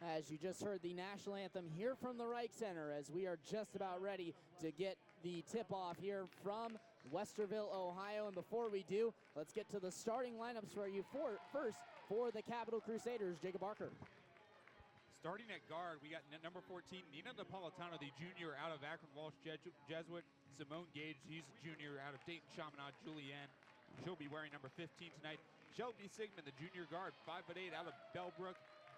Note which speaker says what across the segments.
Speaker 1: As you just heard the national anthem here from the Reich Center, as we are just about ready to get the tip-off here from Westerville, Ohio. And before we do, let's get to the starting lineups for you. First, for the Capital Crusaders, Jacob Barker.
Speaker 2: Starting at guard, we got number 14, Nina Napolitano, the junior out of Akron Walsh Jesuit. Simone Gage, she's a junior out of Dayton Chaminade Julienne. She'll be wearing number 15 tonight. Shelby Sigmund, the junior guard, 5'8", out of Bellbrook.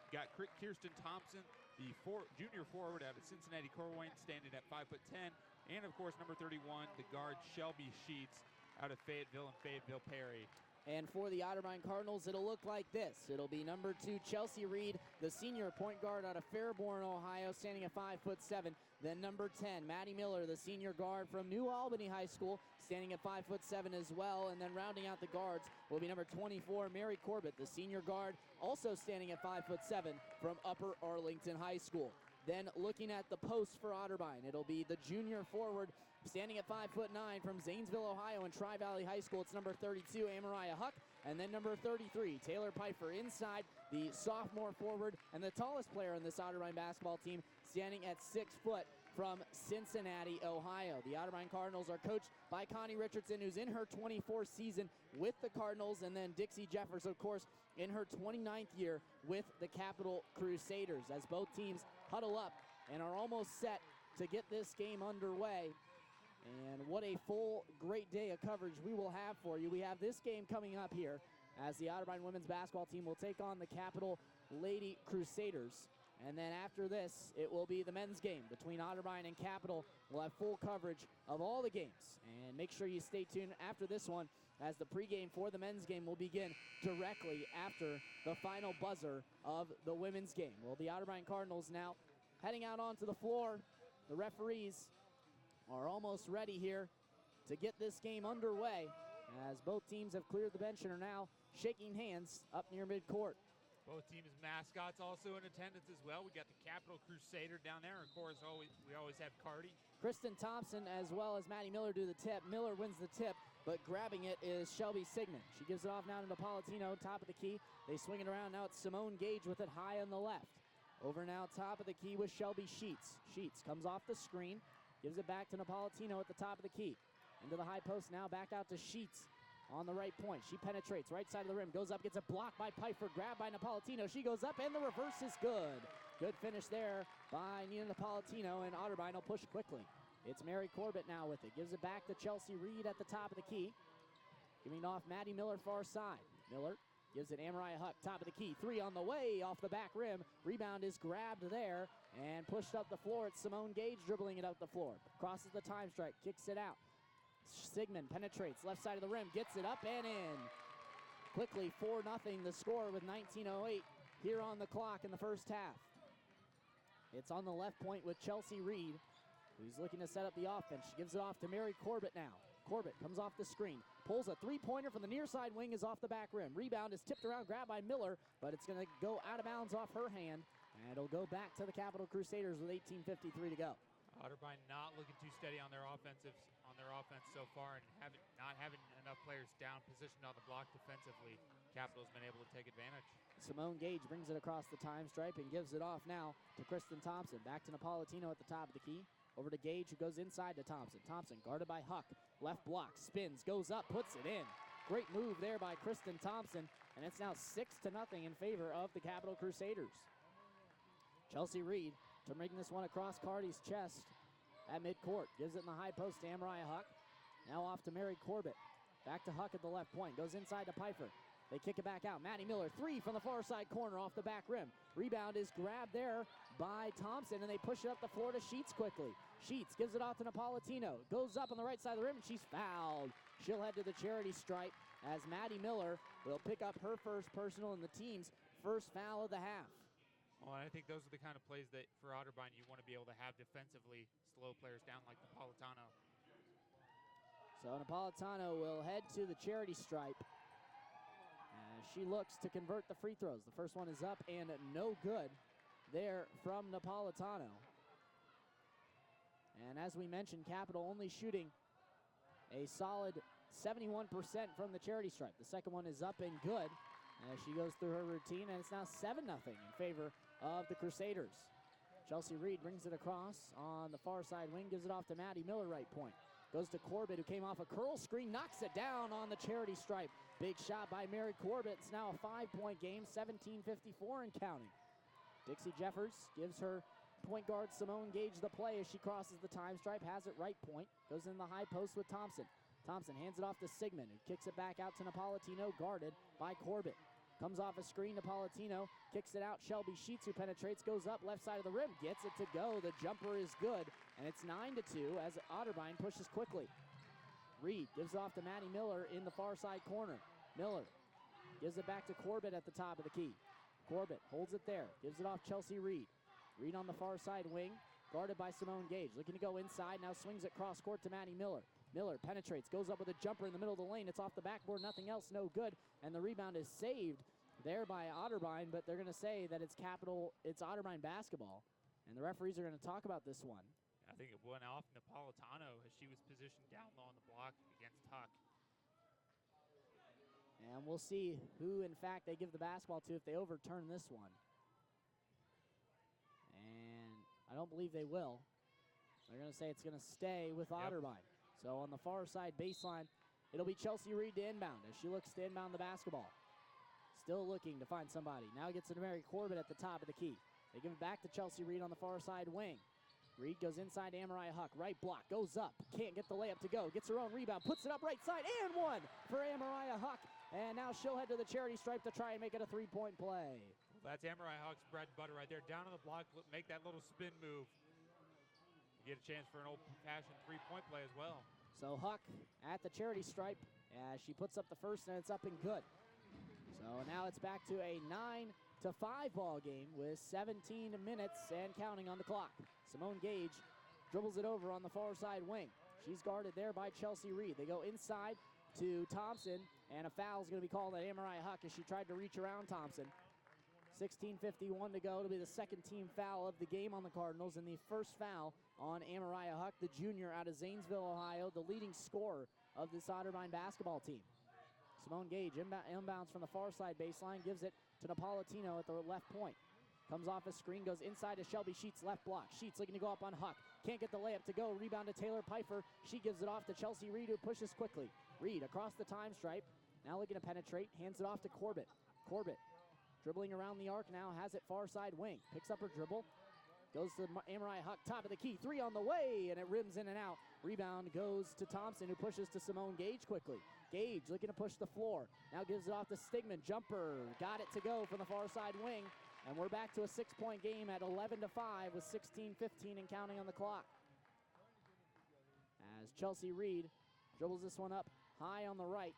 Speaker 2: Got Kirsten Thompson, the junior forward out of Cincinnati Corwin, standing at 5'10". And, of course, number 31, the guard Shelby Sheets out of Fayetteville and Fayetteville Perry.
Speaker 1: And for the Otterbein Cardinals, it'll look like this. It'll be number 2, Chelsea Reed, the senior point guard out of Fairborn, Ohio, standing at 5'7". Then number 10, Maddie Miller, the senior guard from New Albany High School, standing at 5'7" as well. And then rounding out the guards will be number 24, Mary Corbett, the senior guard, also standing at 5'7" from Upper Arlington High School. Then looking at the post for Otterbein, it'll be the junior forward standing at 5'9" from Zanesville, Ohio and Tri-Valley High School. It's number 32, Amariah Huck. And then number 33, Taylor Pfeiffer inside, the sophomore forward and the tallest player on this Otterbein basketball team, standing at 6 foot from Cincinnati, Ohio. The Otterbein Cardinals are coached by Connie Richardson, who's in her 24th season with the Cardinals, and then Dixie Jeffers, of course, in her 29th year with the Capital Crusaders, as both teams huddle up and are almost set to get this game underway. And what a full, great day of coverage we will have for you. We have this game coming up here as the Otterbein women's basketball team will take on the Capital Lady Crusaders. And then after this, it will be the men's game between Otterbein and Capital. We'll have full coverage of all the games. And make sure you stay tuned after this one, as the pregame for the men's game will begin directly after the final buzzer of the women's game. Well, the Otterbein Cardinals now heading out onto the floor. The referees are almost ready here to get this game underway, as both teams have cleared the bench and are now shaking hands up near midcourt.
Speaker 2: Both teams' mascots also in attendance as well. We got the Capital Crusader down there. Of course, we always have Cardi.
Speaker 1: Kristen Thompson as well as Maddie Miller do the tip. Miller wins the tip, but grabbing it is Shelby Sigmund. She gives it off now to Napolitano, top of the key. They swing it around. Now it's Simone Gage with it high on the left. Over now, top of the key with Shelby Sheets. Sheets comes off the screen, gives it back to Napolitano at the top of the key. Into the high post now, back out to Sheets. On the right point, she penetrates, right side of the rim, goes up, gets a block by Pfeiffer, grabbed by Napolitano. She goes up, and the reverse is good. Good finish there by Nina Napolitano, and Otterbein will push quickly. It's Mary Corbett now with it. Gives it back to Chelsea Reed at the top of the key. Giving off Maddie Miller far side. Miller gives it Amariah Huck, top of the key. 3 on the way, off the back rim. Rebound is grabbed there and pushed up the floor. It's Simone Gage dribbling it up the floor. Crosses the time strike, kicks it out. Sigmund penetrates, left side of the rim, gets it up and in. Quickly, 4-0 the score with 19:08 here on the clock in the first half. It's on the left point with Chelsea Reed, who's looking to set up the offense. She gives it off to Mary Corbett now. Corbett comes off the screen, pulls a three-pointer from the near side wing, is off the back rim. Rebound is tipped around, grabbed by Miller, but it's going to go out of bounds off her hand, and it'll go back to the Capital Crusaders with 18:53 to go.
Speaker 2: Otterbein not looking too steady on their offense so far, and not having enough players down positioned on the block defensively. Capital's been able to take advantage.
Speaker 1: Simone Gage brings it across the time stripe and gives it off now to Kristen Thompson. Back to Napolitano at the top of the key. Over to Gage, who goes inside to Thompson. Thompson guarded by Huck. Left block, spins, goes up, puts it in. Great move there by Kristen Thompson, and it's now 6-0 in favor of the Capital Crusaders. Chelsea Reed to bring this one across Cardi's chest at midcourt. Gives it in the high post to Amariah Huck. Now off to Mary Corbett. Back to Huck at the left point. Goes inside to Pfeiffer. They kick it back out. Maddie Miller, 3 from the far side corner off the back rim. Rebound is grabbed there by Thompson, and they push it up the floor to Sheets quickly. Sheets gives it off to Napolitano. Goes up on the right side of the rim, and she's fouled. She'll head to the charity stripe as Maddie Miller will pick up her first personal and the team's first foul of the half.
Speaker 2: Well, I think those are the kind of plays that for Otterbein you want to be able to have defensively slow players down like Napolitano.
Speaker 1: So Napolitano will head to the charity stripe as she looks to convert the free throws. The first one is up and no good there from Napolitano. And as we mentioned, Capital only shooting a solid 71% from the charity stripe. The second one is up and good as she goes through her routine, and it's now 7-0 in favor of the Crusaders. Chelsea Reed brings it across on the far side wing, gives it off to Maddie Miller, right point. Goes to Corbett, who came off a curl screen, knocks it down on the charity stripe. Big shot by Mary Corbett. It's now a 5-point game, 17:54 and counting. Dixie Jeffers gives her point guard Simone Gage the play as she crosses the time stripe, has it right point, goes in the high post with Thompson. Thompson hands it off to Sigmund, who kicks it back out to Napolitano, guarded by Corbett. Comes off a screen, Napolitano kicks it out. Shelby Sheets, who penetrates, goes up left side of the rim, gets it to go. The jumper is good, and it's 9-2 as Otterbein pushes quickly. Reed gives it off to Maddie Miller in the far side corner. Miller gives it back to Corbett at the top of the key. Corbett holds it there, gives it off Chelsea Reed. Reed on the far side wing, guarded by Simone Gage. Looking to go inside, now swings it cross court to Maddie Miller. Miller penetrates, goes up with a jumper in the middle of the lane. It's off the backboard, nothing else, no good. And the rebound is saved there by Otterbein, but they're going to say that it's Otterbein basketball. And the referees are going to talk about this one.
Speaker 2: I think it went off Napolitano as she was positioned down low on the block against Huck.
Speaker 1: And we'll see who, in fact, they give the basketball to if they overturn this one. And I don't believe they will. They're going to say it's going to stay with Otterbein. So on the far side baseline, it'll be Chelsea Reed to inbound as she looks to inbound the basketball. Still looking to find somebody. Now gets it to Mary Corbett at the top of the key. They give it back to Chelsea Reed on the far side wing. Reed goes inside to Amariah Huck. Right block, goes up. Can't get the layup to go. Gets her own rebound, puts it up right side, and one for Amariah Huck. And now she'll head to the charity stripe to try and make it a three-point play.
Speaker 2: Well, that's Amariah Huck's bread and butter right there. Down on the block, make that little spin move. You get a chance for an old-fashioned three-point play as well.
Speaker 1: So Huck at the charity stripe as she puts up the first, and it's up and good. So now it's back to a 9-5 ball game with 17 minutes and counting on the clock. Simone Gage dribbles it over on the far side wing. She's guarded there by Chelsea Reed. They go inside to Thompson, and a foul is going to be called on Amariah Huck as she tried to reach around Thompson. 16:51 to go. It'll be the second team foul of the game on the Cardinals, and the first foul on Amariah Huck, the junior out of Zanesville, Ohio, the leading scorer of this Otterbein basketball team. Simone Gage inbounds from the far side baseline, gives it to Napolitano at the left point. Comes off a screen, goes inside to Shelby Sheets, left block. Sheets looking to go up on Huck. Can't get the layup to go. Rebound to Taylor Pfeiffer. She gives it off to Chelsea Reed, who pushes quickly. Reed across the time stripe. Now looking to penetrate. Hands it off to Corbett. Corbett dribbling around the arc now. Has it far side wing. Picks up her dribble. Goes to Amariah Huck. Top of the key. Three on the way. And it rims in and out. Rebound goes to Thompson, who pushes to Simone Gage quickly. Gage looking to push the floor. Now gives it off to Stigman. Jumper. Got it to go from the far side wing. And we're back to a 6-point game at 11-5 with 16:15 and counting on the clock. As Chelsea Reed dribbles this one up high on the right.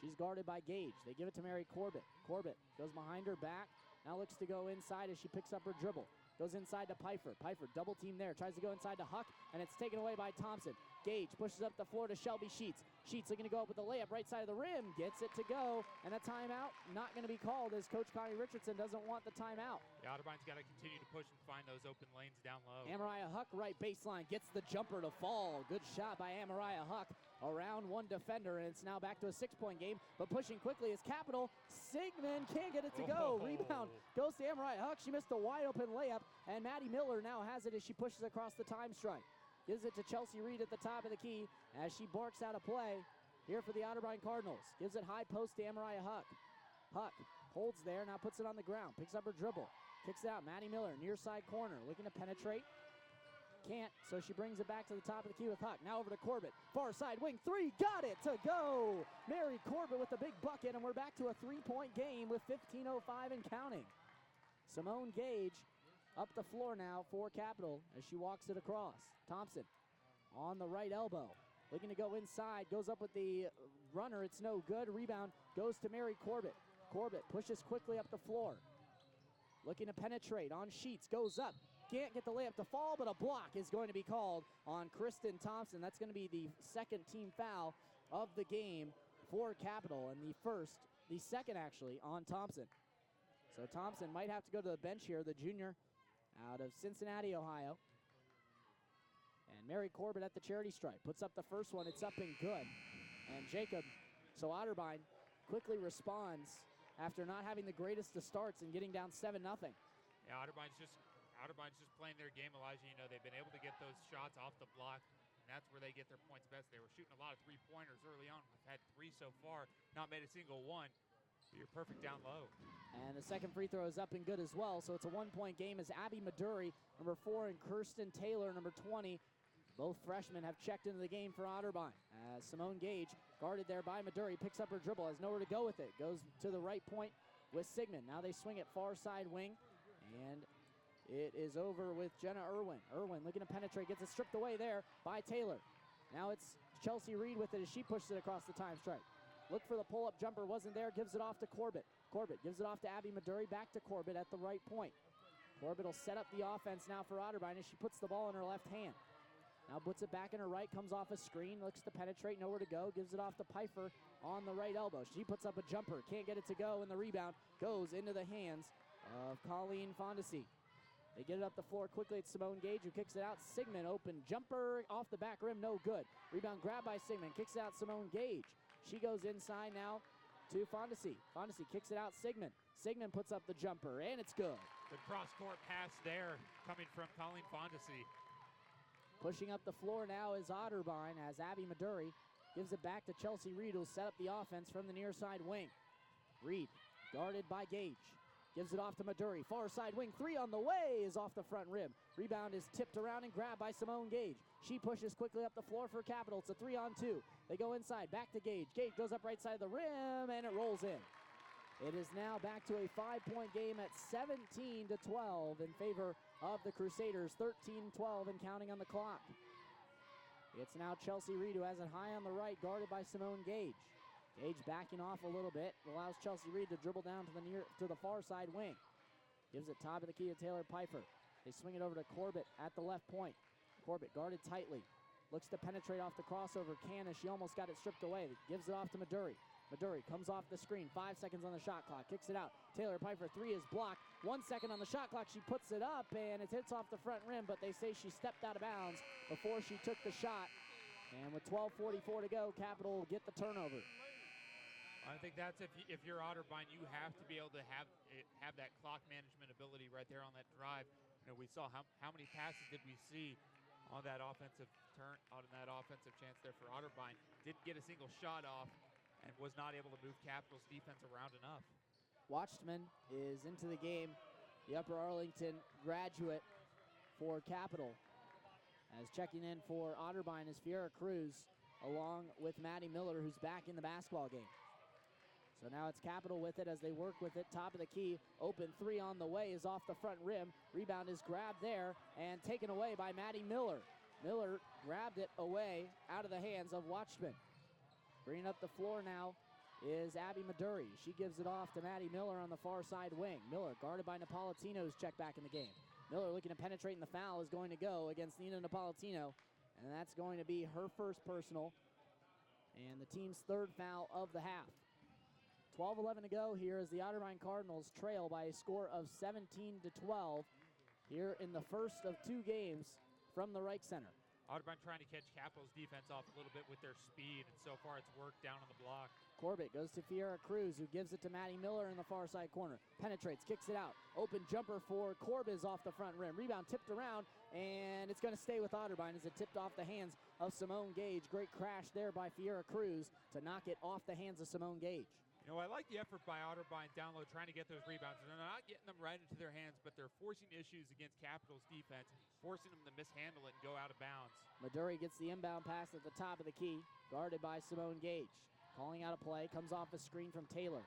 Speaker 1: She's guarded by Gage. They give it to Mary Corbett. Corbett goes behind her back. Now looks to go inside as she picks up her dribble. Goes inside to Pfeiffer. Pfeiffer double team there. Tries to go inside to Huck, and it's taken away by Thompson. Gage pushes up the floor to Shelby Sheets. Sheets looking to go up with the layup right side of the rim. Gets it to go, and a timeout not going to be called as Coach Connie Richardson doesn't want the timeout.
Speaker 2: Yeah, Otterbein got to continue to push and find those open lanes down low.
Speaker 1: Amariah Huck right baseline gets the jumper to fall. Good shot by Amariah Huck around one defender, and it's now back to a 6-point game, but pushing quickly is Capital. Sigmund can't get it to go. Rebound goes to Amariah Huck. She missed a wide open layup, and Maddie Miller now has it as she pushes across the time stripe. Gives it to Chelsea Reed at the top of the key as she barks out a play here for the Otterbein Cardinals. Gives it high post to Amariah Huck. Huck holds there, now puts it on the ground. Picks up her dribble. Kicks it out. Maddie Miller, near side corner, looking to penetrate. Can't, so she brings it back to the top of the key with Huck. Now over to Corbett. Far side wing three. Got it to go. Mary Corbett with the big bucket, and we're back to a 3-point game with 15:05 and counting. Simone Gage up the floor now for Capital as she walks it across. Thompson on the right elbow. Looking to go inside. Goes up with the runner. It's no good. Rebound goes to Mary Corbett. Corbett pushes quickly up the floor. Looking to penetrate on Sheets. Goes up. Can't get the layup to fall, but a block is going to be called on Kristen Thompson. That's going to be the second team foul of the game for Capital, and the second actually on Thompson. So Thompson might have to go to the bench here, the junior out of Cincinnati, Ohio. And Mary Corbett at the charity stripe. Puts up the first one. It's up and good. And Otterbein quickly responds after not having the greatest of starts and getting down 7-0.
Speaker 2: Yeah, Otterbein's just playing their game, Elijah. You know, they've been able to get those shots off the block, and that's where they get their points best. They were shooting a lot of three-pointers early on. We've had 3 so far, not made a single one. But you're perfect down low.
Speaker 1: And the second free throw is up and good as well, so it's a one-point game as Abby Maduri, number 4, and Kirsten Taylor, number 20, both freshmen, have checked into the game for Otterbein. As Simone Gage, guarded there by Maduri, picks up her dribble, has nowhere to go with it, goes to the right point with Sigmund. Now they swing it far side wing, and it is over with Jenna Irwin. Irwin looking to penetrate, gets it stripped away there by Taylor. Now it's Chelsea Reed with it as she pushes it across the time stripe. Look for the pull-up jumper, wasn't there, gives it off to Corbett. Corbett gives it off to Abby Maduri, back to Corbett at the right point. Corbett will set up the offense now for Otterbein as she puts the ball in her left hand. Now puts it back in her right, comes off a screen, looks to penetrate, nowhere to go, gives it off to Pfeiffer on the right elbow. She puts up a jumper, can't get it to go, and the rebound goes into the hands of Colleen Fondesi. They get it up the floor quickly. It's Simone Gage who kicks it out. Sigmund open jumper off the back rim, no good. Rebound grabbed by Sigmund, kicks it out Simone Gage. She goes inside now to Fondesi. Fondesi kicks it out Sigmund. Sigmund puts up the jumper, and it's good.
Speaker 2: Good cross-court pass there coming from Colleen Fondesi.
Speaker 1: Pushing up the floor now is Otterbein as Abby Maduri gives it back to Chelsea Reed, who'll set up the offense from the near side wing. Reed, guarded by Gage, gives it off to Maduri. Far side wing, 3 on the way is off the front rim. Rebound is tipped around and grabbed by Simone Gage. She pushes quickly up the floor for Capital. It's a 3-on-2. They go inside, back to Gage. Gage goes up right side of the rim, and it rolls in. It is now back to a 5-point game at 17-12 in favor of the Crusaders. 13-12 and counting on the clock. It's now Chelsea Reed who has it high on the right, guarded by Simone Gage. Gage backing off a little bit, allows Chelsea Reed to dribble down to the far side wing. Gives it top of the key to Taylor Pfeiffer. They swing it over to Corbett at the left point. Corbett guarded tightly. Looks to penetrate off the crossover. Canna, she almost got it stripped away. Gives it off to Maduri. Maduri comes off the screen. 5 seconds on the shot clock. Kicks it out. Taylor Pfeiffer, 3 is blocked. 1 second on the shot clock. She puts it up, and it hits off the front rim, but they say she stepped out of bounds before she took the shot. And with 12:44 to go, Capital will get the turnover.
Speaker 2: I think that's if you're Otterbein, you have to be able to have that clock management ability right there on that drive. You know, we saw how many passes did we see on that offensive chance there for Otterbein. Didn't get a single shot off and was not able to move Capital's defense around enough.
Speaker 1: Watchman is into the game, the Upper Arlington graduate for Capital. As checking in for Otterbein is Fiera Cruz, along with Maddie Miller, who's back in the basketball game. So now it's Capital with it as they work with it. Top of the key, open 3 on the way is off the front rim. Rebound is grabbed there and taken away by Maddie Miller. Miller grabbed it away out of the hands of Watchman. Bringing up the floor now is Abby Maduri. She gives it off to Maddie Miller on the far side wing. Miller guarded by Napolitano, who's checked back in the game. Miller looking to penetrate, and the foul is going to go against Nina Napolitano, and that's going to be her first personal and the team's 3rd foul of the half. 12:11 to go here as the Otterbein Cardinals trail by a score of 17-12 here in the first of 2 games from the Reich Center.
Speaker 2: Otterbein trying to catch Capital's defense off a little bit with their speed, and so far it's worked down on the block.
Speaker 1: Corbett goes to Fiera Cruz, who gives it to Maddie Miller in the far side corner. Penetrates, kicks it out. Open jumper for Corbett is off the front rim. Rebound tipped around, and it's going to stay with Otterbein as it tipped off the hands of Simone Gage. Great crash there by Fiera Cruz to knock it off the hands of Simone Gage.
Speaker 2: You know, I like the effort by Otterbein down low, trying to get those rebounds. They're not getting them right into their hands, but they're forcing issues against Capital's defense, forcing them to mishandle it and go out of bounds.
Speaker 1: Maduri gets the inbound pass at the top of the key, guarded by Simone Gage. Calling out a play, comes off a screen from Taylor.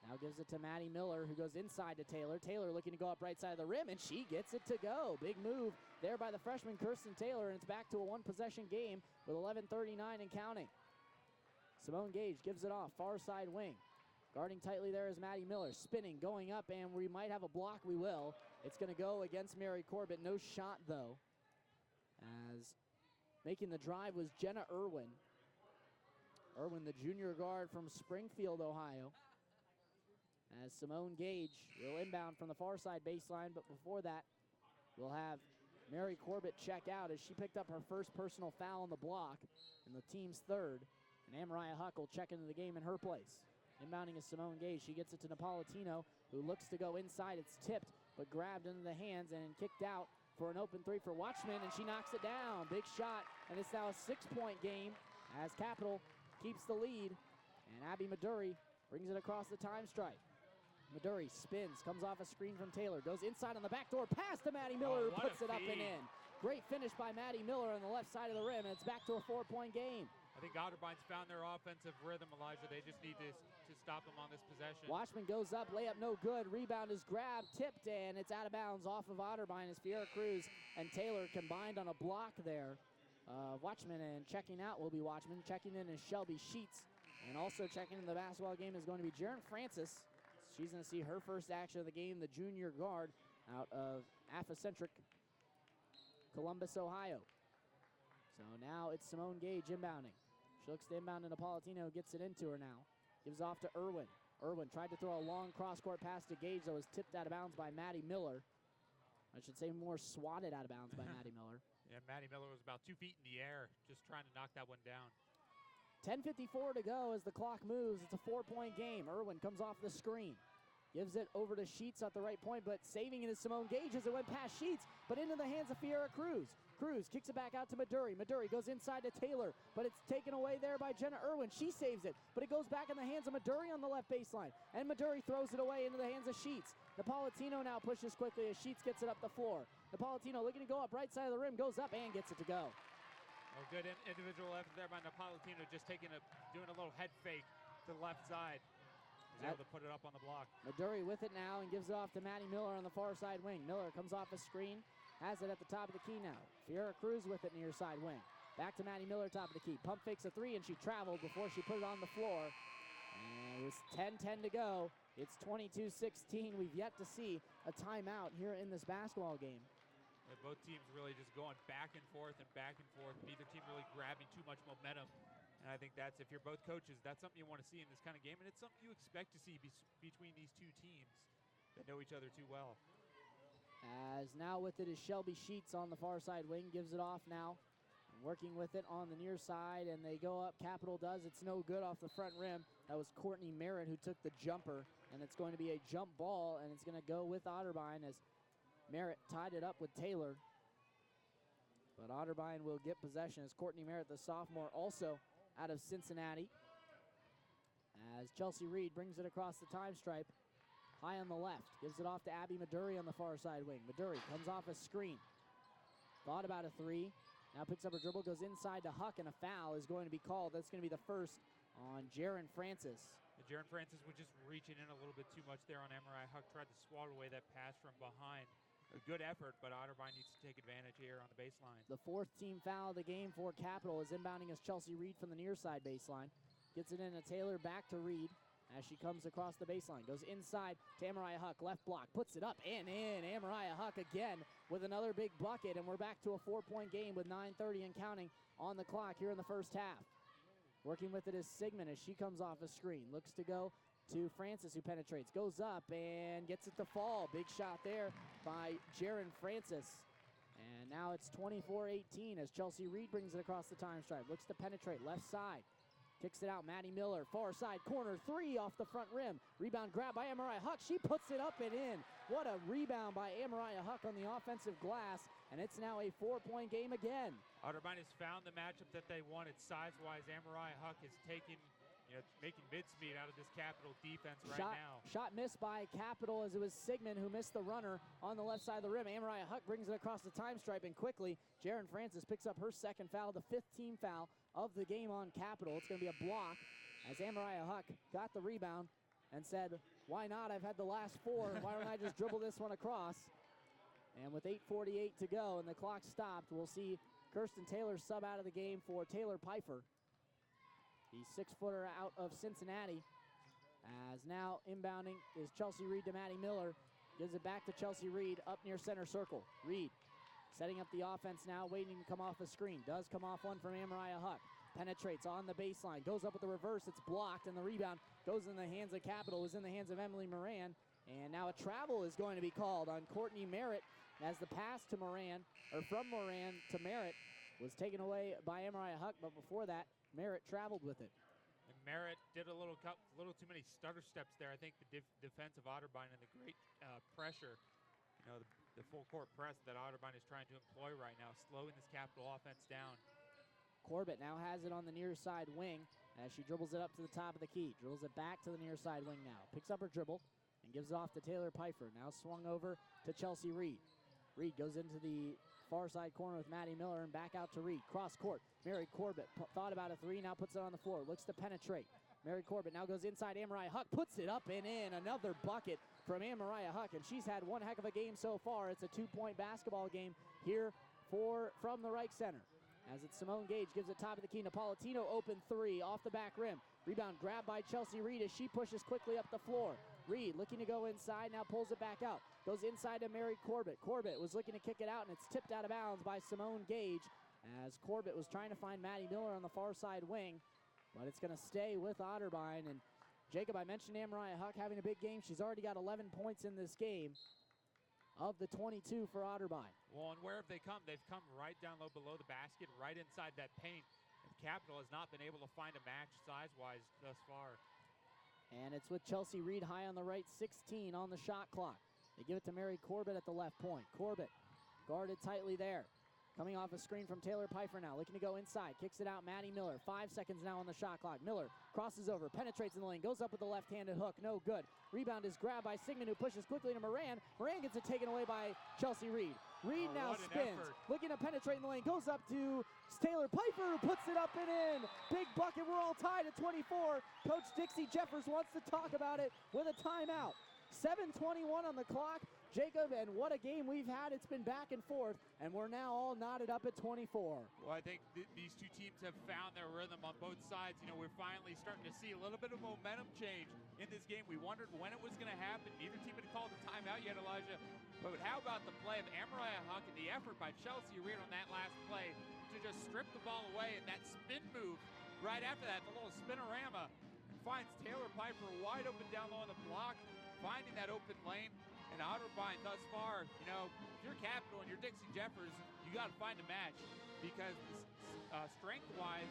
Speaker 1: Now gives it to Maddie Miller, who goes inside to Taylor. Taylor looking to go up right side of the rim, and she gets it to go. Big move there by the freshman Kirsten Taylor, and it's back to a 1-possession game with 11:39 and counting. Simone Gage gives it off, far side wing. Guarding tightly there is Maddie Miller, spinning, going up, and we might have a block. We will. It's going to go against Mary Corbett. No shot, though, as making the drive was Jenna Irwin. Irwin, the junior guard from Springfield, Ohio. As Simone Gage will inbound from the far side baseline, but before that, we'll have Mary Corbett check out as she picked up her first personal foul on the block and the team's 3rd. And Amariah Huck will check into the game in her place. Inbounding is Simone Gage. She gets it to Napolitano, who looks to go inside. It's tipped, but grabbed into the hands and kicked out for an open three for Watchman, and she knocks it down. Big shot, and it's now a 6-point game as Capital keeps the lead, and Abby Maduri brings it across the time stripe. Maduri spins, comes off a screen from Taylor, goes inside on the back door, pass to Maddie Miller, who puts it up and in. Great finish by Maddie Miller on the left side of the rim, and it's back to a 4-point game.
Speaker 2: I think Otterbein's found their offensive rhythm, Elijah. They just need to stop them on this possession.
Speaker 1: Watchman goes up, layup no good. Rebound is grabbed, tipped, and it's out of bounds off of Otterbein as Fiera Cruz and Taylor combined on a block there. Watchman, and checking out will be Watchman. Checking in is Shelby Sheets. And also checking in the basketball game is going to be Jaren Francis. She's going to see her first action of the game, the junior guard out of Afrocentric Columbus, Ohio. So now it's Simone Gage inbounding. She looks to inbound, and Napolitano gets it into her now. Gives off to Irwin. Irwin tried to throw a long cross-court pass to Gage that was tipped out of bounds by Maddie Miller. I should say more swatted out of bounds by Maddie Miller.
Speaker 2: Yeah, Maddie Miller was about 2 feet in the air, just trying to knock that one down.
Speaker 1: 10:54 to go as the clock moves. It's a 4-point game. Irwin comes off the screen. Gives it over to Sheets at the right point, but saving it is Simone Gage as it went past Sheets, but into the hands of Fiera Cruz. Cruz kicks it back out to Maduri. Maduri goes inside to Taylor, but it's taken away there by Jenna Irwin. She saves it, but it goes back in the hands of Maduri on the left baseline. And Maduri throws it away into the hands of Sheets. Napolitano now pushes quickly as Sheets gets it up the floor. Napolitano looking to go up right side of the rim, goes up and gets it to go.
Speaker 2: Oh, good individual effort there by Napolitano, just doing a little head fake to the left side. Was able to put it up on the block.
Speaker 1: Maduri with it now and gives it off to Maddie Miller on the far side wing. Miller comes off a screen, has it at the top of the key now. Fiera Cruz with it near side wing. Back to Maddie Miller, top of the key. Pump fakes a three, and she traveled before she put it on the floor. And it was 10-10 to go. It's 22-16. We've yet to see a timeout here in this basketball game.
Speaker 2: Yeah, both teams really just going back and forth. Neither team really grabbing too much momentum. And I think that's, if you're both coaches, that's something you want to see in this kind of game. And it's something you expect to see between these two teams that know each other too well.
Speaker 1: As now with it is Shelby Sheets on the far side wing, gives it off now. Working with it on the near side, and they go up. Capital does. It's no good off the front rim. That was Courtney Merritt who took the jumper, and it's going to be a jump ball, and it's going to go with Otterbein as Merritt tied it up with Taylor. But Otterbein will get possession as Courtney Merritt, the sophomore, also out of Cincinnati. As Chelsea Reed brings it across the time stripe, high on the left. Gives it off to Abby Maduri on the far side wing. Maduri comes off a screen. Thought about a three. Now picks up her dribble, goes inside to Huck, and a foul is going to be called. That's going to be the first on Jaren Francis.
Speaker 2: Jaren Francis was just reaching in a little bit too much there on MRI. Huck tried to swat away that pass from behind. A good effort, but Otterbein needs to take advantage here on the baseline.
Speaker 1: The fourth team foul of the game for Capital is inbounding as Chelsea Reed from the near side baseline. Gets it in to Taylor, back to Reed as she comes across the baseline. Goes inside to Amariah Huck, left block, puts it up and in. Amariah Huck again with another big bucket, and we're back to a 4-point game with 9:30 and counting on the clock here in the first half. Working with it is Sigmund as she comes off a screen. Looks to go to Francis, who penetrates. Goes up and gets it to fall. Big shot there by Jaren Francis. And now it's 24-18 as Chelsea Reed brings it across the time stripe. Looks to penetrate left side. Kicks it out, Maddie Miller, far side corner, three off the front rim. Rebound grab by Amariah Huck. She puts it up and in. What a rebound by Amariah Huck on the offensive glass, and it's now a 4-point game again.
Speaker 2: Otterbein has found the matchup that they wanted size-wise. Amariah Huck is making midspeed out of this Capital defense now.
Speaker 1: Shot missed by Capital as it was Sigmund who missed the runner on the left side of the rim. Amariah Huck brings it across the time stripe, and quickly, Jaren Francis picks up her second foul, the 5th team foul of the game on Capital. It's going to be a block as Amariah Huck got the rebound and said, why not? I've had the last 4. Why don't I just dribble this one across? And with 8:48 to go and the clock stopped, we'll see Kirsten Taylor sub out of the game for Taylor Pfeiffer. The 6-footer out of Cincinnati. As now inbounding is Chelsea Reed to Maddie Miller. Gives it back to Chelsea Reed up near center circle. Reed setting up the offense now, waiting to come off the screen. Does come off one from Amariah Huck. Penetrates on the baseline. Goes up with the reverse. It's blocked, and the rebound goes in the hands of Capital. It was in the hands of Emily Moran. And now a travel is going to be called on Courtney Merritt as the pass to Moran, or from Moran to Merritt, was taken away by Amariah Huck, but before that, Merritt traveled with it.
Speaker 2: And Merritt did a little too many stutter steps there. I think the defense of Otterbein and the great pressure the full court press that Otterbein is trying to employ right now, slowing this Capital offense down.
Speaker 1: Corbett now has it on the near side wing as she dribbles it up to the top of the key. Dribbles it back to the near side wing now. Picks up her dribble and gives it off to Taylor Pfeiffer. Now swung over to Chelsea Reed. Reed goes into the far side corner with Maddie Miller and back out to Reed. Cross court. Mary Corbett thought about a three, now puts it on the floor. Looks to penetrate. Mary Corbett now goes inside. Amariah Huck puts it up and in. Another bucket from Amariah Huck, and she's had one heck of a game so far. It's a 2-point basketball game here from the Reich Center. As it's Simone Gage, gives it top of the key. Napolitano open three off the back rim. Rebound grabbed by Chelsea Reed as she pushes quickly up the floor. Reed looking to go inside, now pulls it back out. Goes inside to Mary Corbett. Corbett was looking to kick it out, and it's tipped out of bounds by Simone Gage as Corbett was trying to find Maddie Miller on the far side wing, but it's going to stay with Otterbein. And Jacob, I mentioned Amariah Huck having a big game. She's already got 11 points in this game of the 22 for Otterbein.
Speaker 2: Well, and where have they come? They've come right down low below the basket, right inside that paint. And Capital has not been able to find a match size-wise thus far.
Speaker 1: And it's with Chelsea Reed high on the right, 16 on the shot clock. They give it to Mary Corbett at the left point. Corbett guarded tightly there. Coming off a screen from Taylor Pfeiffer now, looking to go inside. Kicks it out, Maddie Miller. 5 seconds now on the shot clock. Miller crosses over, penetrates in the lane, goes up with the left-handed hook. No good. Rebound is grabbed by Sigmund, who pushes quickly to Moran. Moran gets it taken away by Chelsea Reed. Reed now spins, looking to penetrate in the lane. Goes up to Taylor Pfeiffer, who puts it up and in. Big bucket. We're all tied at 24. Coach Dixie Jeffers wants to talk about it with a timeout. 7:21 on the clock. Jacob, and what a game we've had. It's been back and forth, and we're now all knotted up at 24.
Speaker 2: Well, I think these two teams have found their rhythm on both sides. We're finally starting to see a little bit of momentum change in this game. We wondered when it was going to happen. Neither team had called a timeout yet, Elijah. But how about the play of Amariah Huck and the effort by Chelsea Reed on that last play to just strip the ball away, and that spin move right after that, the little spinorama, finds Taylor Pfeiffer wide open down low on the block, finding that open lane. And Otterbein thus far, if you're Capital and you're Dixie Jeffers, you got to find a match because strength-wise,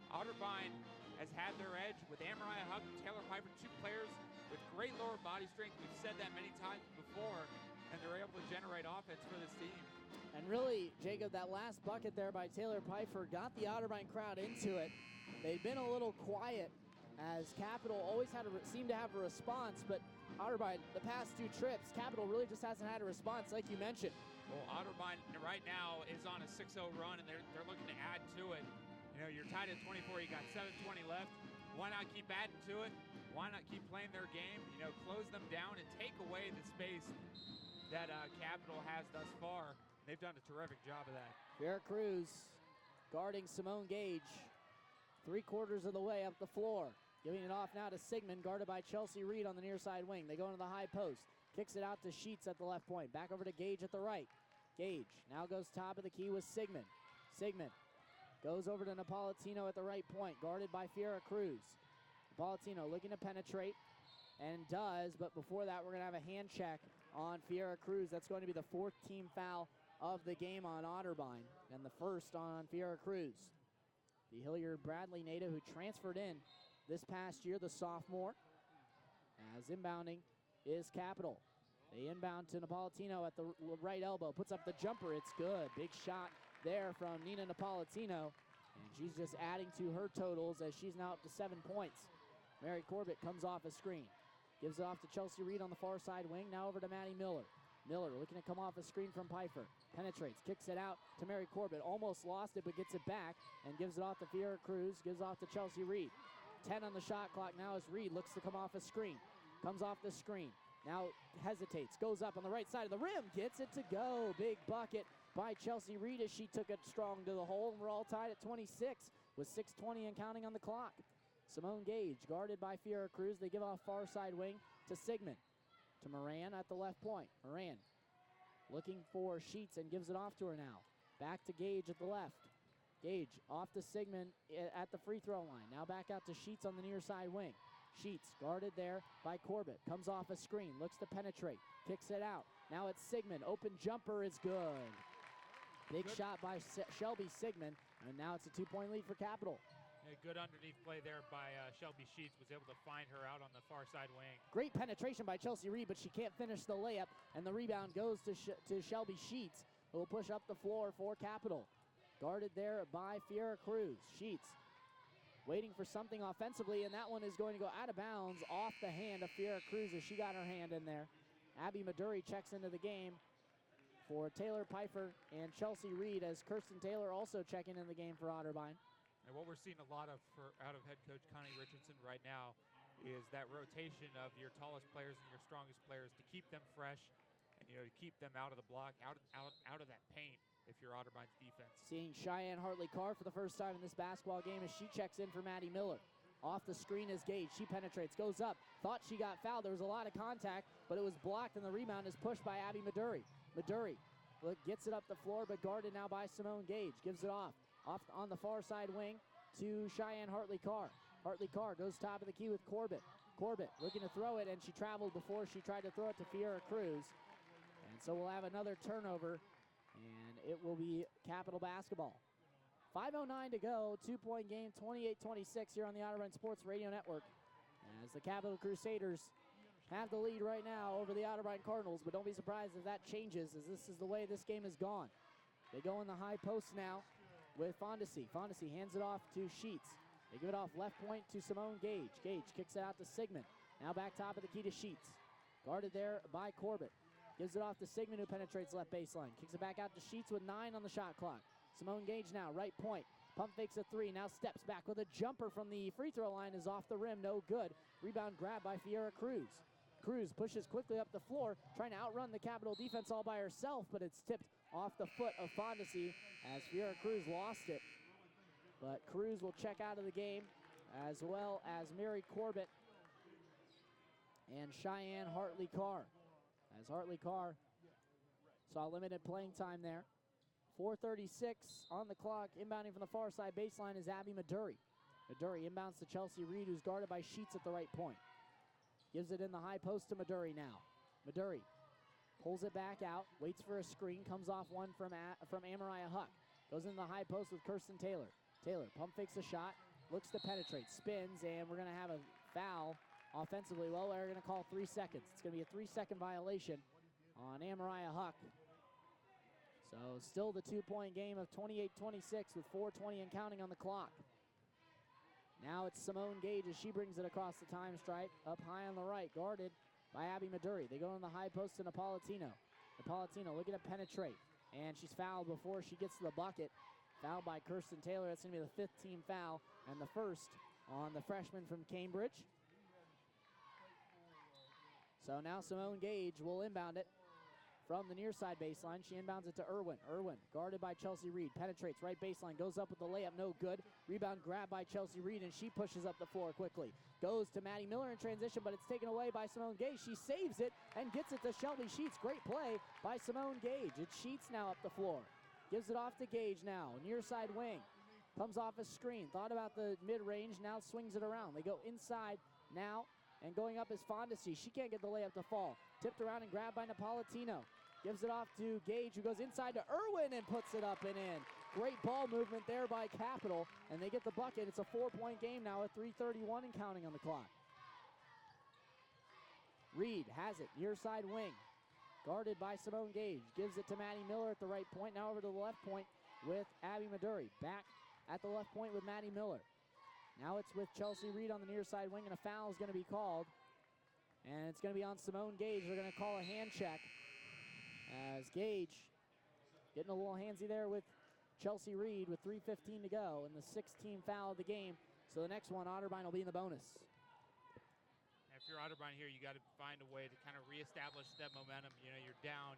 Speaker 2: Otterbein has had their edge with Amariah Huck and Taylor Pfeiffer, two players with great lower body strength. We've said that many times before, and they're able to generate offense for this team.
Speaker 1: And really, Jacob, that last bucket there by Taylor Pfeiffer got the Otterbein crowd into it. They've been a little quiet as Capital always seemed to have a response, but Otterbein, the past two trips, Capital really just hasn't had a response, like you mentioned.
Speaker 2: Well, Otterbein right now is on a 6-0 run, and they're looking to add to it. You're tied at 24. You got 7:20 left. Why not keep adding to it? Why not keep playing their game? Close them down and take away the space that Capital has thus far. They've done a terrific job of that.
Speaker 1: Vera Cruz guarding Simone Gage, 3/4 of the way up the floor. Giving it off now to Sigmund, guarded by Chelsea Reed on the near side wing. They go into the high post. Kicks it out to Sheets at the left point. Back over to Gage at the right. Gage now goes top of the key with Sigmund. Sigmund goes over to Napolitano at the right point, guarded by Fiera Cruz. Napolitano looking to penetrate, and does, but before that, we're going to have a hand check on Fiera Cruz. That's going to be the 4th team foul of the game on Otterbein, and the first on Fiera Cruz. The Hilliard Bradley native who transferred in this past year, the sophomore. As inbounding is Capital. They inbound to Napolitano at the right elbow. Puts up the jumper. It's good. Big shot there from Nina Napolitano. And she's just adding to her totals as she's now up to 7 points. Mary Corbett comes off a screen. Gives it off to Chelsea Reed on the far side wing. Now over to Maddie Miller. Miller looking to come off a screen from Pfeiffer. Penetrates, kicks it out to Mary Corbett. Almost lost it, but gets it back and gives it off to Fiera Cruz. Gives off to Chelsea Reed. 10 on the shot clock now as Reed looks to come off a screen. Comes off the screen. Now hesitates. Goes up on the right side of the rim. Gets it to go. Big bucket by Chelsea Reed as she took it strong to the hole. And we're all tied at 26 with 6:20 and counting on the clock. Simone Gage guarded by Fiera Cruz. They give off far side wing to Sigmund. To Moran at the left point. Moran looking for Sheets and gives it off to her now. Back to Gage at the left. Gage off to Sigmund at the free throw line. Now back out to Sheets on the near side wing. Sheets guarded there by Corbett. Comes off a screen. Looks to penetrate. Kicks it out. Now it's Sigmund. Open jumper is good. Big shot by Shelby Sigmund. And now it's a 2-point lead for Capital.
Speaker 2: A good underneath play there by Shelby Sheets, was able to find her out on the far side wing.
Speaker 1: Great penetration by Chelsea Reed, but she can't finish the layup, and the rebound goes to Shelby Sheets, who will push up the floor for Capital. Guarded there by Fiera Cruz. Sheets waiting for something offensively, and that one is going to go out of bounds off the hand of Fiera Cruz as she got her hand in there. Abby Maduri checks into the game for Taylor Pfeiffer and Chelsea Reed, as Kirsten Taylor also checking in the game for Otterbein.
Speaker 2: And what we're seeing a lot of out of head coach Connie Richardson right now is that rotation of your tallest players and your strongest players to keep them fresh and, to keep them out of the block, out of that paint if you're Otterbein's defense.
Speaker 1: Seeing Cheyenne Hartley-Carr for the first time in this basketball game as she checks in for Maddie Miller. Off the screen is Gage. She penetrates, goes up, thought she got fouled. There was a lot of contact, but it was blocked, and the rebound is pushed by Abby Maduri. Maduri gets it up the floor, but guarded now by Simone Gage. Gives it off on the far side wing to Cheyenne Hartley-Carr. Hartley-Carr goes top of the key with Corbett. Corbett looking to throw it, and she traveled before she tried to throw it to Fiera Cruz. And so we'll have another turnover, and it will be Capital basketball. 5:09 to go, 2-point game, 28-26 here on the Otterbein Sports Radio Network, as the Capital Crusaders have the lead right now over the Otterbein Cardinals, but don't be surprised if that changes, as this is the way this game has gone. They go in the high post now with Fondesi. Fondesi hands it off to Sheets. They give it off left point to Simone Gage. Gage kicks it out to Sigmund. Now back top of the key to Sheets. Guarded there by Corbett. Gives it off to Sigmund, who penetrates left baseline. Kicks it back out to Sheets with 9 on the shot clock. Simone Gage now, right point. Pump fakes a 3, now steps back with a jumper from the free throw line, is off the rim, no good. Rebound grab by Fiera Cruz. Cruz pushes quickly up the floor, trying to outrun the Capital defense all by herself, but it's tipped off the foot of Fondesi as Fiera Cruz lost it. But Cruz will check out of the game, as well as Mary Corbett and Cheyenne Hartley-Carr. As Hartley-Carr saw limited playing time there. 4:36 on the clock. Inbounding from the far side baseline is Abby Maduri. Maduri inbounds to Chelsea Reed, who's guarded by Sheets at the right point. Gives it in the high post to Maduri now. Maduri pulls it back out, waits for a screen, comes off one from Amariah Huck. Goes in the high post with Kirsten Taylor. Taylor pump fakes a shot, looks to penetrate, spins, and we're going to have a foul offensively. Well, they're going to call 3 seconds. It's going to be a 3-second violation on Amariah Huck. So still the 2-point game of 28-26 with 4:20 and counting on the clock. Now it's Simone Gage as she brings it across the time stripe, up high on the right, guarded by Abby Maduri. They go in the high post to Napolitano. Napolitano looking to penetrate, and she's fouled before she gets to the bucket. Fouled by Kirsten Taylor. That's going to be the 5th team foul, and the first on the freshman from Cambridge. So now Simone Gage will inbound it from the near side baseline. She inbounds it to Irwin. Irwin, guarded by Chelsea Reed, penetrates right baseline, goes up with the layup, no good. Rebound grab by Chelsea Reed, and she pushes up the floor quickly. Goes to Maddie Miller in transition, but it's taken away by Simone Gage. She saves it and gets it to Shelby Sheets. Great play by Simone Gage. It's Sheets now up the floor. Gives it off to Gage now, near side wing. Comes off a screen, thought about the mid-range, now swings it around. They go inside now, and going up is Fondesi. She can't get the layup to fall. Tipped around and grabbed by Napolitano. Gives it off to Gage, who goes inside to Irwin and puts it up and in. Great ball movement there by Capital, and they get the bucket. It's a 4-point game now with 3:31 and counting on the clock. Reed has it, near side wing. Guarded by Simone Gage. Gives it to Maddie Miller at the right point. Now over to the left point with Abby Maduri. Back at the left point with Maddie Miller. Now it's with Chelsea Reed on the near side wing, and a foul is going to be called. And it's going to be on Simone Gage. They're going to call a hand check, as Gage getting a little handsy there with Chelsea Reed with 3:15 to go, and the 6th-team foul of the game. So the next one, Otterbein, will be in the bonus.
Speaker 2: If you're Otterbein here, you got to find a way to kind of reestablish that momentum. You're down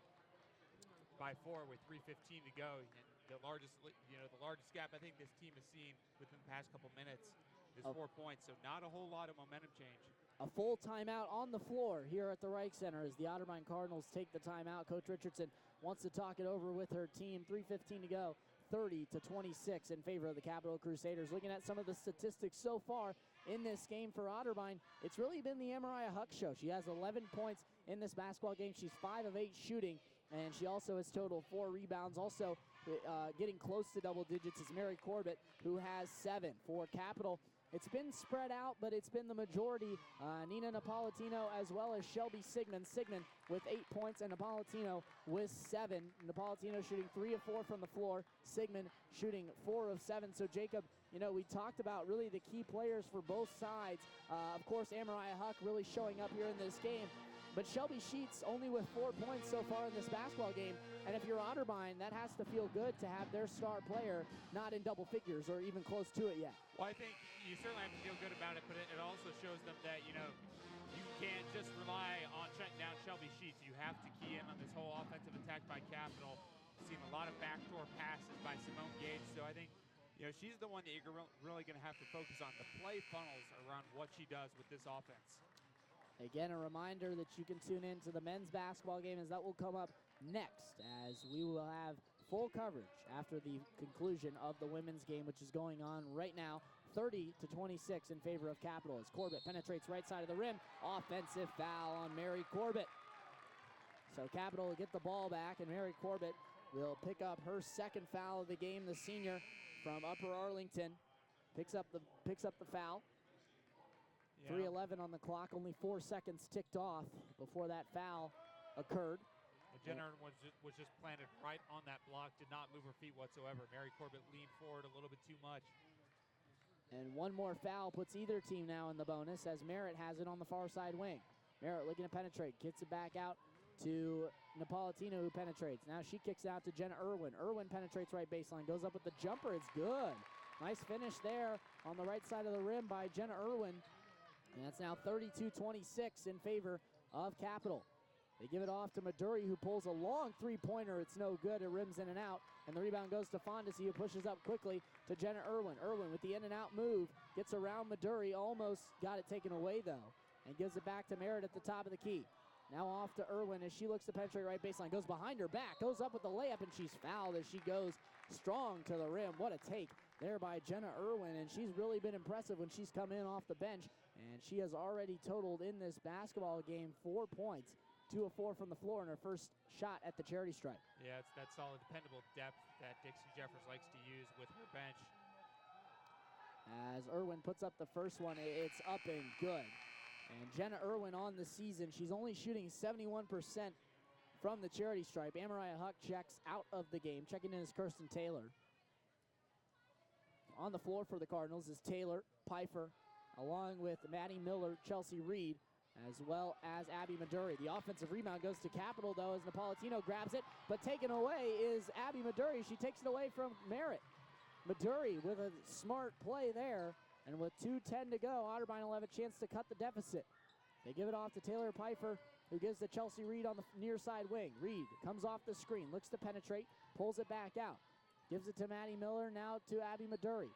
Speaker 2: by 4 with 3:15 to go, and the largest gap I think this team has seen within the past couple minutes is 4 points. So not a whole lot of momentum change.
Speaker 1: A full timeout on the floor here at the Reich Center as the Otterbein Cardinals take the timeout. Coach Richardson wants to talk it over with her team. 3:15 to go, 30-26 in favor of the Capital Crusaders. Looking at some of the statistics so far in this game for Otterbein, it's really been the Amariah Huck show. She has 11 points in this basketball game. She's 5 of 8 shooting, and she also has totaled 4 rebounds. Also getting close to double digits is Mary Corbett, who has 7. For Capital, it's been spread out, but it's been the majority. Nina Napolitano as well as Shelby Sigmund. Sigmund with 8 points and Napolitano with 7. Napolitano shooting 3 of 4 from the floor. Sigmund shooting 4 of 7. So Jacob, you know, we talked about really the key players for both sides. Of course, Amariah Huck really showing up here in this game. But Shelby Sheets only with 4 points so far in this basketball game. And if you're Otterbein, that has to feel good to have their star player not in double figures or even close to it yet.
Speaker 2: Well, I think you certainly have to feel good about it, but it also shows them that, you know, you can't just rely on shutting down Shelby Sheets. You have to key in on this whole offensive attack by Capital. Seen a lot of backdoor passes by Simone Gage, so I think, you know, she's the one that you're really going to have to focus on. The play funnels around what she does with this offense.
Speaker 1: Again, a reminder that you can tune in to the men's basketball game, as that will come up next, as we will have full coverage after the conclusion of the women's game, which is going on right now. 30-26 in favor of Capital as Corbett penetrates right side of the rim. Offensive foul on Mary Corbett. So Capital will get the ball back, and Mary Corbett will pick up her second foul of the game. The senior from Upper Arlington picks up the foul.
Speaker 2: Yeah.
Speaker 1: 3:11 on the clock, only 4 seconds ticked off before that foul occurred.
Speaker 2: Jenner was just planted right on that block, did not move her feet whatsoever. Mary Corbett leaned forward a little bit too much.
Speaker 1: And one more foul puts either team now in the bonus, as Merritt has it on the far side wing. Merritt looking to penetrate, gets it back out to Napolitano, who penetrates. Now she kicks out to Jenna Irwin. Irwin penetrates right baseline, goes up with the jumper, it's good. Nice finish there on the right side of the rim by Jenna Irwin. And that's now 32-26 in favor of Capital. They give it off to Maduri, who pulls a long three-pointer. It's no good. It rims in and out. And the rebound goes to Fondesi, who pushes up quickly to Jenna Irwin. Irwin with the in-and-out move. Gets around Maduri. Almost got it taken away, though. And gives it back to Merritt at the top of the key. Now off to Irwin as she looks to penetrate right baseline. Goes behind her back. Goes up with the layup, and she's fouled as she goes strong to the rim. What a take there by Jenna Irwin. And she's really been impressive when she's come in off the bench. And she has already totaled in this basketball game 4 points. 2 of 4 from the floor in her first shot at the charity stripe.
Speaker 2: Yeah, it's that solid, dependable depth that Dixie Jeffers likes to use with her bench.
Speaker 1: As Irwin puts up the first one, it's up and good. And Jenna Irwin on the season, she's only shooting 71% from the charity stripe. Amariah Huck checks out of the game. Checking in is Kirsten Taylor. On the floor for the Cardinals is Taylor, Pfeiffer, along with Maddie Miller, Chelsea Reed, as well as Abby Maduri. The offensive rebound goes to Capital, though, as Napolitano grabs it, but taken away is Abby Maduri. She takes it away from Merritt. Maduri with a smart play there, and with 2:10 to go, Otterbein will have a chance to cut the deficit. They give it off to Taylor Pfeiffer, who gives to Chelsea Reed on the near side wing. Reed comes off the screen, looks to penetrate, pulls it back out. Gives it to Maddie Miller, now to Abby Maduri.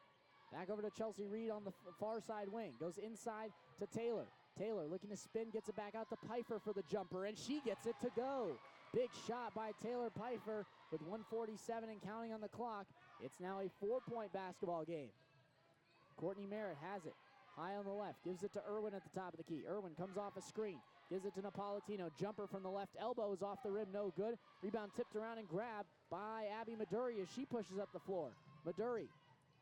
Speaker 1: Back over to Chelsea Reed on the far side wing. Goes inside to Taylor. Taylor looking to spin, gets it back out to Pfeiffer for the jumper, and she gets it to go. Big shot by Taylor Pfeiffer with 1:47 and counting on the clock. It's now a 4-point basketball game. Courtney Merritt has it. High on the left, gives it to Irwin at the top of the key. Irwin comes off a screen, gives it to Napolitano. Jumper from the left elbow is off the rim, no good. Rebound tipped around and grabbed by Abby Maduri as she pushes up the floor. Maduri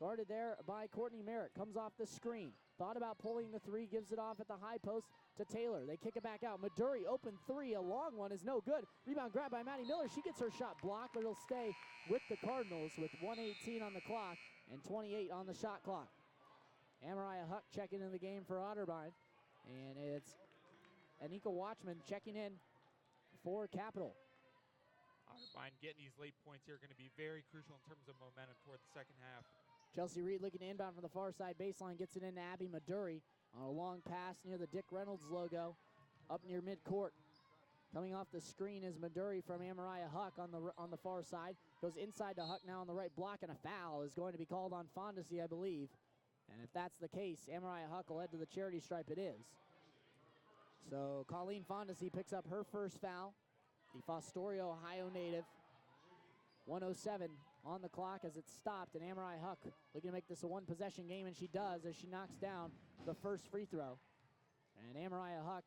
Speaker 1: guarded there by Courtney Merritt. Comes off the screen. Thought about pulling the three. Gives it off at the high post to Taylor. They kick it back out. Maduri, open three. A long one is no good. Rebound grabbed by Maddie Miller. She gets her shot blocked, but it'll stay with the Cardinals with 1:18 on the clock and 28 on the shot clock. Amariah Huck checking in the game for Otterbein. And it's Anika Watchman checking in for Capital.
Speaker 2: Otterbein getting these late points here are going to be very crucial in terms of momentum toward the second half.
Speaker 1: Chelsea Reed looking to inbound from the far side baseline, gets it into Abby Maduri on a long pass near the Dick Reynolds logo up near midcourt. Coming off the screen is Maduri from Amariah Huck on the far side. Goes inside to Huck now on the right block, and a foul is going to be called on Fondesi, I believe. And if that's the case, Amariah Huck will head to the charity stripe. It is. So Colleen Fondesi picks up her first foul. The Fostoria, Ohio native. 1:07 on the clock as it's stopped, and Amariah Huck looking to make this a one-possession game, and she does as she knocks down the first free throw. And Amariah Huck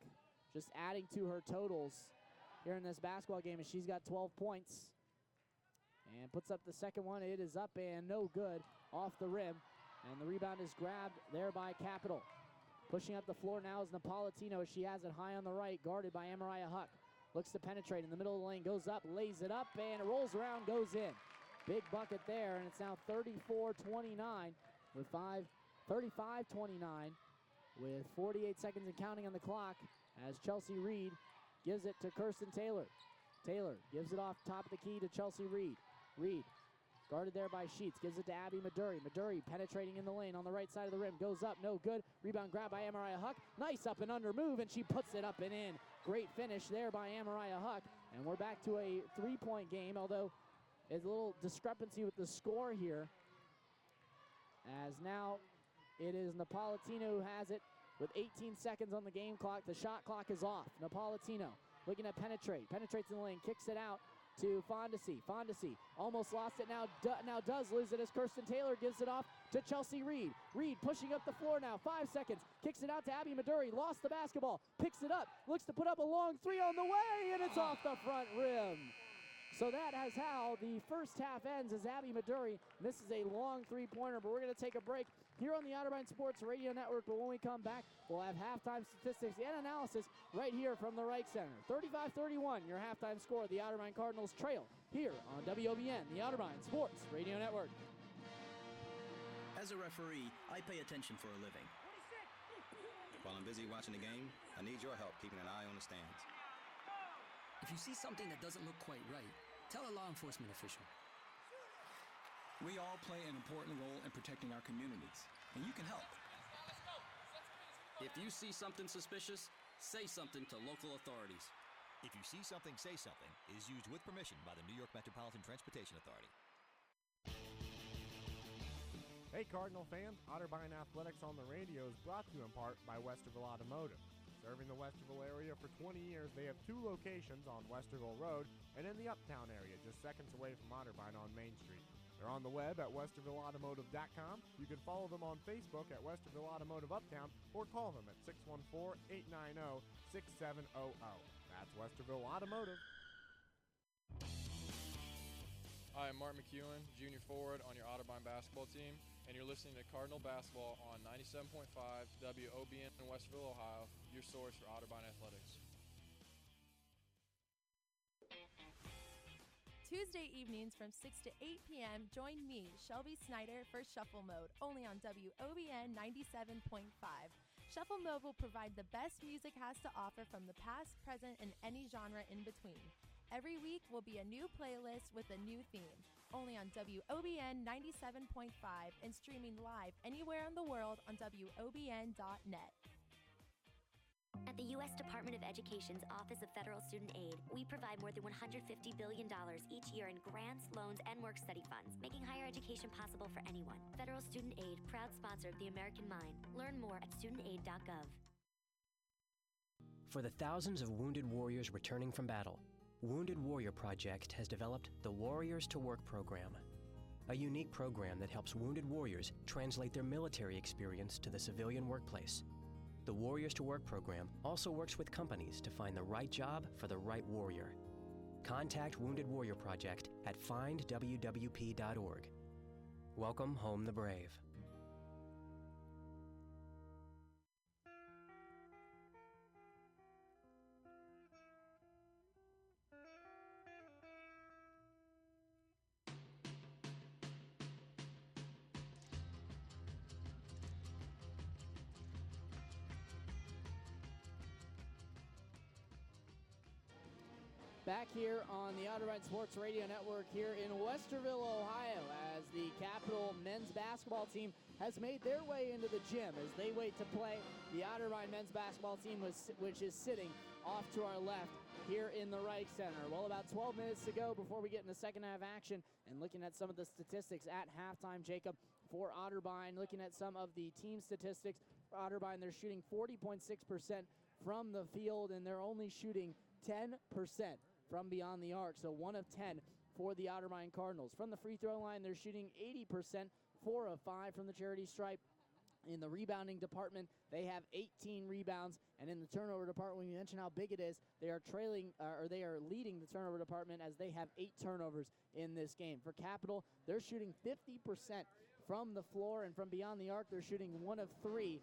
Speaker 1: just adding to her totals here in this basketball game, as she's got 12 points. and puts up the second one. It is up and no good off the rim, and the rebound is grabbed there by Capital. Pushing up the floor now is Napolitano. She has it high on the right, guarded by Amariah Huck. Looks to penetrate in the middle of the lane, goes up, lays it up, and it rolls around, goes in. Big bucket there, and it's now 34-29 with 35-29 with 48 seconds and counting on the clock as Chelsea Reed gives it to Kirsten Taylor. Taylor gives it off top of the key to Chelsea Reed. Reed, guarded there by Sheets, gives it to Abby Maduri. Maduri penetrating in the lane on the right side of the rim, goes up, no good. Rebound grab by Amariah Huck. Nice up and under move, and she puts it up and in. Great finish there by Amariah Huck, and we're back to a three-point game, although there's a little discrepancy with the score here, as now it is Napolitano who has it with 18 seconds on the game clock. The shot clock is off. Napolitano looking to penetrate. Penetrates in the lane, kicks it out to Fondesi. Fondesi almost lost it, now does lose it as Kirsten Taylor gives it off to Chelsea Reed. Reed pushing up the floor now, 5 seconds, kicks it out to Abby Maduri, lost the basketball, picks it up, looks to put up a long three on the way, and it's off the front rim. So that is how the first half ends as Abby Maduri misses a long three-pointer, but we're going to take a break here on the Otterbein Sports Radio Network. But when we come back, we'll have halftime statistics and analysis right here from the Reich Center. 35-31, your halftime score. The Otterbein Cardinals trail here on WOBN, the Otterbein Sports Radio Network.
Speaker 3: As a referee, I pay attention for a living. While I'm busy watching the game, I need your help keeping an eye on the stands.
Speaker 4: If you see something that doesn't look quite right, tell a law enforcement official.
Speaker 5: We all play an important role in protecting our communities, and you can help.
Speaker 6: If you see something suspicious, say something to local authorities.
Speaker 7: If you see something, say something is used with permission by the New York Metropolitan Transportation Authority.
Speaker 8: Hey Cardinal fans, Otterbein Athletics on the Radio is brought to you in part by Westerville Automotive. Serving the Westerville area for 20 years, they have two locations on Westerville Road and in the Uptown area, just seconds away from Otterbein on Main Street. They're on the web at westervilleautomotive.com. You can follow them on Facebook at Westerville Automotive Uptown or call them at 614-890-6700. That's Westerville Automotive.
Speaker 9: Hi, I'm Mark McEwen, junior forward on your Otterbein basketball team, and you're listening to Cardinal Basketball on 97.5 WOBN in Westerville, Ohio, your source for Otterbein athletics.
Speaker 10: Tuesday evenings from 6 to 8 p.m., join me, Shelby Snyder, for Shuffle Mode, only on WOBN 97.5. Shuffle Mode will provide the best music has to offer from the past, present, and any genre in between. Every week will be a new playlist with a new theme, only on WOBN 97.5 and streaming live anywhere in the world on WOBN.net.
Speaker 11: At the U.S. Department of Education's Office of Federal Student Aid, we provide more than $150 billion each year in grants, loans, and work-study funds, making higher education possible for anyone. Federal Student Aid, proud sponsor of the American Mind. Learn more at studentaid.gov.
Speaker 12: For the thousands of wounded warriors returning from battle, Wounded Warrior Project has developed the Warriors to Work program, a unique program that helps wounded warriors translate their military experience to the civilian workplace. The Warriors to Work program also works with companies to find the right job for the right warrior. Contact Wounded Warrior Project at findwwp.org. Welcome home the brave.
Speaker 1: Back here on the Otterbein Sports Radio Network here in Westerville, Ohio, as the Capital men's basketball team has made their way into the gym as they wait to play the Otterbein men's basketball team, which is sitting off to our left here in the Reich Center. Well, about 12 minutes to go before we get in the second half action, and looking at some of the statistics at halftime, Jacob, for Otterbein, looking at some of the team statistics for Otterbein, they're shooting 40.6% from the field, and they're only shooting 10% from beyond the arc, so 1 of 10 for the Otterbein Cardinals. From the free throw line, they're shooting 80%, 4 of 5 from the charity stripe, In the rebounding department, they have 18 rebounds, and in the turnover department, when you mention how big it is, they are they are leading the turnover department as they have 8 turnovers in this game. For Capital, they're shooting 50% from the floor, and from beyond the arc, they're shooting 1 of 3,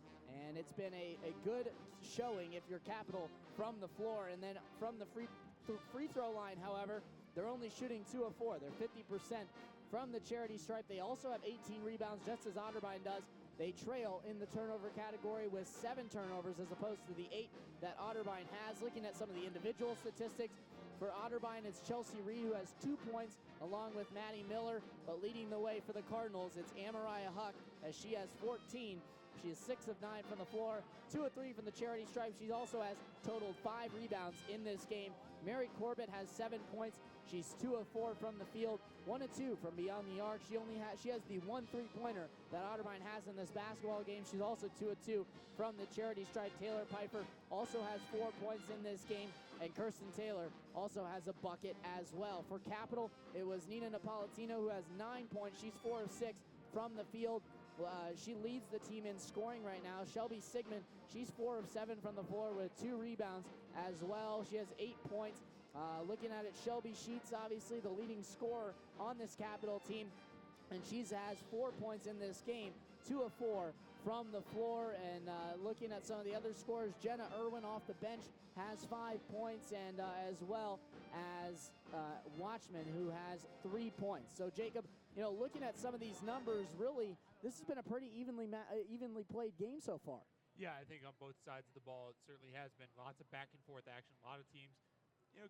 Speaker 1: and it's been a good showing if you're Capital from the floor. And then from the free throw line, however, they're only shooting 2 of 4. They're 50% from the charity stripe. They also have 18 rebounds, just as Otterbein does. They trail in the turnover category with 7 turnovers as opposed to the 8 that Otterbein has. Looking at some of the individual statistics, for Otterbein, it's Chelsea Reed who has 2 points along with Maddie Miller, but leading the way for the Cardinals, it's Amariah Huck as she has 14. She is 6 of 9 from the floor, 2 of 3 from the charity stripe. She also has totaled 5 rebounds in this game. Mary Corbett has 7 points. She's 2 of 4 from the field, 1 of 2 from beyond the arc. She has the 1 3-pointer that Otterbein has in this basketball game. She's also 2 of 2 from the charity stripe. Taylor Piper also has 4 points in this game, and Kirsten Taylor also has a bucket as well. For Capital, it was Nina Napolitano who has 9 points. She's 4 of 6 from the field. She leads the team in scoring right now. Shelby Sigmund, she's 4 of 7 from the floor with 2 rebounds as well. She has 8 points. Looking at it, Shelby Sheets, obviously the leading scorer on this Capital team, and she has 4 points in this game, 2 of 4 from the floor. And looking at some of the other scorers, Jenna Irwin off the bench has 5 points, and as well as Watchman, who has 3 points. So Jacob, looking at some of these numbers, really, this has been a pretty evenly played game so far.
Speaker 2: Yeah, I think on both sides of the ball, it certainly has been lots of back and forth action. A lot of teams,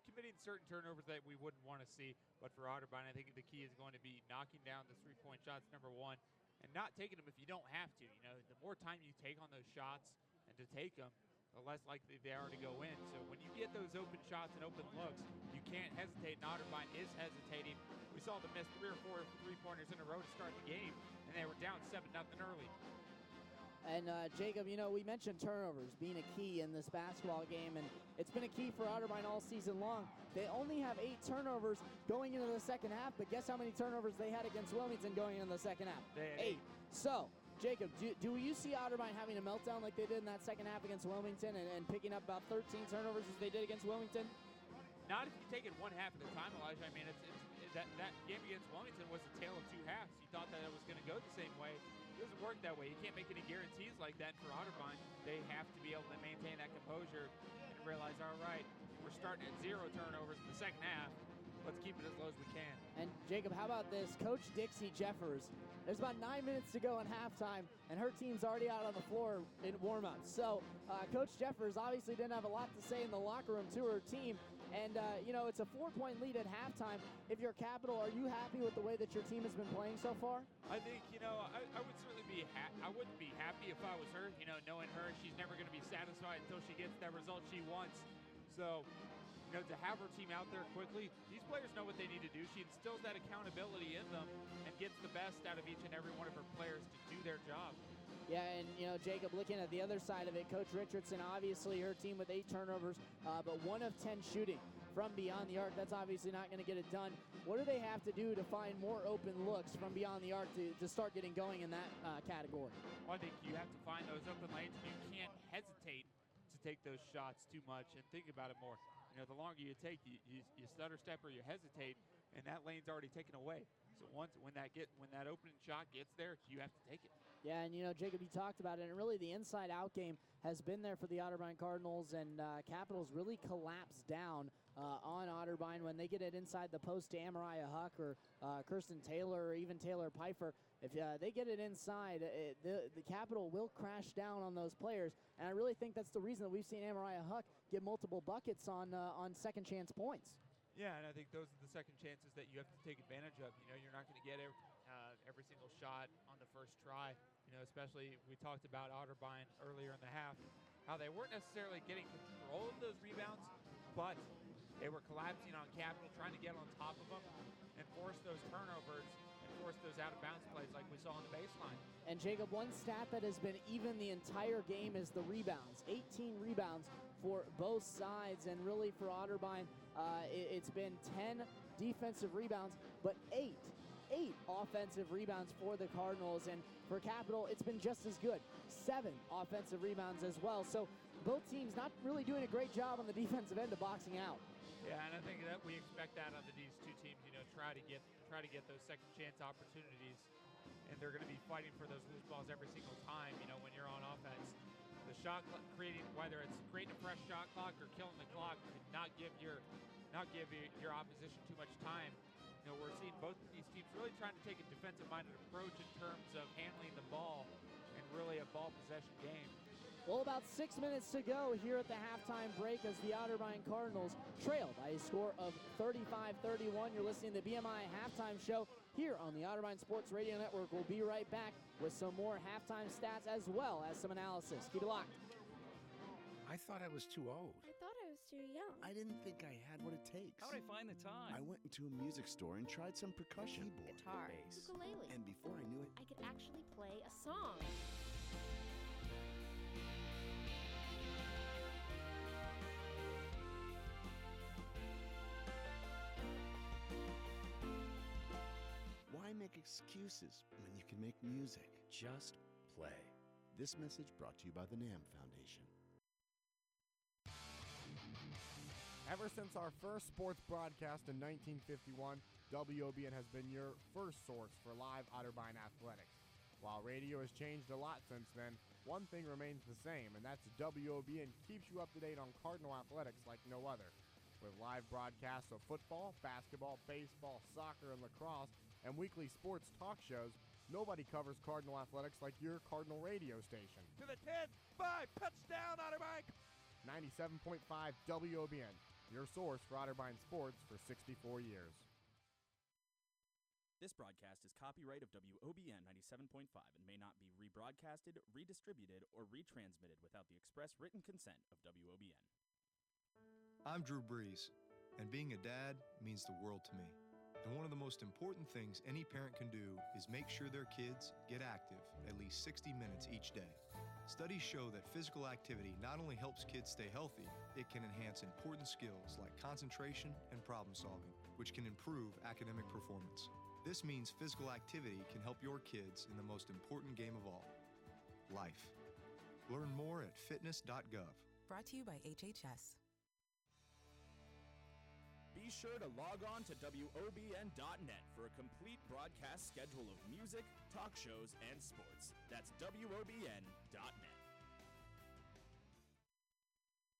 Speaker 2: committing certain turnovers that we wouldn't want to see. But for Otterbein, I think the key is going to be knocking down the 3-point shots, number 1, and not taking them if you don't have to. The more time you take on those shots and to take them, the less likely they are to go in. So when you get those open shots and open looks, you can't hesitate, and Otterbein is hesitating. We saw them miss 3 or 4 3-pointers in a row to start the game, and they were down 7-0 early.
Speaker 1: And Jacob, we mentioned turnovers being a key in this basketball game, and it's been a key for Otterbein all season long. They only have 8 turnovers going into the second half, but guess how many turnovers they had against Wilmington going into the second half?
Speaker 2: They had 8.
Speaker 1: So, Jacob, do you see Otterbein having a meltdown like they did in that second half against Wilmington and picking up about 13 turnovers as they did against Wilmington?
Speaker 2: Not if you take it one half at a time, Elijah. I mean, that game against Wilmington was a tale of 2 halves. You thought that it was going to go the same way. It doesn't work that way. You can't make any guarantees like that for Otterbein. They have to be able to maintain that composure and realize, all right, we're starting at 0 turnovers in the second half. Let's keep it as low as we can.
Speaker 1: And Jacob, how about this? Coach Dixie Jeffers, there's about 9 minutes to go in halftime, and her team's already out on the floor in warm-ups. So Coach Jeffers obviously didn't have a lot to say in the locker room to her team. And, it's a 4-point lead at halftime. If you're Capital, are you happy with the way that your team has been playing so far?
Speaker 2: I think, I would certainly be I wouldn't be happy if I was her. Knowing her, she's never going to be satisfied until she gets that result she wants. So, to have her team out there quickly, these players know what they need to do. She instills that accountability in them and gets the best out of each and every one of her players to do their job.
Speaker 1: Yeah, and, Jacob, looking at the other side of it, Coach Richardson, obviously her team with 8 turnovers, but 1 of 10 shooting from beyond the arc. That's obviously not going to get it done. What do they have to do to find more open looks from beyond the arc to start getting going in that category?
Speaker 2: Well, I think you have to find those open lanes, and you can't hesitate to take those shots too much and think about it more. The longer you take, you stutter step or you hesitate, and that lane's already taken away. So when that opening shot gets there, you have to take it.
Speaker 1: Yeah, and Jacob, you talked about it, and really the inside-out game has been there for the Otterbein Cardinals, and Capitals really collapse down on Otterbein when they get it inside the post to Amariah Huck or Kirsten Taylor or even Taylor Piper. If they get it inside, the Capital will crash down on those players, and I really think that's the reason that we've seen Amariah Huck get multiple buckets on second chance points.
Speaker 2: Yeah, and I think those are the second chances that you have to take advantage of. You're not going to get every single shot on the first try. Especially we talked about Otterbein earlier in the half, how they weren't necessarily getting control of those rebounds, but they were collapsing on Capital, trying to get on top of them and force those turnovers and force those out-of-bounds plays like we saw on the baseline.
Speaker 1: And Jacob, one stat that has been even the entire game is the rebounds. 18 rebounds for both sides, and really for Otterbein, it's been 10 defensive rebounds, but 8 8 offensive rebounds for the Cardinals, and for Capital, it's been just as good. 7 offensive rebounds as well. So both teams not really doing a great job on the defensive end of boxing out.
Speaker 2: Yeah, and I think that we expect that out of these two teams. Try to get those second chance opportunities, and they're going to be fighting for those loose balls every single time. When you're on offense, the shot clock creating, whether it's creating a fresh shot clock or killing the clock, not give your opposition too much time. We're seeing both of these teams really trying to take a defensive-minded approach in terms of handling the ball and really a ball possession game.
Speaker 1: Well, about 6 minutes to go here at the halftime break as the Otterbein Cardinals trail by a score of 35-31. You're listening to the BMI Halftime Show here on the Otterbein Sports Radio Network. We'll be right back with some more halftime stats as well as some analysis. Keep it locked.
Speaker 13: I thought I was too old.
Speaker 14: I thought I was too young.
Speaker 13: I didn't think I had what it takes.
Speaker 15: How'd I find the time?
Speaker 13: I went into a music store and tried some percussion. Keyboard,
Speaker 14: guitar,
Speaker 13: bass,
Speaker 14: ukulele.
Speaker 13: and before I knew it,
Speaker 14: I could actually play a song.
Speaker 13: Why make excuses when you can make music?
Speaker 7: Just play.
Speaker 13: This message brought to you by the NAM Foundation.
Speaker 8: Ever since our first sports broadcast in 1951, WOBN has been your first source for live Otterbein athletics. While radio has changed a lot since then, one thing remains the same, and that's WOBN keeps you up to date on Cardinal athletics like no other. With live broadcasts of football, basketball, baseball, soccer, and lacrosse, and weekly sports talk shows, nobody covers Cardinal athletics like your Cardinal radio station.
Speaker 2: To the 10-5, touchdown, Otterbein!
Speaker 8: 97.5 WOBN, your source for Otterbein sports for 64 years.
Speaker 16: This broadcast is copyright of WOBN 97.5 and may not be rebroadcasted, redistributed, or retransmitted without the express written consent of WOBN.
Speaker 17: I'm Drew Brees, and being a dad means the world to me. And one of the most important things any parent can do is make sure their kids get active at least 60 minutes each day. Studies show that physical activity not only helps kids stay healthy, it can enhance important skills like concentration and problem solving, which can improve academic performance. This means physical activity can help your kids in the most important game of all, life. Learn more at fitness.gov.
Speaker 18: Brought to you by HHS.
Speaker 16: Be sure to log on to WOBN.net for a complete broadcast schedule of music, talk shows, and sports. That's WOBN.net.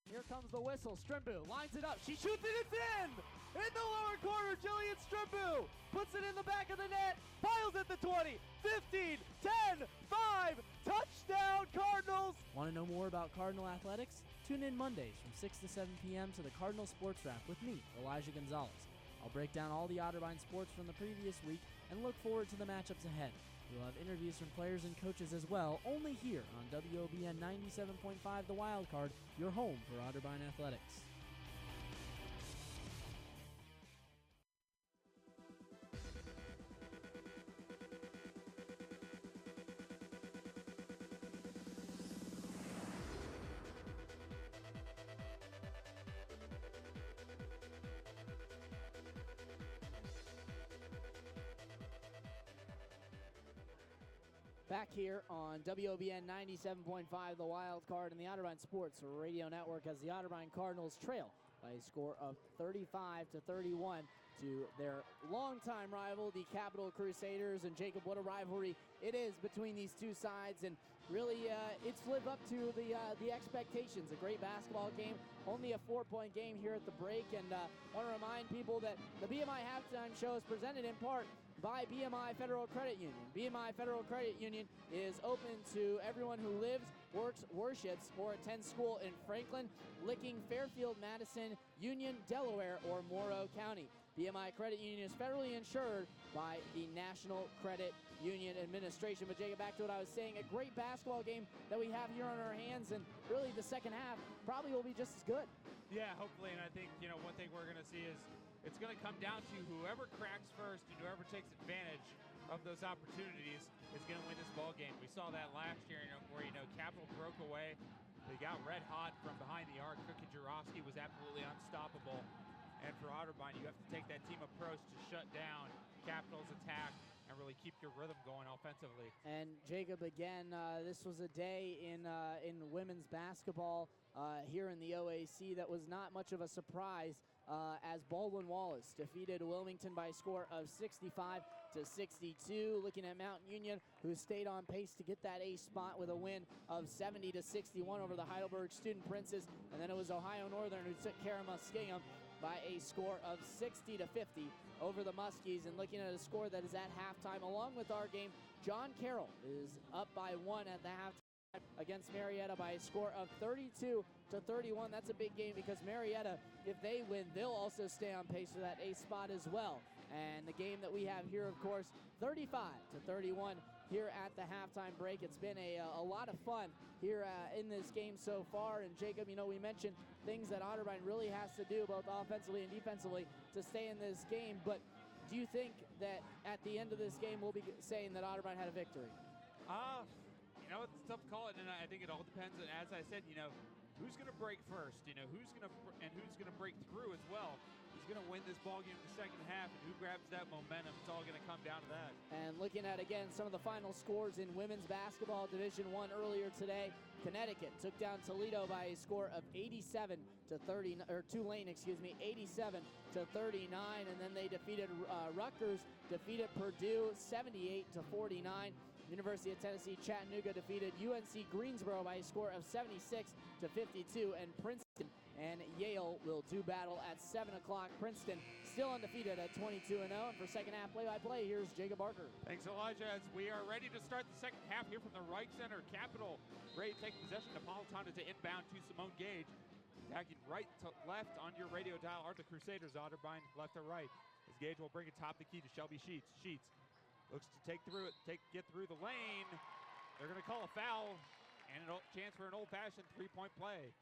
Speaker 1: Here comes the whistle. Strimbu lines it up. She shoots it. It's in! In the lower corner, Jillian Strimbu puts it in the back of the net. Piles at the 20, 15, 10, 5. Touchdown, Cardinals!
Speaker 19: Want to know more about Cardinal athletics? Tune in Mondays from 6 to 7 p.m. to the Cardinal Sports Wrap with me, Elijah Gonzalez. I'll break down all the Otterbein sports from the previous week and look forward to the matchups ahead. We'll have interviews from players and coaches as well, only here on WOBN 97.5 The Wild Card, your home for Otterbein athletics.
Speaker 1: Back here on WOBN 97.5, The Wild Card, and the Otterbein Sports Radio Network as the Otterbein Cardinals trail by a score of 35-31 to their longtime rival, the Capital Crusaders. And Jacob, what a rivalry it is between these two sides, and really it's lived up to the expectations. A great basketball game, only a 4-point game here at the break, and want to remind people that the BMI Halftime Show is presented in part by BMI Federal Credit Union. BMI Federal Credit Union is open to everyone who lives, works, worships, or attends school in Franklin, Licking, Fairfield, Madison, Union, Delaware, or Morrow County. BMI Credit Union is federally insured by the National Credit Union Administration. But Jacob, back to what I was saying, a great basketball game that we have here on our hands, and really the second half probably will be just as good.
Speaker 2: Yeah, hopefully, and I think, one thing we're going to see is it's going to come down to whoever cracks first and whoever takes advantage of those opportunities is going to win this ball game. We saw that last year, where Capital broke away. They got red hot from behind the arc. Cookie Jarofsky was absolutely unstoppable. And for Otterbein, you have to take that team approach to shut down Capital's attack and really keep your rhythm going offensively.
Speaker 1: And Jacob, again, this was a day in women's basketball here in the OAC that was not much of a surprise as Baldwin Wallace defeated Wilmington by a score of 65-62. Looking at Mount Union, who stayed on pace to get that ace spot with a win of 70-61 over the Heidelberg Student Princes. And then it was Ohio Northern who took care of Muskingum by a score of 60-50 over the Muskies. And looking at a score that is at halftime, along with our game, John Carroll is up by 1 at the halftime against Marietta by a score of 32-31. That's a big game because Marietta, if they win, they'll also stay on pace for that ace spot as well. And the game that we have here, of course, 35-31 here at the halftime break. It's been a lot of fun here in this game so far. And Jacob, you know, we mentioned things that Otterbein really has to do both offensively and defensively to stay in this game. But do you think that at the end of this game we'll be saying that Otterbein had a victory?
Speaker 2: You know, it's tough to call it, and I think it all depends on, as I said, you know, who's going to break first, you know, who's going to break through as well. Who's going to win this ball game in the second half, and who grabs that momentum. It's all going to come down to that. And looking at, again, some of the final scores in women's basketball Division I earlier today, Connecticut took down Toledo by a score of 87-30, or Tulane, 87-39, and then they defeated Rutgers, defeated Purdue 78-49. University of Tennessee Chattanooga defeated UNC Greensboro by a score of 76-52, and Princeton and Yale will do battle at 7 o'clock. Princeton still undefeated at 22-0. And for second half play-by-play, here's Jacob Barker. Thanks, Elijah. As we are ready to start the second half here from the Reich Center, Capital ready to take possession. Napolitano to inbound to Simone Gage. Backing right to left on your radio dial are the Crusaders. Otterbein left to right. As Gage will bring it top the key to Shelby Sheets. Sheets looks to get through the lane. They're going to call a foul and a chance for an old-fashioned three-point play.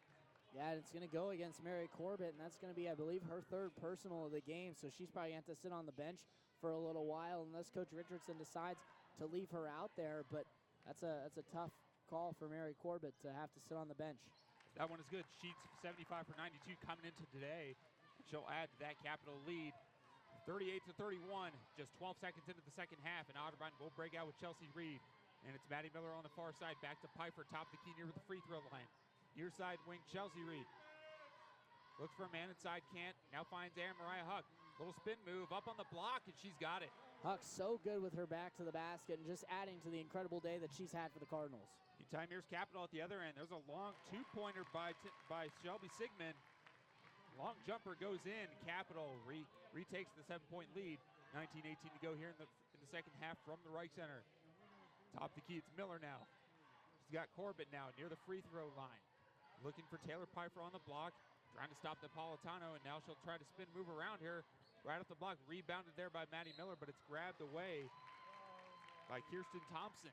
Speaker 1: Yeah, it's going to go against Mary Corbett, and that's going to be, I believe, her third personal of the game. So she's probably going to have to sit on the bench for a little while unless Coach Richardson decides to leave her out there. But that's a tough call for Mary Corbett to have to sit on the bench.
Speaker 2: That one is good. Sheets 75 for 92 coming into today. She'll add to that Capital lead. 38-31, just 12 seconds into the second half, and Otterbein will break out with Chelsea Reed. And it's Maddie Miller on the far side, back to Pfeiffer, top of the key near the free throw line. Near side wing, Chelsea Reed. Looks for a man inside, can't. Now finds Mariah Huck. Little spin move, up on the block, and she's got it.
Speaker 1: Huck's so good with her back to the basket and just adding to the incredible day that she's had for the Cardinals.
Speaker 2: Meantime, here's Capital at the other end. There's a long two-pointer by Shelby Sigmund. Long jumper goes in. Capital retakes the 7-point lead. 19-18 to go here in the second half from the Reich Center. Top the key, it's Miller now. She's got Corbett now near the free throw line. Looking for Taylor Pfeiffer on the block. Trying to stop Napolitano, and now she'll try to spin move around here. Right off the block, rebounded there by Maddie Miller, but it's grabbed away by Kirsten Thompson.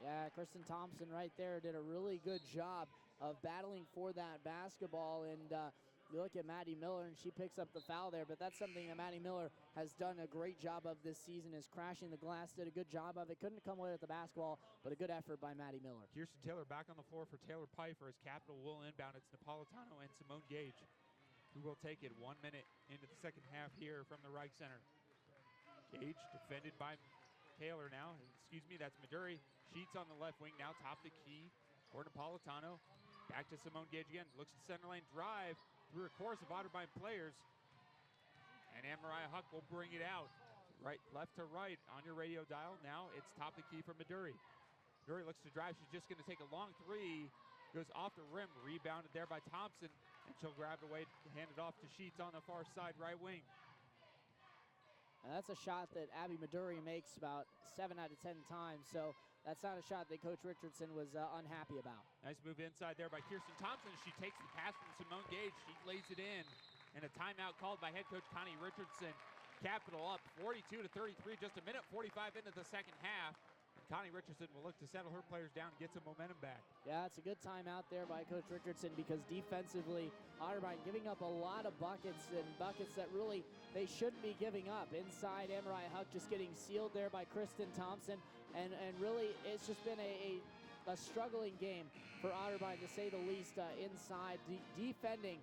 Speaker 1: Yeah, Kirsten Thompson right there did a really good job of battling for that basketball, and you look at Maddie Miller, and she picks up the foul there, but that's something that Maddie Miller has done a great job of this season, is crashing the glass, did a good job of it. Couldn't come away with the basketball, but a good effort by Maddie Miller.
Speaker 2: Kirsten Taylor back on the floor for Taylor Pfeiffer as Capital will inbound. It's Napolitano and Simone Gage who will take it 1 minute into the second half here from the Reich Center. Gage defended by Taylor now. Excuse me, that's Maduri. Sheets on the left wing now, top the key for Napolitano. Back to Simone Gage again. Looks at center lane drive through a chorus of Otterbein players. And Mariah Huck will bring it out. Left to right on your radio dial. Now it's top the key for Maduri. Maduri looks to drive. She's just going to take a long three. Goes off the rim. Rebounded there by Thompson. And she'll grab it away, hand it off to Sheets on the far side right wing.
Speaker 1: And that's a shot that Abby Maduri makes about 7 out of 10 times. So that's not a shot that Coach Richardson was unhappy about.
Speaker 2: Nice move inside there by Kirsten Thompson. She takes the pass from Simone Gage. She lays it in. And a timeout called by head coach Connie Richardson. Capital up 42-33, just a minute 45 into the second half. And Connie Richardson will look to settle her players down and get some momentum back.
Speaker 1: Yeah, it's a good timeout there by Coach Richardson because defensively, Otterbein giving up a lot of buckets and buckets that really they shouldn't be giving up. Inside, Mariah Huck just getting sealed there by Kristen Thompson. And really, it's just been a a struggling game for Otterbein, to say the least, inside, defending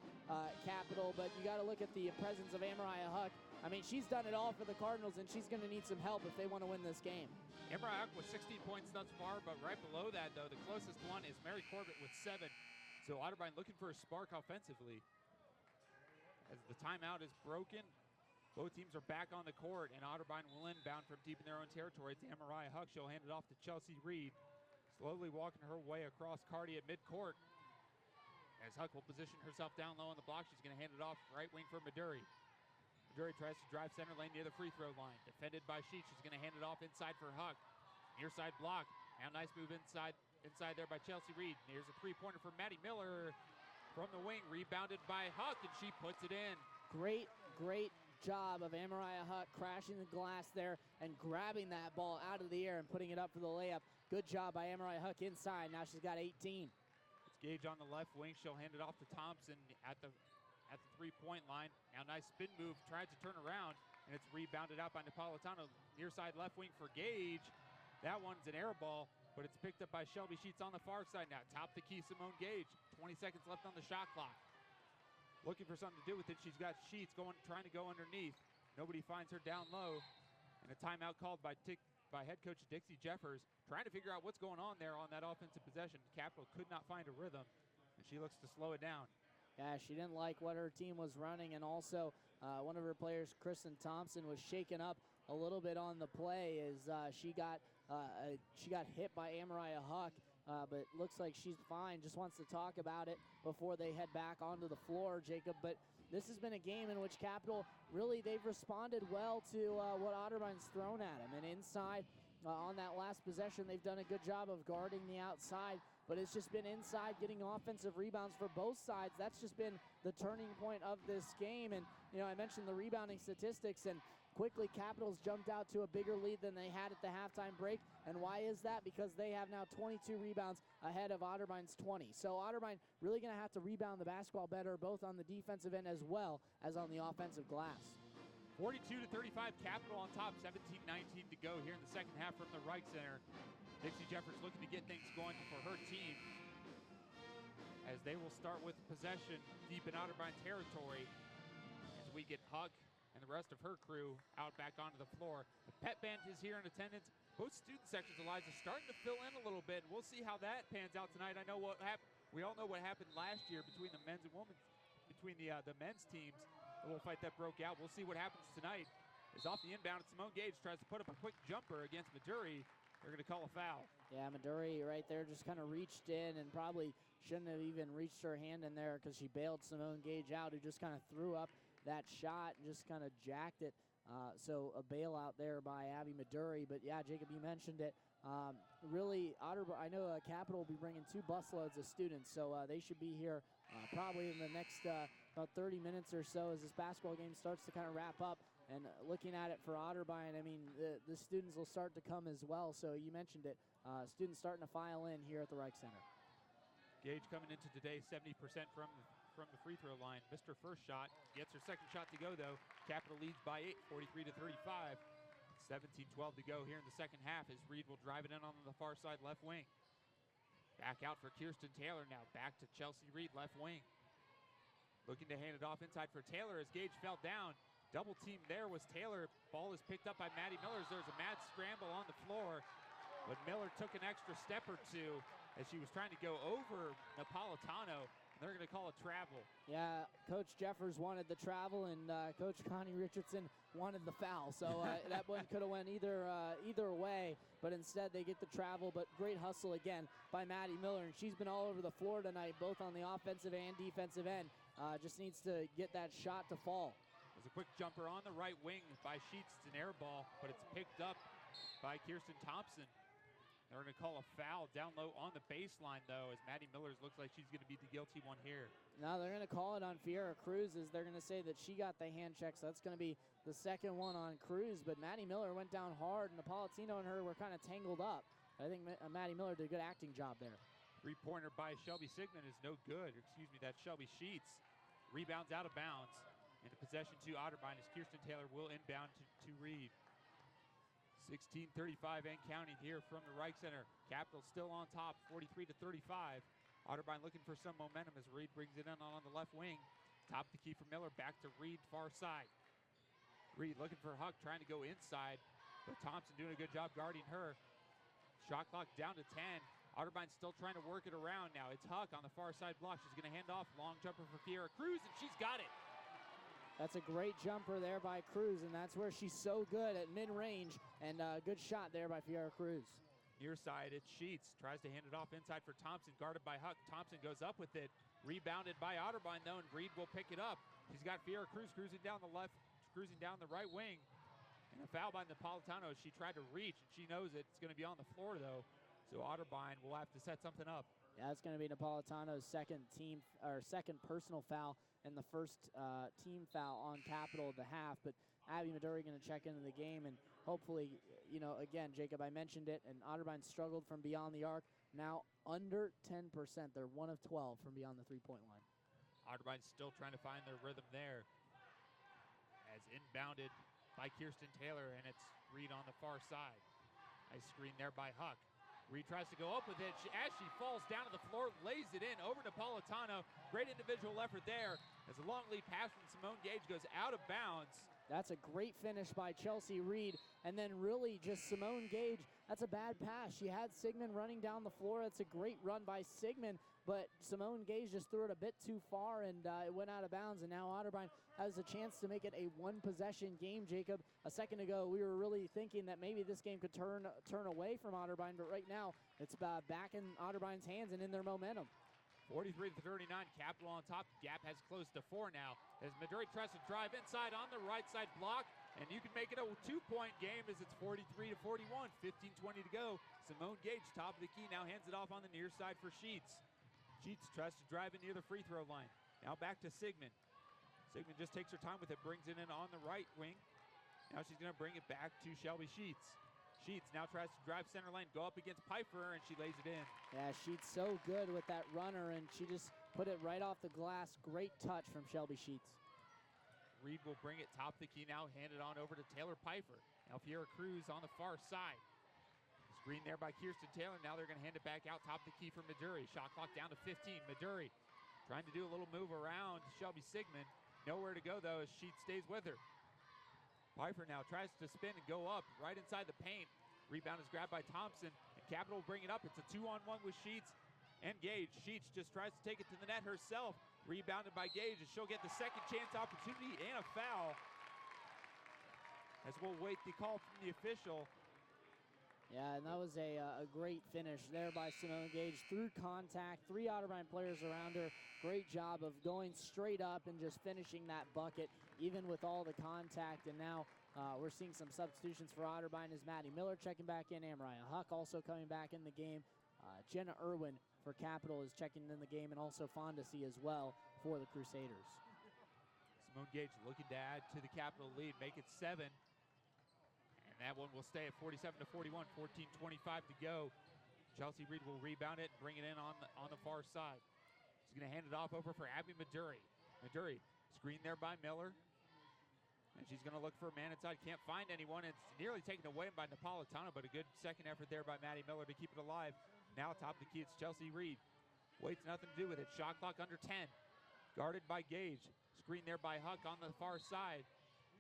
Speaker 1: Capital, but you got to look at the presence of Amariah Huck. I mean, she's done it all for the Cardinals, and she's going to need some help if they want to win this game.
Speaker 2: Amariah Huck with 16 points thus far, but right below that, though, the closest one is Mary Corbett with 7. So Otterbein looking for a spark offensively. As the timeout is broken, both teams are back on the court, and Otterbein will inbound from deep in their own territory. It's Amariah Huck. She'll hand it off to Chelsea Reed, slowly walking her way across Carty at midcourt. As Huck will position herself down low on the block, she's going to hand it off right wing for Maduri. Maduri tries to drive center lane near the free throw line. Defended by Sheets. She's going to hand it off inside for Huck. Near side block. Now nice move inside there by Chelsea Reed. Here's a three-pointer for Maddie Miller from the wing. Rebounded by Huck, and she puts it in.
Speaker 1: Great job of Amariah Huck crashing the glass there and grabbing that ball out of the air and putting it up for the layup. Good job by Amariah Huck inside. Now she's got 18.
Speaker 2: It's Gage on the left wing. She'll hand it off to Thompson at the three-point line. Now nice spin move, tried to turn around, and it's rebounded out by Napolitano. Near side left wing for Gage. That one's an air ball, but it's picked up by Shelby Sheets on the far side now. Top the key, Simone Gage. 20 seconds left on the shot clock. Looking for something to do with it. She's got Sheets trying to go underneath. Nobody finds her down low. And a timeout called by head coach Dixie Jeffers, trying to figure out what's going on there on that offensive possession. Capital could not find a rhythm, and she looks to slow it down.
Speaker 1: Yeah, she didn't like what her team was running, and also one of her players, Kristen Thompson, was shaken up a little bit on the play as she got hit by Amariah Huck, but looks like she's fine. Just wants to talk about it before they head back onto the floor, Jacob. But this has been a game in which Capital, really, they've responded well to what Otterbein's thrown at them. And inside, on that last possession, they've done a good job of guarding the outside, but it's just been inside getting offensive rebounds for both sides. That's just been the turning point of this game. And, I mentioned the rebounding statistics, and quickly Capitals jumped out to a bigger lead than they had at the halftime break. And why is that? Because they have now 22 rebounds ahead of Otterbein's 20. So Otterbein really going to have to rebound the basketball better, both on the defensive end as well as on the offensive glass.
Speaker 2: 42-35, Capital on top, 17-19 to go here in the second half from the Reich Center. Dixie Jeffers looking to get things going for her team, as they will start with possession deep in Otterbein territory as we get Huck and the rest of her crew out back onto the floor. The pep band is here in attendance. Both student sections, Elijah, starting to fill in a little bit. We'll see how that pans out tonight. I know what happened. We all know what happened last year between the men's and women's, between the men's teams. A little fight that broke out. We'll see what happens tonight. Is off the inbound. Simone Gage tries to put up a quick jumper against Maduri. They're going to call a foul.
Speaker 1: Yeah, Maduri right there just kind of reached in and probably shouldn't have even reached her hand in there, because she bailed Simone Gage out, who just kind of threw up that shot and just kind of jacked it. So a bailout there by Abby Maduri. But yeah, Jacob, you mentioned it. Really, I know Capital will be bringing 2 busloads of students, so they should be here probably in the next about 30 minutes or so as this basketball game starts to kind of wrap up. And looking at it for Otterbein, I mean, the students will start to come as well. So you mentioned it, students starting to file in here at the Reich Center.
Speaker 2: Gage coming into today 70% from the free throw line. Missed her first shot, gets her second shot to go though. Capital leads by 8, 43-35. 17-12 to go here in the second half as Reed will drive it in on the far side left wing. Back out for Kirsten Taylor now. Back to Chelsea Reed, left wing. Looking to hand it off inside for Taylor as Gage fell down. Double team there was Taylor. Ball is picked up by Maddie Miller. There's a mad scramble on the floor, but Miller took an extra step or two as she was trying to go over Napolitano. They're going to call a travel.
Speaker 1: Yeah, Coach Jeffers wanted the travel, and Coach Connie Richardson wanted the foul. So that one could have went either way, but instead they get the travel. But great hustle again by Maddie Miller, and she's been all over the floor tonight, both on the offensive and defensive end. Just needs to get that shot to fall.
Speaker 2: There's a quick jumper on the right wing by Sheets. It's an air ball, but it's picked up by Kirsten Thompson. They're going to call a foul down low on the baseline, though, as Maddie Miller looks like she's going to be the guilty one here.
Speaker 1: No, they're going to call it on Fiera Cruz, as they're going to say that she got the hand check, so that's going to be the second one on Cruz. But Maddie Miller went down hard, and Napolitano and her were kind of tangled up. I think Maddie Miller did a good acting job there.
Speaker 2: Three-pointer by Shelby Sigmund is no good. Excuse me, that's Shelby Sheets. Rebounds out of bounds. And the possession to Otterbein as Kirsten Taylor will inbound to Reed. 16:35 and counting here from the Reich Center. Capital still on top, 43-35. Otterbein looking for some momentum as Reed brings it in on the left wing. Top the key for Miller, back to Reed, far side. Reed looking for Huck, trying to go inside, but Thompson doing a good job guarding her. Shot clock down to 10. Otterbein still trying to work it around now. It's Huck on the far side block. She's going to hand off. Long jumper for Fiera Cruz, and she's got it.
Speaker 1: That's a great jumper there by Cruz, and that's where she's so good at mid-range, and a good shot there by Fiera Cruz.
Speaker 2: Near side, it's Sheets. Tries to hand it off inside for Thompson, guarded by Huck. Thompson goes up with it. Rebounded by Otterbein, though, and Reed will pick it up. She's got Fiera Cruz cruising down the left, cruising down the right wing. And a foul by Napolitano. She tried to reach, and she knows it. It's going to be on the floor, though. So Otterbein will have to set something up.
Speaker 1: Yeah, it's going to be Napolitano's second personal foul and the first team foul on Capital of the half. But Abby Midori going to check into the game, and hopefully, again, Jacob, I mentioned it, and Otterbein struggled from beyond the arc. Now under 10%. They're 1 of 12 from beyond the three-point line.
Speaker 2: Otterbein still trying to find their rhythm there. As inbounded by Kirsten Taylor, and it's Reed on the far side. Nice screen there by Huck. Reed tries to go up with it. As she falls down to the floor, lays it in over to Napolitano. Great individual effort there as a long lead pass from Simone Gage goes out of bounds.
Speaker 1: That's a great finish by Chelsea Reed. And then really just Simone Gage, that's a bad pass. She had Sigmund running down the floor. That's a great run by Sigmund, but Simone Gage just threw it a bit too far, and it went out of bounds. And now Otterbein has a chance to make it a one-possession game, Jacob. A second ago, we were really thinking that maybe this game could turn away from Otterbein, but right now it's back in Otterbein's hands and in their momentum.
Speaker 2: 43-39, Capital on top. Gap has closed to 4 now as Midori tries to drive inside on the right side block, and you can make it a 2-point game as it's 43-41, 15-20 to go. Simone Gage, top of the key, now hands it off on the near side for Sheets. Sheets tries to drive in near the free throw line. Now back to Sigmund. Sigmund just takes her time with it, brings it in on the right wing. Now she's going to bring it back to Shelby Sheets. Sheets now tries to drive center lane, go up against Piper, and she lays it in.
Speaker 1: Yeah, Sheets so good with that runner, and she just put it right off the glass. Great touch from Shelby Sheets.
Speaker 2: Reed will bring it top the key now, hand it on over to Taylor Piper. Now Fiera Cruz on the far side. Screen there by Kirsten Taylor. Now they're going to hand it back out top the key for Midori. Shot clock down to 15. Midori trying to do a little move around Shelby Sigmund. Nowhere to go, though, as Sheets stays with her. Piper now tries to spin and go up right inside the paint. Rebound is grabbed by Thompson, and Capital will bring it up. It's a 2-on-1 with Sheets and Gage. Sheets just tries to take it to the net herself. Rebounded by Gage, and she'll get the second chance opportunity and a foul. As we'll wait the call from the official.
Speaker 1: Yeah, and that was a great finish there by Simone Gage. Through contact, 3 Otterbein players around her. Great job of going straight up and just finishing that bucket, even with all the contact. And now we're seeing some substitutions for Otterbein as Maddie Miller checking back in. Amariah Huck also coming back in the game. Jenna Irwin for Capital is checking in the game, and also Fondesi as well for the Crusaders.
Speaker 2: Simone Gage looking to add to the Capital lead, make it 7. And that one will stay at 47-41, 14:25 to go. Chelsea Reed will rebound it and bring it in on the far side. She's going to hand it off over for Abby Midori. Midori, screen there by Miller. And she's going to look for a man inside. Can't find anyone. It's nearly taken away by Napolitano, but a good second effort there by Maddie Miller to keep it alive. Now top of the key, it's Chelsea Reed. Waits nothing to do with it. Shot clock under 10. Guarded by Gage. Screen there by Huck on the far side.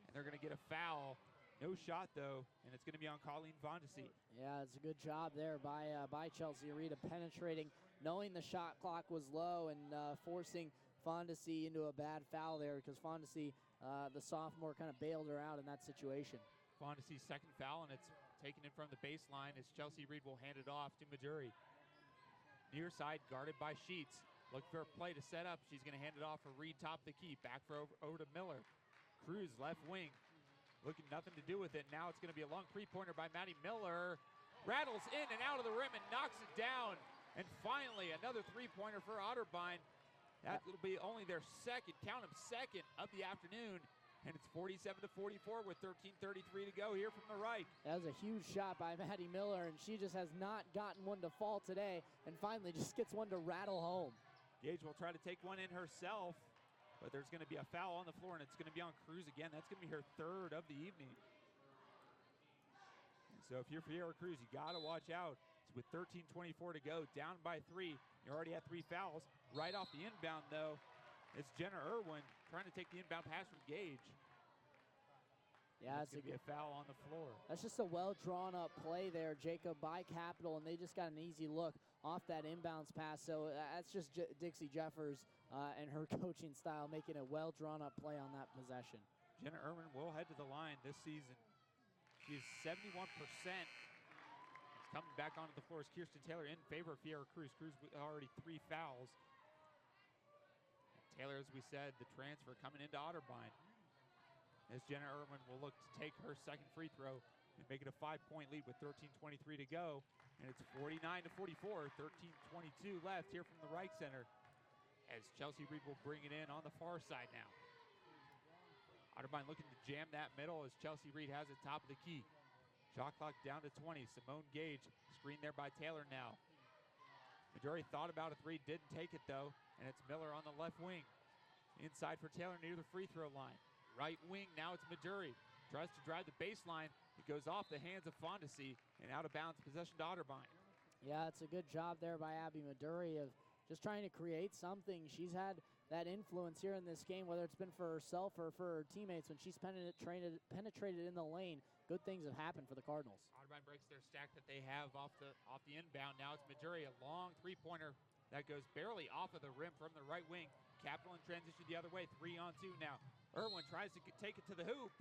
Speaker 2: And they're going to get a foul. No shot, though, and it's going to be on Colleen Fondesi.
Speaker 1: Yeah, it's a good job there by Chelsea Reed of penetrating, knowing the shot clock was low, and forcing Fondesi into a bad foul there, because Fondesi, the sophomore, kind of bailed her out in that situation.
Speaker 2: Fondesi's second foul, and it's taken in from the baseline as Chelsea Reed will hand it off to Midori. Near side, guarded by Sheets. Look for a play to set up. She's going to hand it off for Reed, top the key. Back for over to Miller. Cruz, left wing. Looking nothing to do with it. Now it's going to be a long three-pointer by Maddie Miller. Rattles in and out of the rim and knocks it down. And finally, another three-pointer for Otterbein. That will be only their second, count them, second of the afternoon. And it's 47-44 with 13:33 to go here from the right.
Speaker 1: That was a huge shot by Maddie Miller, and she just has not gotten one to fall today, and finally just gets one to rattle home.
Speaker 2: Gage will try to take one in herself. But there's going to be a foul on the floor, and it's going to be on Cruz again. That's going to be her third of the evening. And So if you're Fiera Cruz, you got to watch out. It's with 13:24 to go, down by 3. You already had 3 fouls. Right off the inbound, though, it's Jenna Irwin trying to take the inbound pass from Gage.
Speaker 1: Yeah,
Speaker 2: it's going to be a foul on the floor.
Speaker 1: That's just a well-drawn-up play there, Jacob, by Capital, and they just got an easy look off that inbounds pass. So that's just Dixie Jeffers and her coaching style making a well-drawn-up play on that possession.
Speaker 2: Jenna Irwin will head to the line this season. She's 71%. Coming back onto the floor is Kirsten Taylor in favor of Fiera Cruz. Cruz with already 3 fouls. Taylor, as we said, the transfer coming into Otterbein. As Jenna Irwin will look to take her second free throw and make it a 5-point lead with 13:23 to go. And it's 49-44, 13:22 left here from the Reich Center as Chelsea Reed will bring it in on the far side now. Otterbein looking to jam that middle as Chelsea Reed has it top of the key. Shot clock down to 20. Simone Gage, screen there by Taylor now. Maduri thought about a 3, didn't take it though, and it's Miller on the left wing. Inside for Taylor near the free throw line. Right wing, now it's Maduri. Tries to drive the baseline. It goes off the hands of Fondesi and out of bounds, possession to Otterbein.
Speaker 1: Yeah, it's a good job there by Abby Maduri of just trying to create something. She's had that influence here in this game, whether it's been for herself or for her teammates. When she's penetrated in the lane, good things have happened for the Cardinals.
Speaker 2: Otterbein breaks their stack that they have off the inbound. Now it's Maduri, a long three-pointer that goes barely off of the rim from the right wing. Capital in transition the other way, 3-on-2 now. Irwin tries to take it to the hoop,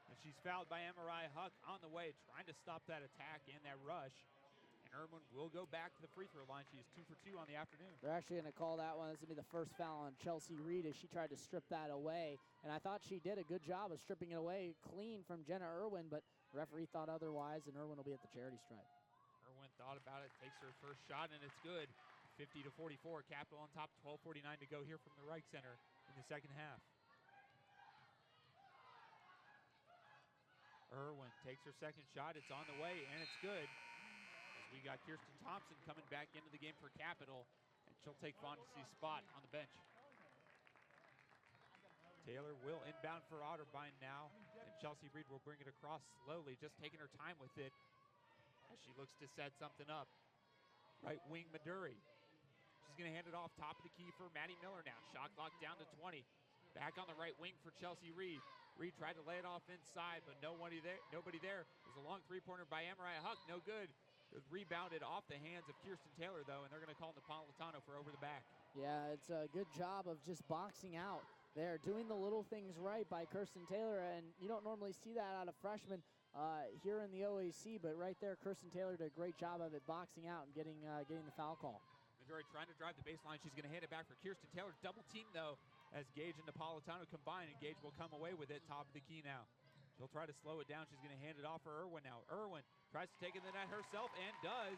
Speaker 2: and she's fouled by Emirai Huck on the way, trying to stop that attack and that rush. And Irwin will go back to the free throw line. She is 2 for 2 on the afternoon.
Speaker 1: They're actually going to call that one. This is going to be the first foul on Chelsea Reed as she tried to strip that away. And I thought she did a good job of stripping it away clean from Jenna Irwin, but the referee thought otherwise, and Irwin will be at the charity stripe.
Speaker 2: Irwin thought about it, takes her first shot, and it's good. 50-44, Capital on top, 12:49 to go here from the Reich Center in the second half. Irwin takes her second shot. It's on the way, and it's good. As we got Kirsten Thompson coming back into the game for Capital, and she'll take Fondesi's spot on the bench. Taylor will inbound for Otterbein now, and Chelsea Reed will bring it across slowly, just taking her time with it as she looks to set something up. Right wing Maduri. She's going to hand it off top of the key for Maddie Miller now. Shot clock down to 20. Back on the right wing for Chelsea Reed. Reed tried to lay it off inside, but nobody there. There's a long three-pointer by Emirai Huck, no good. It was rebounded off the hands of Kirsten Taylor, though, and they're going to call Napolitano for over the back.
Speaker 1: Yeah, it's a good job of just boxing out there, doing the little things right by Kirsten Taylor, and you don't normally see that out of freshmen here in the OAC, but right there, Kirsten Taylor did a great job of it, boxing out and getting the foul call.
Speaker 2: Maduri trying to drive the baseline. She's going to hand it back for Kirsten Taylor. Double team, though, as Gage and Napolitano combine, and Gage will come away with it, top of the key now. She'll try to slow it down. She's going to hand it off for Irwin now. Irwin tries to take it in the net herself and does.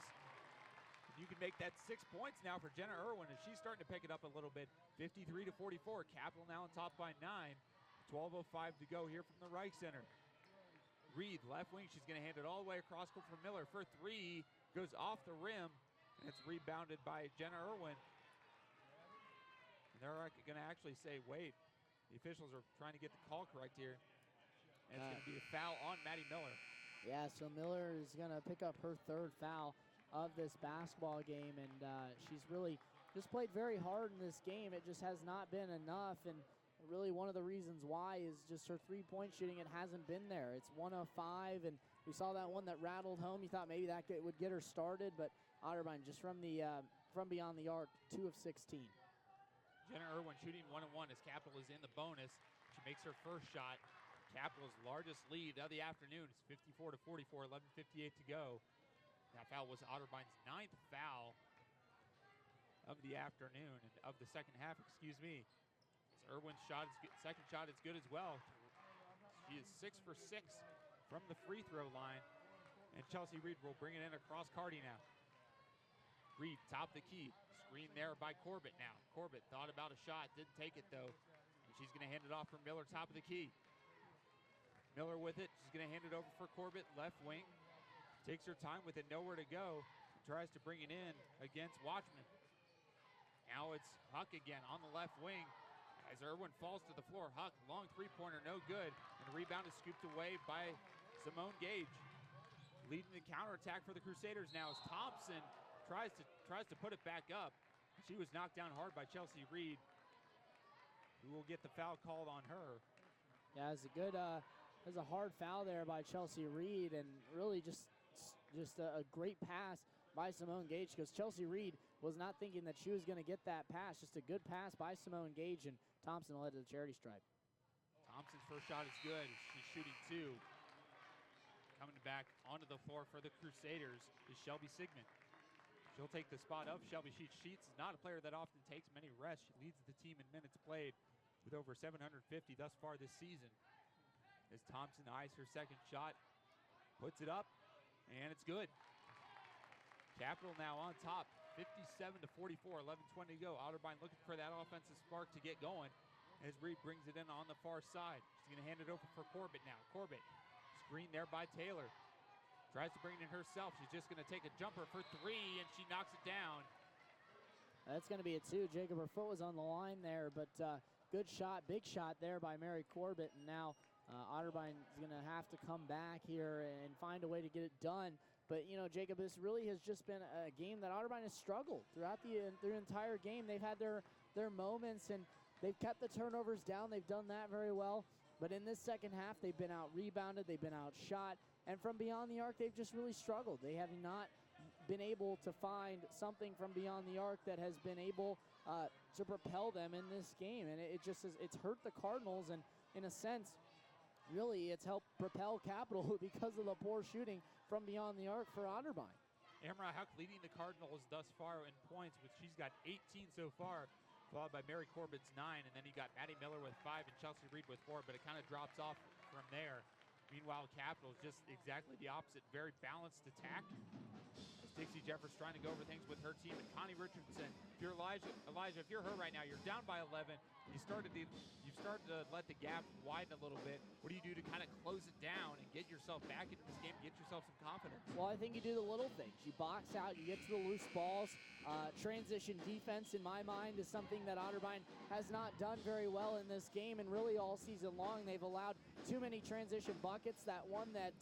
Speaker 2: You can make that 6 points now for Jenna Irwin, and she's starting to pick it up a little bit. 53-44. Capital now on top by 9. 12:05 to go here from the Reich Center. Reed, left wing. She's going to hand it all the way across court for Miller for 3. Goes off the rim, and it's rebounded by Jenna Irwin. And they're going to actually say, wait, the officials are trying to get the call correct here. And it's going to be a foul on Maddie Miller.
Speaker 1: Yeah, so Miller is going to pick up her third foul of this basketball game, and she's really just played very hard in this game. It just has not been enough, and really one of the reasons why is just her three-point shooting. It hasn't been there. It's 1 of 5, and we saw that one that rattled home. You thought maybe that would get her started, but Otterbein just from beyond the arc, 2 of 16.
Speaker 2: Jenna Irwin shooting 1-1 as Capital is in the bonus. She makes her first shot. Capital's largest lead of the afternoon. It's 54-44, 11:58 to go. That foul was Otterbein's 9th foul of the afternoon, and of the second half, excuse me. So Irwin's second shot is good as well. She is 6 for 6 from the free throw line, and Chelsea Reed will bring it in across Cardi now. Reed, top the key. Screen there by Corbett now. Corbett thought about a shot, didn't take it though. And she's going to hand it off for Miller, top of the key. Miller with it. She's going to hand it over for Corbett, left wing. Takes her time with it, nowhere to go. Tries to bring it in against Watchman. Now it's Huck again on the left wing. As Irwin falls to the floor, Huck, long three-pointer, no good. And the rebound is scooped away by Simone Gage. Leading the counterattack for the Crusaders now as Thompson tries to put it back up. She was knocked down hard by Chelsea Reed, who will get the foul called on her.
Speaker 1: Yeah, it's a good, there's a hard foul there by Chelsea Reed, and really just a great pass by Simone Gage, because Chelsea Reed was not thinking that she was going to get that pass. Just a good pass by Simone Gage, and Thompson led to the charity stripe.
Speaker 2: Thompson's first shot is good. She's shooting 2. Coming back onto the floor for the Crusaders is Shelby Sigmund. She'll take the spot of Shelby Sheets. Sheets is not a player that often takes many rests. She leads the team in minutes played with over 750 thus far this season. As Thompson eyes her second shot, puts it up, and it's good. Capital now on top, 57-44, 11:20 to go. Otterbein looking for that offensive spark to get going as Reed brings it in on the far side. She's going to hand it over for Corbett now. Corbett, screen there by Taylor. Tries to bring it in herself. She's just going to take a jumper for 3, and she knocks it down.
Speaker 1: That's going to be a 2. Jacob, her foot was on the line there, but good shot, big shot there by Mary Corbett. And now Otterbein is going to have to come back here and find a way to get it done. But, you know, Jacob, this really has just been a game that Otterbein has struggled throughout the entire game. They've had their moments, and they've kept the turnovers down. They've done that very well. But in this second half, they've been out-rebounded. They've been outshot. And from beyond the arc, they've just really struggled. They have not been able to find something from beyond the arc that has been able to propel them in this game. And it's hurt the Cardinals, and in a sense, really it's helped propel Capital because of the poor shooting from beyond the arc for Otterbein.
Speaker 2: Amara Huck leading the Cardinals thus far in points, but she's got 18 so far, followed by Mary Corbett's 9, and then you got Maddie Miller with 5 and Chelsea Reed with 4, but it kind of drops off from there. Meanwhile, Capital is just exactly the opposite, very balanced attack. As Dixie Jeffers trying to go over things with her team, and Connie Richardson. If you're Elijah, if you're her right now, you're down by 11. You've started to let the gap widen a little bit. What do you do to kind of close it down and get yourself back into this game, get yourself some confidence?
Speaker 1: Well, I think you do the little things. You box out, you get to the loose balls. Transition defense, in my mind, is something that Otterbein has not done very well in this game, and really all season long. They've allowed too many transition buckets. That one that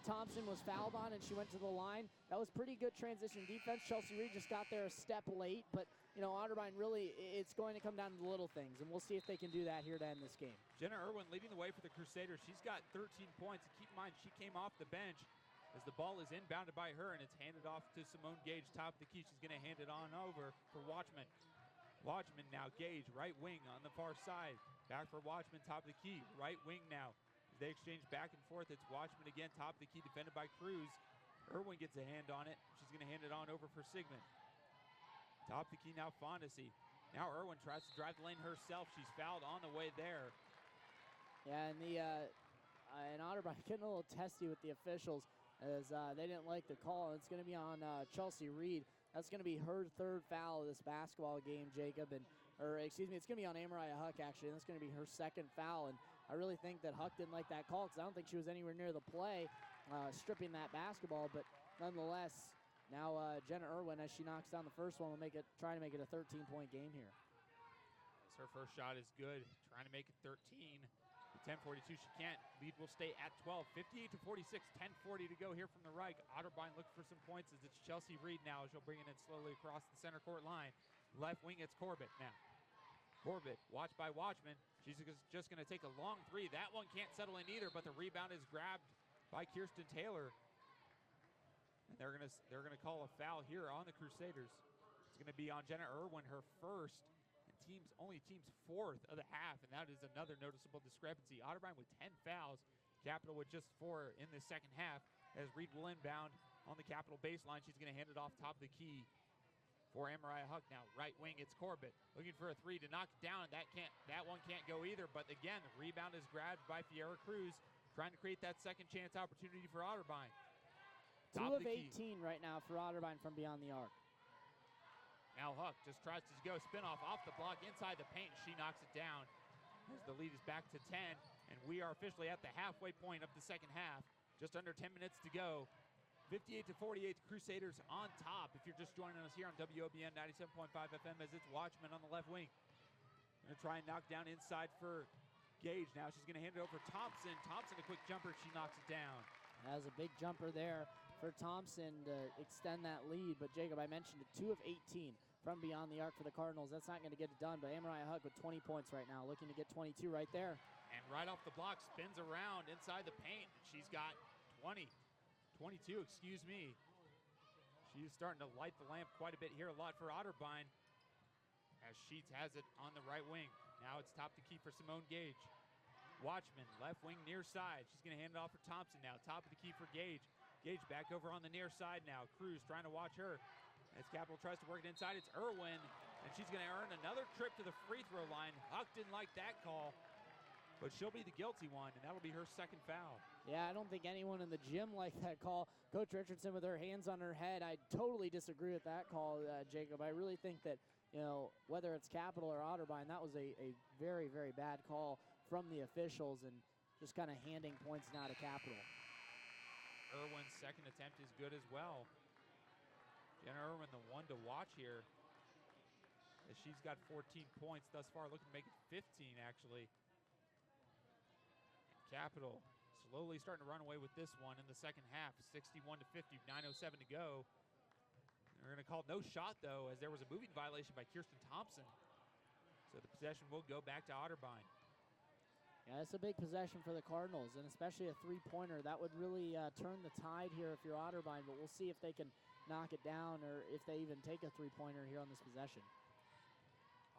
Speaker 1: Thompson was fouled on and she went to the line, that was pretty good transition defense. Chelsea Reed just got there a step late, but you know, Otterbein really, it's going to come down to the little things, and we'll see if they can do that here to end this game.
Speaker 2: Jenna Irwin leading the way for the Crusaders. She's got 13 points. And keep in mind, she came off the bench as the ball is inbounded by her, and it's handed off to Simone Gage, top of the key. She's going to hand it on over for Watchman. Watchman now, Gage, right wing on the far side. Back for Watchman, top of the key. Right wing now. As they exchange back and forth, it's Watchman again, top of the key, defended by Cruz. Irwin gets a hand on it. She's going to hand it on over for Sigmund. Top of the key now, Fondesi. Now Irwin tries to drive the lane herself. She's fouled on the way there.
Speaker 1: Yeah, and Otterbein getting a little testy with the officials as they didn't like the call. It's going to be on Chelsea Reed. That's going to be her 3rd foul of this basketball game, Jacob. It's going to be on Amariah Huck, actually. And that's going to be her 2nd foul. And I really think that Huck didn't like that call because I don't think she was anywhere near the play stripping that basketball. But nonetheless, now Jenna Irwin, as she knocks down the first one, will try to make it a 13-point game here.
Speaker 2: As her first shot is good, trying to make it 13. 10:42, she can't. Lead will stay at 12. 58-46, 10:40 to go here from the right. Otterbein looking for some points as it's Chelsea Reed now. She'll bring it in slowly across the center court line. Left wing, it's Corbett now. Corbett, watched by Watchman. She's just going to take a long 3. That one can't settle in either, but the rebound is grabbed by Kirsten Taylor. And they're gonna call a foul here on the Crusaders. It's going to be on Jenna Irwin, her first. Only team's 4th of the half, and that is another noticeable discrepancy. Otterbein with 10 fouls, Capital with just 4 in the second half, as Reed will inbound on the Capital baseline. She's going to hand it off top of the key for Amariah Huck now. Right wing, it's Corbett looking for a 3 to knock it down. That one can't go either, but again, the rebound is grabbed by Fiera Cruz, trying to create that second chance opportunity for Otterbein.
Speaker 1: 2 of 18 right now for Otterbein from beyond the arc.
Speaker 2: Now Huck just tries to go spin-off off the block inside the paint. She knocks it down as the lead is back to 10. And we are officially at the halfway point of the second half. Just under 10 minutes to go. 58-48, Crusaders on top. If you're just joining us here on WOBN 97.5 FM as it's Watchman on the left wing. Going to try and knock down inside for Gage now. She's going to hand it over to Thompson. Thompson, a quick jumper. She knocks it down.
Speaker 1: Has a big jumper there for Thompson to extend that lead. But Jacob, I mentioned it, 2 of 18 from beyond the arc for the Cardinals. That's not going to get it done, but Amariah Huck with 20 points right now, looking to get 22 right there.
Speaker 2: And right off the block, spins around inside the paint. She's got 22, excuse me. She's starting to light the lamp quite a bit here, a lot for Otterbein, as Sheets has it on the right wing. Now it's top to key for Simone Gage. Watchman, left wing near side. She's going to hand it off for Thompson now. Top of the key for Gage. Gage back over on the near side now. Cruz trying to watch her. As Capital tries to work it inside, it's Irwin, and she's going to earn another trip to the free throw line. Huck didn't like that call, but she'll be the guilty one, and that'll be her second foul.
Speaker 1: Yeah, I don't think anyone in the gym liked that call. Coach Richardson with her hands on her head. I totally disagree with that call, Jacob. I really think that, whether it's Capital or Otterbein, that was a very, very bad call from the officials and just kind of handing points now to Capital.
Speaker 2: Irwin's second attempt is good as well. Jenna Irwin, the one to watch here, as she's got 14 points thus far, looking to make it 15 actually. Capital slowly starting to run away with this one in the second half, 61 to 50, 9:07 to go. They're going to call no shot though, as there was a moving violation by Kirsten Thompson. So the possession will go back to Otterbein.
Speaker 1: Yeah, it's a big possession for the Cardinals, and especially a three-pointer. That would really turn the tide here if you're Otterbein, but we'll see if they can knock it down or if they even take a three-pointer here on this possession.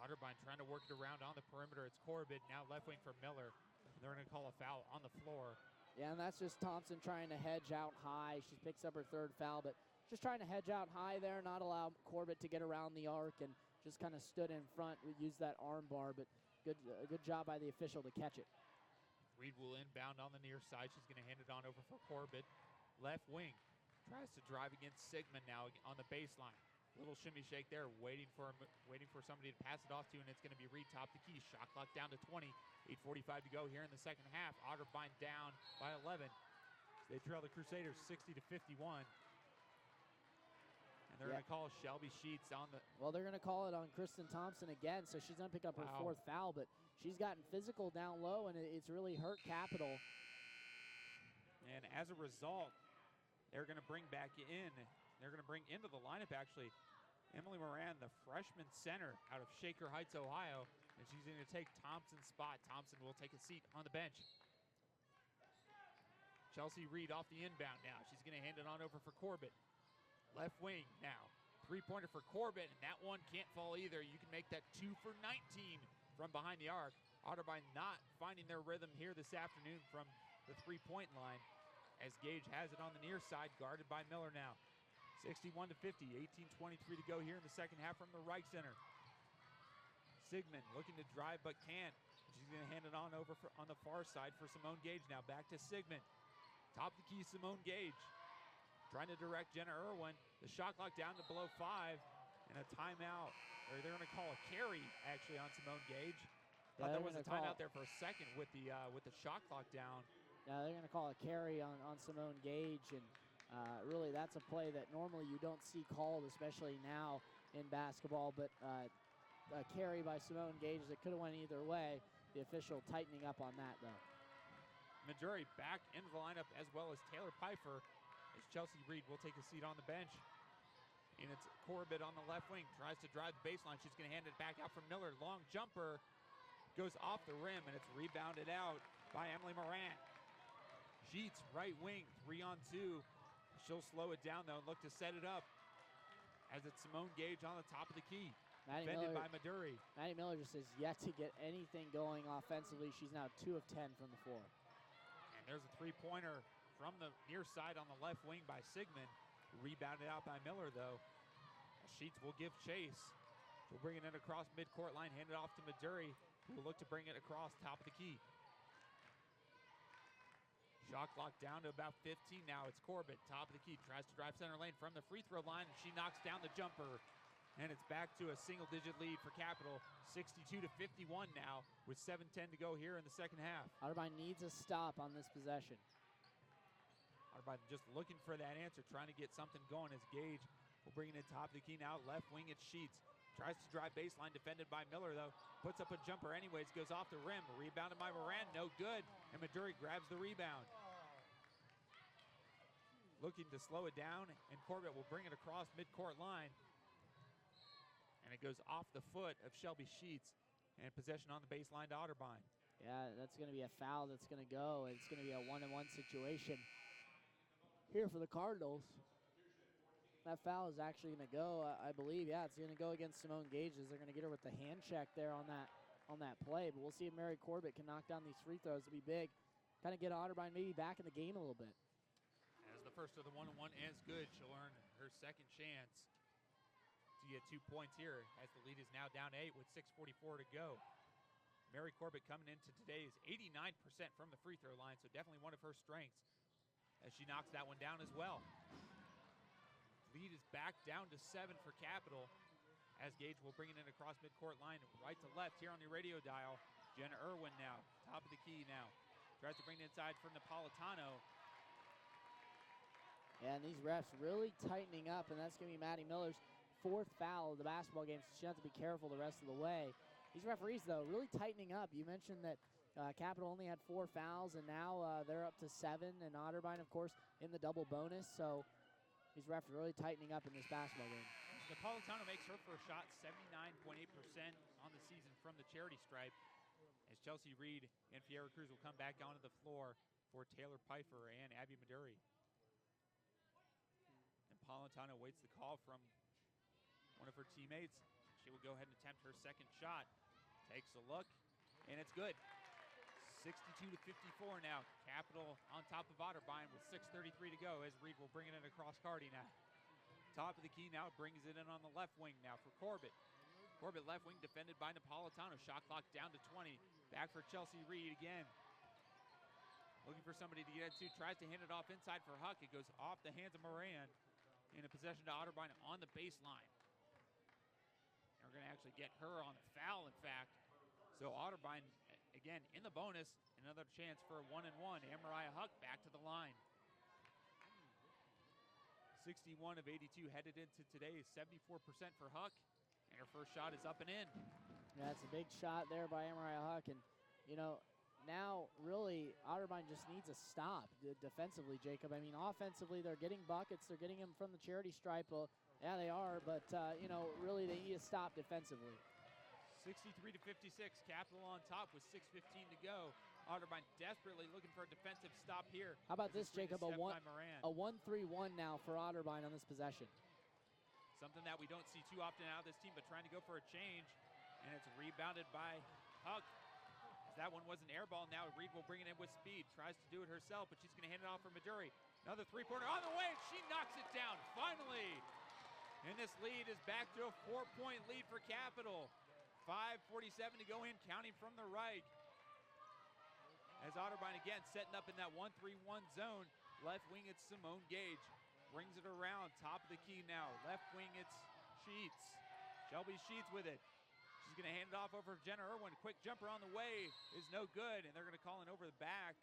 Speaker 2: Otterbein trying to work it around on the perimeter. It's Corbett, now left wing for Miller. They're going to call a foul on the floor.
Speaker 1: Yeah, and that's just Thompson trying to hedge out high. She picks up her third foul, but just trying to hedge out high there, not allow Corbett to get around the arc, and just kind of stood in front. We used that arm bar, but good job by the official to catch it.
Speaker 2: Reed will inbound on the near side. She's going to hand it on over for Corbett. Left wing. Tries to drive against Sigmund now on the baseline. Little shimmy shake there, waiting for somebody to pass it off to, and it's going to be Reed top the key. Shot clock down to 20. 8:45 to go here in the second half. Otterbein down by 11. They trail the Crusaders 60 to 51. And they're going to call Shelby Sheets on the...
Speaker 1: Well, they're going to call it on Kristen Thompson again, so she's going to pick up her fourth foul, but she's gotten physical down low, and it's really hurt Capital.
Speaker 2: And as a result, they're going to bring back in, they're going to bring into the lineup, actually, Emily Moran, the freshman center out of Shaker Heights, Ohio, and she's going to take Thompson's spot. Thompson will take a seat on the bench. Chelsea Reed off the inbound now. She's going to hand it on over for Corbett. Left wing now. Three-pointer for Corbett, and that one can't fall either. You can make that 2 for 19 from behind the arc. Otterbein not finding their rhythm here this afternoon from the three-point line, as Gage has it on the near side, guarded by Miller now. 61 to 50, 18:23 to go here in the second half from the right center. Sigmund looking to drive but can't. She's going to hand it on over on the far side for Simone Gage now. Back to Sigmund. Top of the key, Simone Gage. Trying to direct Jenna Irwin. The shot clock down to below 5, and a timeout. Or they're going to call a carry actually on Simone Gage. Thought there was a timeout there for a second with the shot clock down.
Speaker 1: Yeah, they're going to call a carry on Simone Gage, and really that's a play that normally you don't see called, especially now in basketball, but a carry by Simone Gage that could have went either way. The official tightening up on that, though.
Speaker 2: Majuri back into the lineup, as well as Taylor Pfeiffer, as Chelsea Reed will take a seat on the bench. And it's Corbett on the left wing, tries to drive the baseline. She's going to hand it back out from Miller. Long jumper goes off the rim, and it's rebounded out by Emily Moran. Sheets, right wing, 3-on-2. She'll slow it down, though, and look to set it up, as it's Simone Gage on the top of the key. Defended by Maduri.
Speaker 1: Maddie Miller just has yet to get anything going offensively. She's now 2 of 10 from the floor.
Speaker 2: And there's a three-pointer from the near side on the left wing by Sigmund. Rebounded out by Miller, though. Sheets will give chase. She'll bring it in across midcourt line, hand it off to Maduri, who will look to bring it across top of the key. Shot clock down to about 15 now. It's Corbett, top of the key, tries to drive center lane from the free throw line, and she knocks down the jumper. And it's back to a single-digit lead for Capital, 62 to 51 now, with 7:10 to go here in the second half.
Speaker 1: Otterbein needs a stop on this possession.
Speaker 2: Otterbein just looking for that answer, trying to get something going as Gage will bring it in top of the key now. Left wing at Sheets. Tries to drive baseline, defended by Miller, though. Puts up a jumper anyways, goes off the rim. Rebounded by Moran, no good. And Maduri grabs the rebound. looking to slow it down, and Corbett will bring it across midcourt line. And it goes off the foot of Shelby Sheets, and possession on the baseline to Otterbein.
Speaker 1: Yeah, that's going to be a foul that's going to go. It's going to be a 1-on-1 situation here for the Cardinals. That foul is actually going to go, I believe. Yeah, it's going to go against Simone Gages. They're going to get her with the hand check there on that play. But we'll see if Mary Corbett can knock down these free throws. It'll be big. Kind of get Otterbein maybe back in the game a little bit.
Speaker 2: As the first of the 1-on-1 is good, she'll earn her second chance to get 2 points here, as the lead is now down 8 with 6:44 to go. Mary Corbett coming into today is 89% from the free throw line, so definitely one of her strengths, as she knocks that one down as well. Lead is back down to 7 for Capital, as Gage will bring it in across midcourt line, right to left here on the radio dial. Jenna Irwin now, top of the key now. Tries to bring it inside for Napolitano.
Speaker 1: Yeah, and these refs really tightening up, and that's going to be Maddie Miller's 4th foul of the basketball game, so she has to be careful the rest of the way. These referees, though, really tightening up. You mentioned that Capital only had 4 fouls, and now they're up to 7, and Otterbein, of course, in the double bonus, so these refs are really tightening up in this basketball game.
Speaker 2: Napolitano makes her first shot, 79.8% on the season from the charity stripe, as Chelsea Reed and Fiera Cruz will come back onto the floor for Taylor Pfeiffer and Abby Maduri. Napolitano waits the call from one of her teammates. She will go ahead and attempt her second shot. Takes a look, and it's good. 62-54 now. Capital on top of Otterbein with 6:33 to go, as Reed will bring it in across Cardi now. Top of the key now, brings it in on the left wing now for Corbett. Corbett left wing defended by Napolitano. Shot clock down to 20. Back for Chelsea Reed again. Looking for somebody to get into. Tries to hand it off inside for Huck. It goes off the hands of Moran. In a possession to Otterbein on the baseline. And we're going to actually get her on foul, in fact. So Otterbein, again, in the bonus. Another chance for a 1-and-1. Mariah Huck back to the line. 61 of 82 headed into today. 74% for Huck. And her first shot is up and in.
Speaker 1: Yeah, it's a big shot there by Mariah Huck. And, you know, now really Otterbein just needs a stop defensively, Jacob. I mean, offensively, they're getting buckets. They're getting them from the charity stripe. Well, yeah, they are. But, you know, really they need a stop defensively.
Speaker 2: 63-56. Capital on top with 6:15 to go. Otterbein desperately looking for a defensive stop here.
Speaker 1: How about this, Jacob? A 1-3-1 now for Otterbein on this possession.
Speaker 2: Something that we don't see too often out of this team, but trying to go for a change. And it's rebounded by Huck. That one was an air ball. Now Reed will bring it in with speed. Tries to do it herself, but she's going to hand it off for Maduri. Another three-pointer on the way, and she knocks it down, finally. And this lead is back to a 4-point lead for Capital. 5:47 to go in, counting from the right. As Otterbein again setting up in that 1-3-1 zone. Left wing, it's Simone Gage. Brings it around, top of the key now. Left wing, it's Sheets. Shelby Sheets with it. She's going to hand it off over to Jenna Irwin. Quick jumper on the way is no good, and they're going to call it over the back.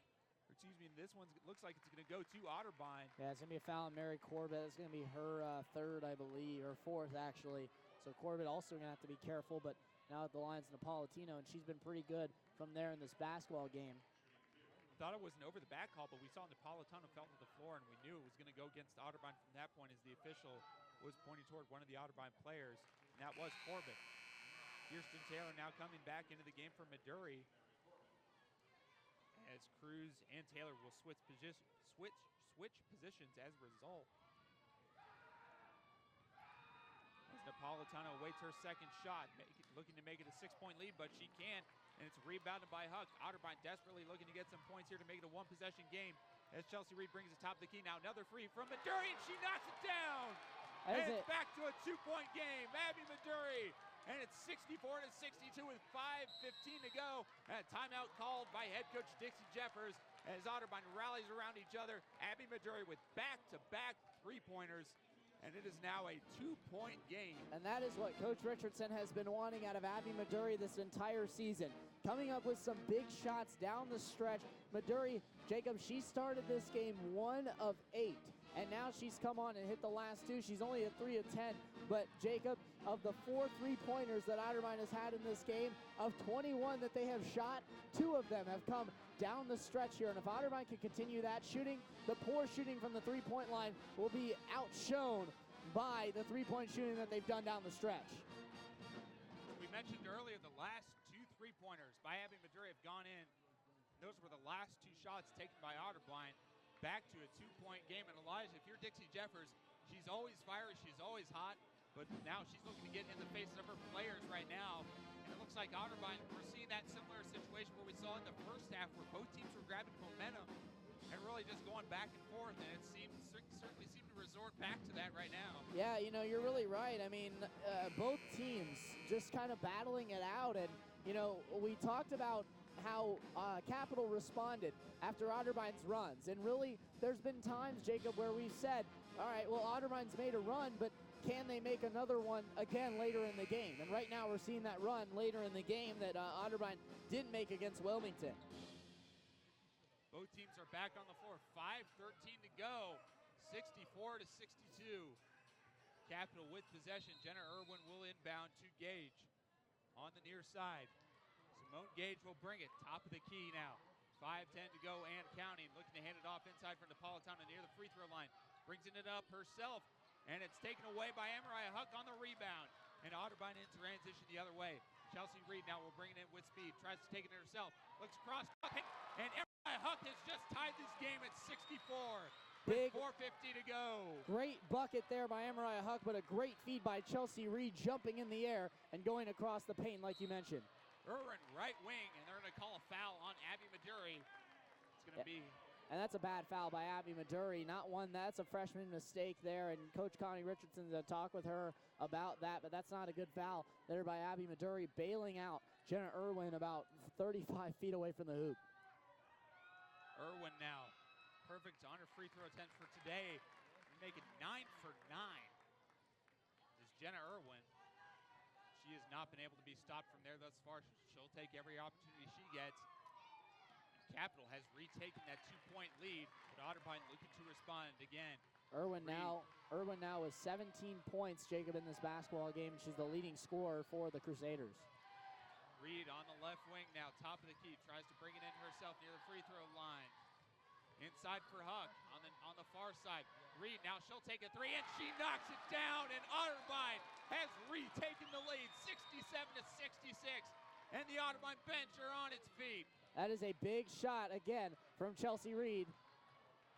Speaker 2: Excuse me, this one looks like it's going to go to Otterbein.
Speaker 1: Yeah, it's going to be a foul on Mary Corbett. It's going to be her 3rd, I believe, or 4th, actually. So Corbett also going to have to be careful, but now at the line's Napolitano, and she's been pretty good from there in this basketball game.
Speaker 2: Thought it was an over-the-back call, but we saw Napolitano fell to the floor, and we knew it was going to go against Otterbein from that point, as the official was pointing toward one of the Otterbein players, and that was Corbett. Kirsten Taylor now coming back into the game for Maduri, as Cruz and Taylor will switch positions as a result. As Napolitano waits her second shot, looking to make it a 6-point lead, but she can't, and it's rebounded by Huck. Otterbein desperately looking to get some points here to make it a 1-possession game, as Chelsea Reed brings it top of the key. Now another free from Maduri, and she knocks it down! And it's back to a 2-point game. Abby Maduri. And it's 64-62 with 5:15 to go. And a timeout called by head coach Dixie Jeffers, as Otterbein rallies around each other. Abby Maduri with back-to-back three-pointers. And it is now a 2-point game.
Speaker 1: And that is what Coach Richardson has been wanting out of Abby Maduri this entire season. Coming up with some big shots down the stretch. Maduri, Jacob, she started this game 1 of 8. And now she's come on and hit the last 2. She's only at 3 of 10. But, Jacob, of the 4 3-pointers that Otterbein has had in this game, of 21 that they have shot, 2 of them have come down the stretch here. And if Otterbein can continue that shooting, the poor shooting from the 3-point line will be outshone by the 3-point shooting that they've done down the stretch.
Speaker 2: We mentioned earlier the last 2 3-pointers by Abby Maduri have gone in. Those were the last 2 shots taken by Otterbein. Back to a 2-point game. And Elijah, if you're Dixie Jeffers, she's always fiery, she's always hot, but now she's looking to get in the faces of her players right now. And it looks like Otterbein, we're seeing that similar situation where we saw in the first half where both teams were grabbing momentum and really just going back and forth, and it certainly seemed to resort back to that right now.
Speaker 1: Yeah, you're really right. I mean, both teams just kind of battling it out, and, we talked about how Capital responded after Otterbein's runs. And really, there's been times, Jacob, where we've said, all right, well, Otterbein's made a run, but can they make another one again later in the game? And right now we're seeing that run later in the game that Otterbein didn't make against Wilmington.
Speaker 2: Both teams are back on the floor. 5:13 to go. 64-62. Capital with possession. Jenna Irwin will inbound to Gage on the near side. Simone Gage will bring it. Top of the key now. 5:10 to go and counting. Looking to hand it off inside from Napolitano near the free throw line. Brings it up herself. And it's taken away by Amariah Huck on the rebound. And Otterbein in transition the other way. Chelsea Reed now will bring it in with speed. Tries to take it herself. Looks across. And Amariah Huck has just tied this game at 64.
Speaker 1: Big,
Speaker 2: 4:50 to go.
Speaker 1: Great bucket there by Amariah Huck, but a great feed by Chelsea Reed jumping in the air and going across the paint like you mentioned.
Speaker 2: Irwin right wing, and they're going to call a foul on Abby Maduri. It's going to be...
Speaker 1: And that's a bad foul by Abby Maduri. Not one, that's a freshman mistake there, and Coach Connie Richardson's going to talk with her about that, but that's not a good foul there by Abby Maduri, bailing out Jenna Irwin about 35 feet away from the hoop.
Speaker 2: Irwin now. Perfect on her free throw attempt for today. Making 9 for 9. This is Jenna Irwin. She has not been able to be stopped from there thus far. She'll take every opportunity she gets. Capital has retaken that 2-point lead, but Otterbein looking to respond again.
Speaker 1: Irwin now with 17 points, Jacob, in this basketball game. She's the leading scorer for the Crusaders.
Speaker 2: Reed on the left wing now, top of the key, tries to bring it in herself near the free throw line. Inside for Huck on the far side. Reed now, she'll take a 3 and she knocks it down, and Otterbein has retaken the lead, 67-66, and the Otterbein bench are on its feet.
Speaker 1: That is a big shot again from Chelsea Reed.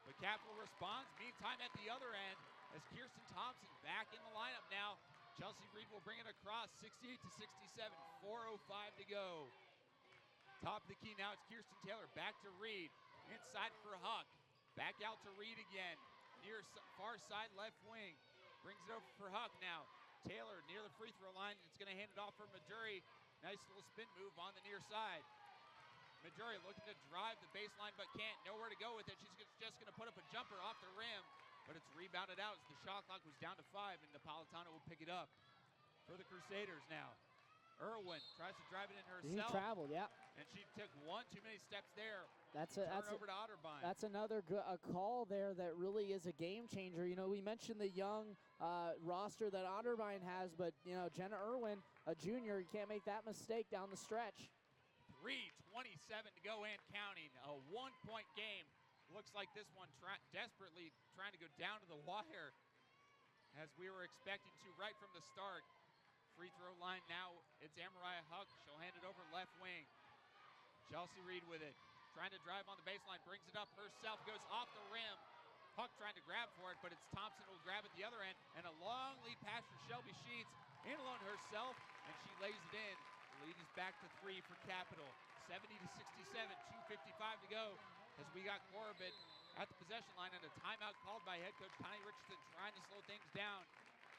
Speaker 2: But Capital responds. Meantime, at the other end, as Kirsten Thompson back in the lineup now, Chelsea Reed will bring it across, 68-67, 4:05 to go. Top of the key now, it's Kirsten Taylor back to Reed. Inside for Huck. Back out to Reed again. Near far side left wing. Brings it over for Huck now. Taylor near the free throw line. It's going to hand it off for Maduri. Nice little spin move on the near side. Maduri looking to drive the baseline but can't. Nowhere to go with it. She's just going to put up a jumper off the rim. But it's rebounded out as the shot clock was down to 5, and Napolitano will pick it up for the Crusaders now. Irwin tries to drive it in herself.
Speaker 1: He traveled, yeah.
Speaker 2: And she took one too many steps there.
Speaker 1: That's
Speaker 2: over to Otterbein.
Speaker 1: That's another a call there that really is a game changer. We mentioned the young roster that Otterbein has, but Jenna Irwin, a junior, you can't make that mistake down the stretch.
Speaker 2: 3:27 to go and counting. A 1-point game. Looks like this one desperately trying to go down to the wire, as we were expecting to right from the start. Free throw line now, it's Amariah Huck. She'll hand it over left wing. Chelsea Reed with it. Trying to drive on the baseline, brings it up herself, goes off the rim. Huck trying to grab for it, but it's Thompson who will grab at the other end. And a long lead pass for Shelby Sheets. In alone herself, and she lays it in. The lead is back to 3 for Capital. 70-67, 2:55 to go. As we got Corbett at the possession line and a timeout called by head coach Connie Richardson, trying to slow things down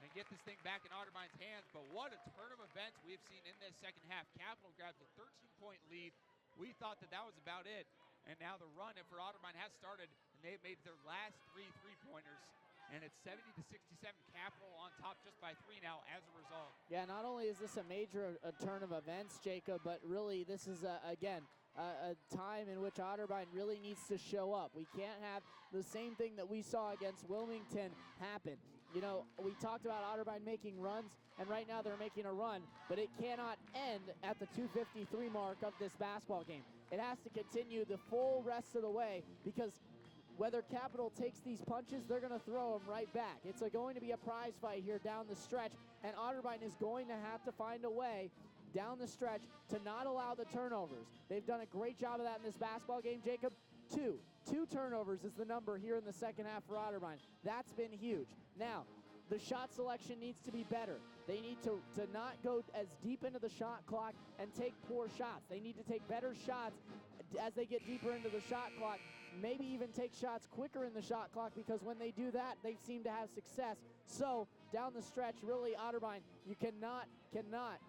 Speaker 2: and get this thing back in Otterbein's hands. But what a turn of events we have seen in this second half. Capital grabs a 13-point lead. We thought that was about it. And now the run for Otterbein has started, and they've made their last 3 3-pointers. And it's 70-67, Capital on top just by 3 now as a result.
Speaker 1: Yeah, not only is this a major turn of events, Jacob, but really this is, again, a time in which Otterbein really needs to show up. We can't have the same thing that we saw against Wilmington happen. you know, we talked about Otterbein making runs, and right now they're making a run, but it cannot end at the 2:53 mark of this basketball game. It has to continue the full rest of the way, because whether Capital takes these punches, they're going to throw them right back. It's going to be a prize fight here down the stretch, and Otterbein is going to have to find a way down the stretch to not allow the turnovers. They've done a great job of that in this basketball game, Jacob. Two turnovers is the number here in the second half for Otterbein. That's been huge. Now, the shot selection needs to be better. They need to not go as deep into the shot clock and take poor shots. They need to take better shots as they get deeper into the shot clock, maybe even take shots quicker in the shot clock, because when they do that, they seem to have success. So down the stretch, really, Otterbein, you cannot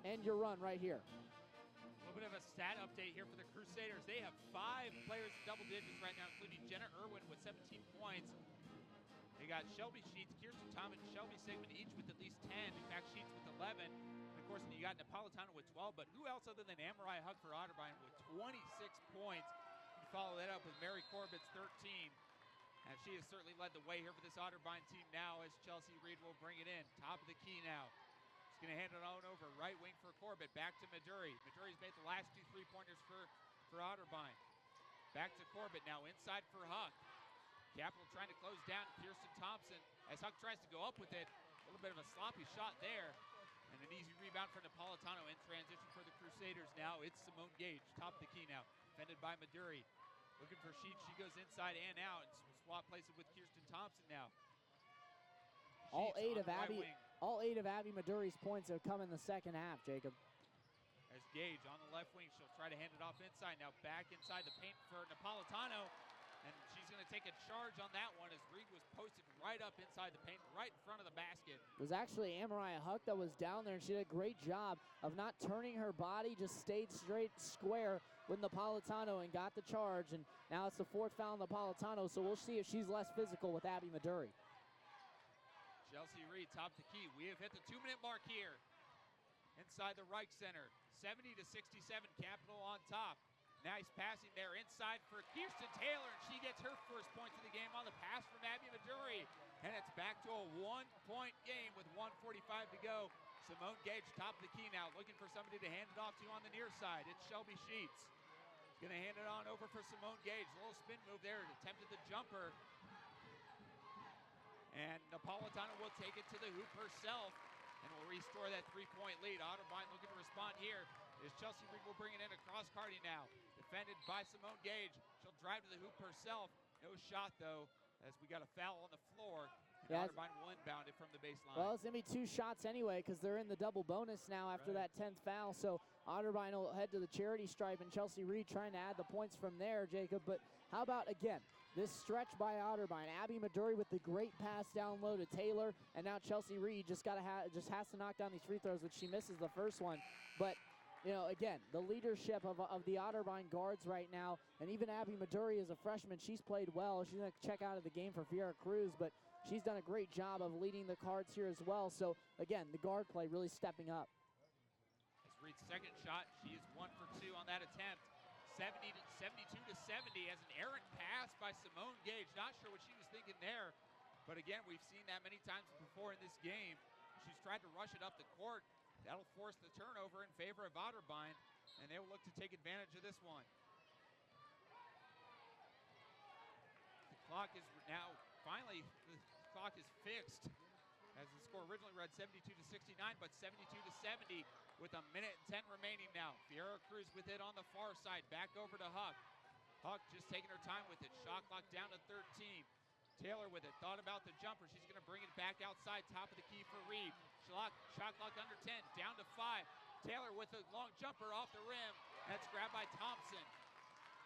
Speaker 1: end your run right here.
Speaker 2: A little bit of a stat update here for the Crusaders. They have 5 players in double digits right now, including Jenna Irwin with 17 points. They got Shelby Sheets, Kirsten Thomas, and Shelby Sigmund each with at least 10. In fact, Sheets with 11. And of course, you got Napolitano with 12. But who else other than Amarai Huck for Otterbein with 26 points? You follow that up with Mary Corbett's 13. And she has certainly led the way here for this Otterbein team now, as Chelsea Reed will bring it in. Top of the key now. She's going to hand it on over. Right wing for Corbett. Back to Maduri. Maduri's made the last 2 3-pointers for Otterbein. Back to Corbett now. Inside for Huck. Capital trying to close down Kirsten Thompson as Huck tries to go up with it. A little bit of a sloppy shot there. And an easy rebound for Napolitano in transition for the Crusaders now. It's Simone Gage, top of the key now. Defended by Maduri. Looking for Sheets. She goes inside and out. And swap places with Kirsten Thompson now.
Speaker 1: All 8 of Abby Maduri's points have come in the second half, Jacob.
Speaker 2: There's Gage on the left wing. She'll try to hand it off inside. Now back inside the paint for Napolitano. And she's going to take a charge on that one as Reed was posted right up inside the paint, right in front of the basket.
Speaker 1: It was actually Amarai Huck that was down there, and she did a great job of not turning her body, just stayed straight square with Napolitano and got the charge. And now it's the 4th foul on Napolitano, so we'll see if she's less physical with Abby Maduri.
Speaker 2: Chelsea Reed, top of the key. We have hit the 2-minute mark here inside the Reich Center. 70-67, Capital on top. Nice passing there inside for Kirsten Taylor, and she gets her first points of the game on the pass from Abby Maduri. And it's back to a 1-point game with 1:45 to go. Simone Gage, top of the key now, looking for somebody to hand it off to on the near side. It's Shelby Sheets. Going to hand it on over for Simone Gage. A little spin move there, attempted the jumper. And Napolitano will take it to the hoop herself and will restore that 3-point lead. Otterbein looking to respond here. As Chelsea Reed will bring it in across Cardi now. Defended by Simone Gage. She'll drive to the hoop herself. No shot, though, as we got a foul on the floor. And Otterbein will inbound it from the baseline.
Speaker 1: Well, it's going to be 2 shots anyway, because they're in the double bonus now after that 10th foul. So Otterbein will head to the charity stripe, and Chelsea Reed trying to add the points from there, Jacob. But how about, again, this stretch by Otterbein? Abby Maduri with the great pass down low to Taylor, and now Chelsea Reed just has to knock down these free throws, which she misses the first one. But you know, again, the leadership of the Otterbein guards right now, and even Abby Maduri as a freshman, she's played well. She's going to check out of the game for Fiera Cruz, but she's done a great job of leading the cards here as well. So, again, the guard play really stepping up.
Speaker 2: As Reed's second shot, she is 1 for 2 on that attempt. 72-70 as an errant pass by Simone Gage. Not sure what she was thinking there, but again, we've seen that many times before in this game. She's tried to rush it up the court. That'll force the turnover in favor of Otterbein, and they will look to take advantage of this one. The clock is now, finally, the clock is fixed, as the score originally read 72-69, but 72-70 with 1 minute and 10 remaining now. Fiera Cruz with it on the far side, back over to Huck. Huck just taking her time with it. Shot clock down to 13. Taylor with it, thought about the jumper. She's going to bring it back outside, top of the key for Reed. Shot clock under 10, down to 5. Taylor with a long jumper off the rim. That's grabbed by Thompson.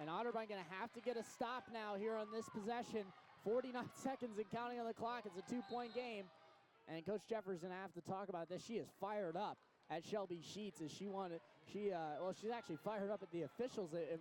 Speaker 1: And Otterbein going to have to get a stop now here on this possession. 49 seconds and counting on the clock. It's a 2-point game. And Coach Jeffers going to have to talk about this. She is fired up at Shelby Sheets as she's actually fired up at the officials, it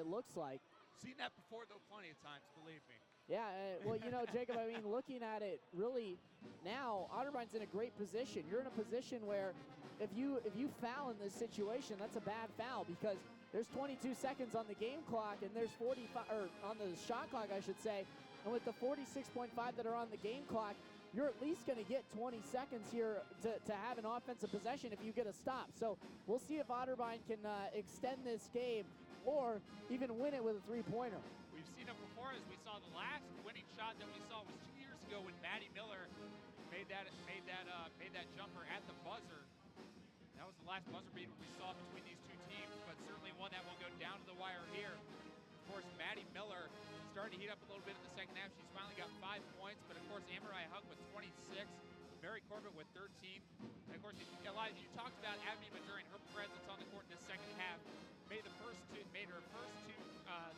Speaker 1: looks like.
Speaker 2: Seen that before, though, plenty of times, believe me.
Speaker 1: Yeah, well, you know, Jacob, I mean, looking at it, really, now Otterbein's in a great position. You're in a position where if you foul in this situation, that's a bad foul because there's 22 seconds on the game clock and there's 45, or on the shot clock, I should say, and with the 46.5 that are on the game clock, you're at least going to get 20 seconds here to have an offensive possession if you get a stop. So we'll see if Otterbein can extend this game or even win it with a three-pointer.
Speaker 2: We've seen it before, as we saw the last winning shot that we saw was 2 years ago when Maddie Miller made that jumper at the buzzer. That was the last buzzer beater we saw between these two teams, but certainly one that will go down to the wire here. Of course, Maddie Miller starting to heat up a little bit in the second half. She's finally got 5 points, but of course, Amariah Huck with 26, Mary Corbett with 13. And of course, Elijah, you talked about Abby Maduri and her presence on the court in the second half. Made her first two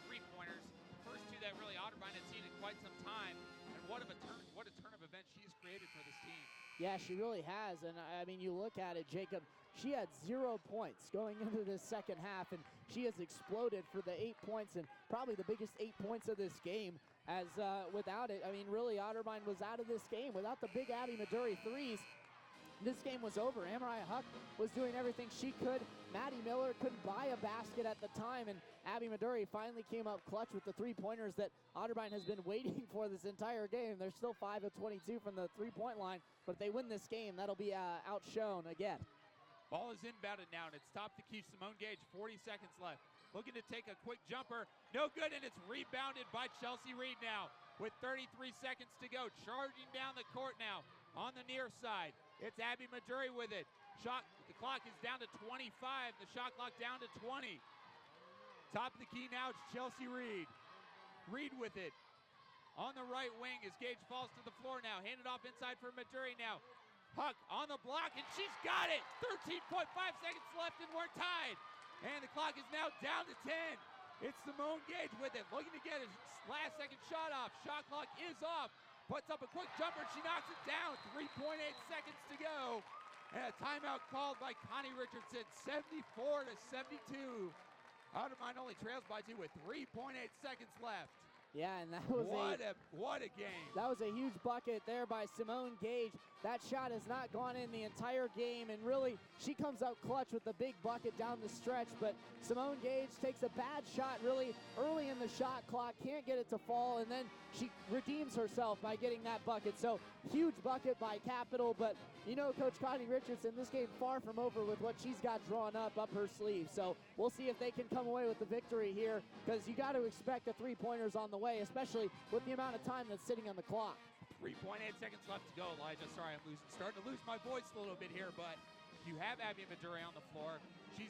Speaker 2: three-pointers, first two that really Otterbein had seen in quite some time. And what a turn of events she's created for this team.
Speaker 1: Yeah, she really has. And I mean, you look at it, Jacob, she had 0 points going into this second half, and she has exploded for the 8 points and probably the biggest 8 points of this game. As without it, I mean, really, Otterbein was out of this game. Without the big Abby Maduri threes, this game was over. Amariah Huck was doing everything she could. Maddie Miller couldn't buy a basket at the time, and Abby Maduri finally came up clutch with the three-pointers that Otterbein has been waiting for this entire game. They're still 5 of 22 from the three-point line, but if they win this game, that'll be outshone again.
Speaker 2: Ball is inbounded now, and it's top to keep. Simone Gage, 40 seconds left. Looking to take a quick jumper. No good, and it's rebounded by Chelsea Reed now with 33 seconds to go. Charging down the court now on the near side. It's Abby Maduri with it. The clock is down to 25. The shot clock down to 20. Top of the key now, it's Chelsea Reed. Reed with it. On the right wing as Gage falls to the floor now. Handed off inside for Maduri now. Huck on the block, and she's got it. 13.5 seconds left, and we're tied. And the clock is now down to 10. It's Simone Gage with it. Looking to get his last second shot off. Shot clock is off. Puts up a quick jumper, and she knocks it down. 3.8 seconds to go. And a timeout called by Connie Richardson, 74 to 72. Otterbein only trails by 2 with 3.8 seconds left.
Speaker 1: Yeah, and that was
Speaker 2: what a game.
Speaker 1: That was a huge bucket there by Simone Gage. That shot has not gone in the entire game, and really, she comes out clutch with the big bucket down the stretch, but Simone Gage takes a bad shot really early in the shot clock, can't get it to fall, and then she redeems herself by getting that bucket. So, huge bucket by Capital, but you know, Coach Connie Richardson, this game far from over with what she's got drawn up her sleeve. So, we'll see if they can come away with the victory here, because you got to expect the three-pointers on the way, especially with the amount of time that's sitting on the clock.
Speaker 2: 3.8 seconds left to go, Elijah. Sorry, I'm starting to lose my voice a little bit here, but you have Abby Maduri on the floor. She's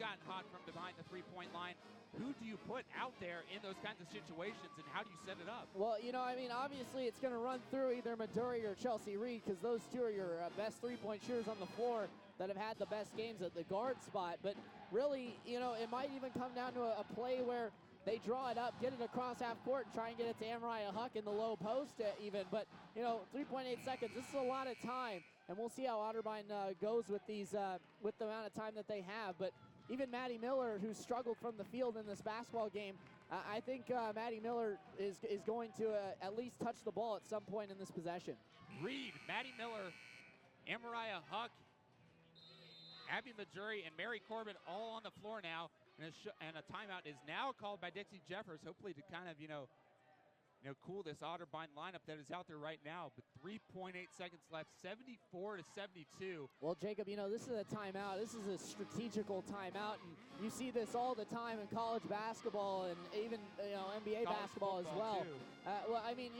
Speaker 2: gotten hot from behind the three-point line. Who do you put out there in those kinds of situations, and how do you set it up?
Speaker 1: Well, you know, I mean, obviously it's going to run through either Maduri or Chelsea Reed, because those two are your best three-point shooters on the floor that have had the best games at the guard spot. But really, you know, it might even come down to a play where they draw it up, get it across half court, and try and get it to Amariah Huck in the low post even. But, you know, 3.8 seconds, this is a lot of time. And we'll see how Otterbein goes with these, with the amount of time that they have. But even Maddie Miller, who struggled from the field in this basketball game, I think Maddie Miller is going to at least touch the ball at some point in this possession.
Speaker 2: Reed, Maddie Miller, Amariah Huck, Abby Maduri, and Mary Corbett all on the floor now. And a timeout is now called by Dixie Jeffers, hopefully to kind of, cool this Otterbein lineup that is out there right now. But 3.8 seconds left, 74 to 72.
Speaker 1: Well, Jacob, you know, this is a timeout. This is a strategical timeout, and you see this all the time in college basketball and even, NBA college basketball as well. Well, I mean,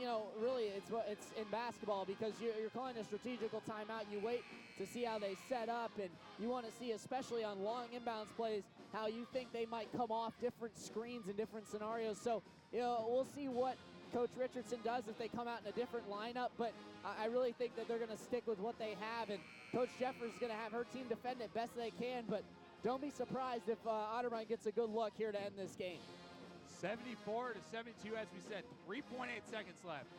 Speaker 1: really, it's in basketball because you're calling a strategical timeout. You wait to see how they set up, and you want to see, especially on long inbounds plays, how you think they might come off different screens in different scenarios. So, we'll see what Coach Richardson does if they come out in a different lineup, but I really think that they're going to stick with what they have, and Coach Jeffers is going to have her team defend it best they can, but don't be surprised if Otterbein gets a good look here to end this game.
Speaker 2: 74 to 72, as we said, 3.8 seconds left.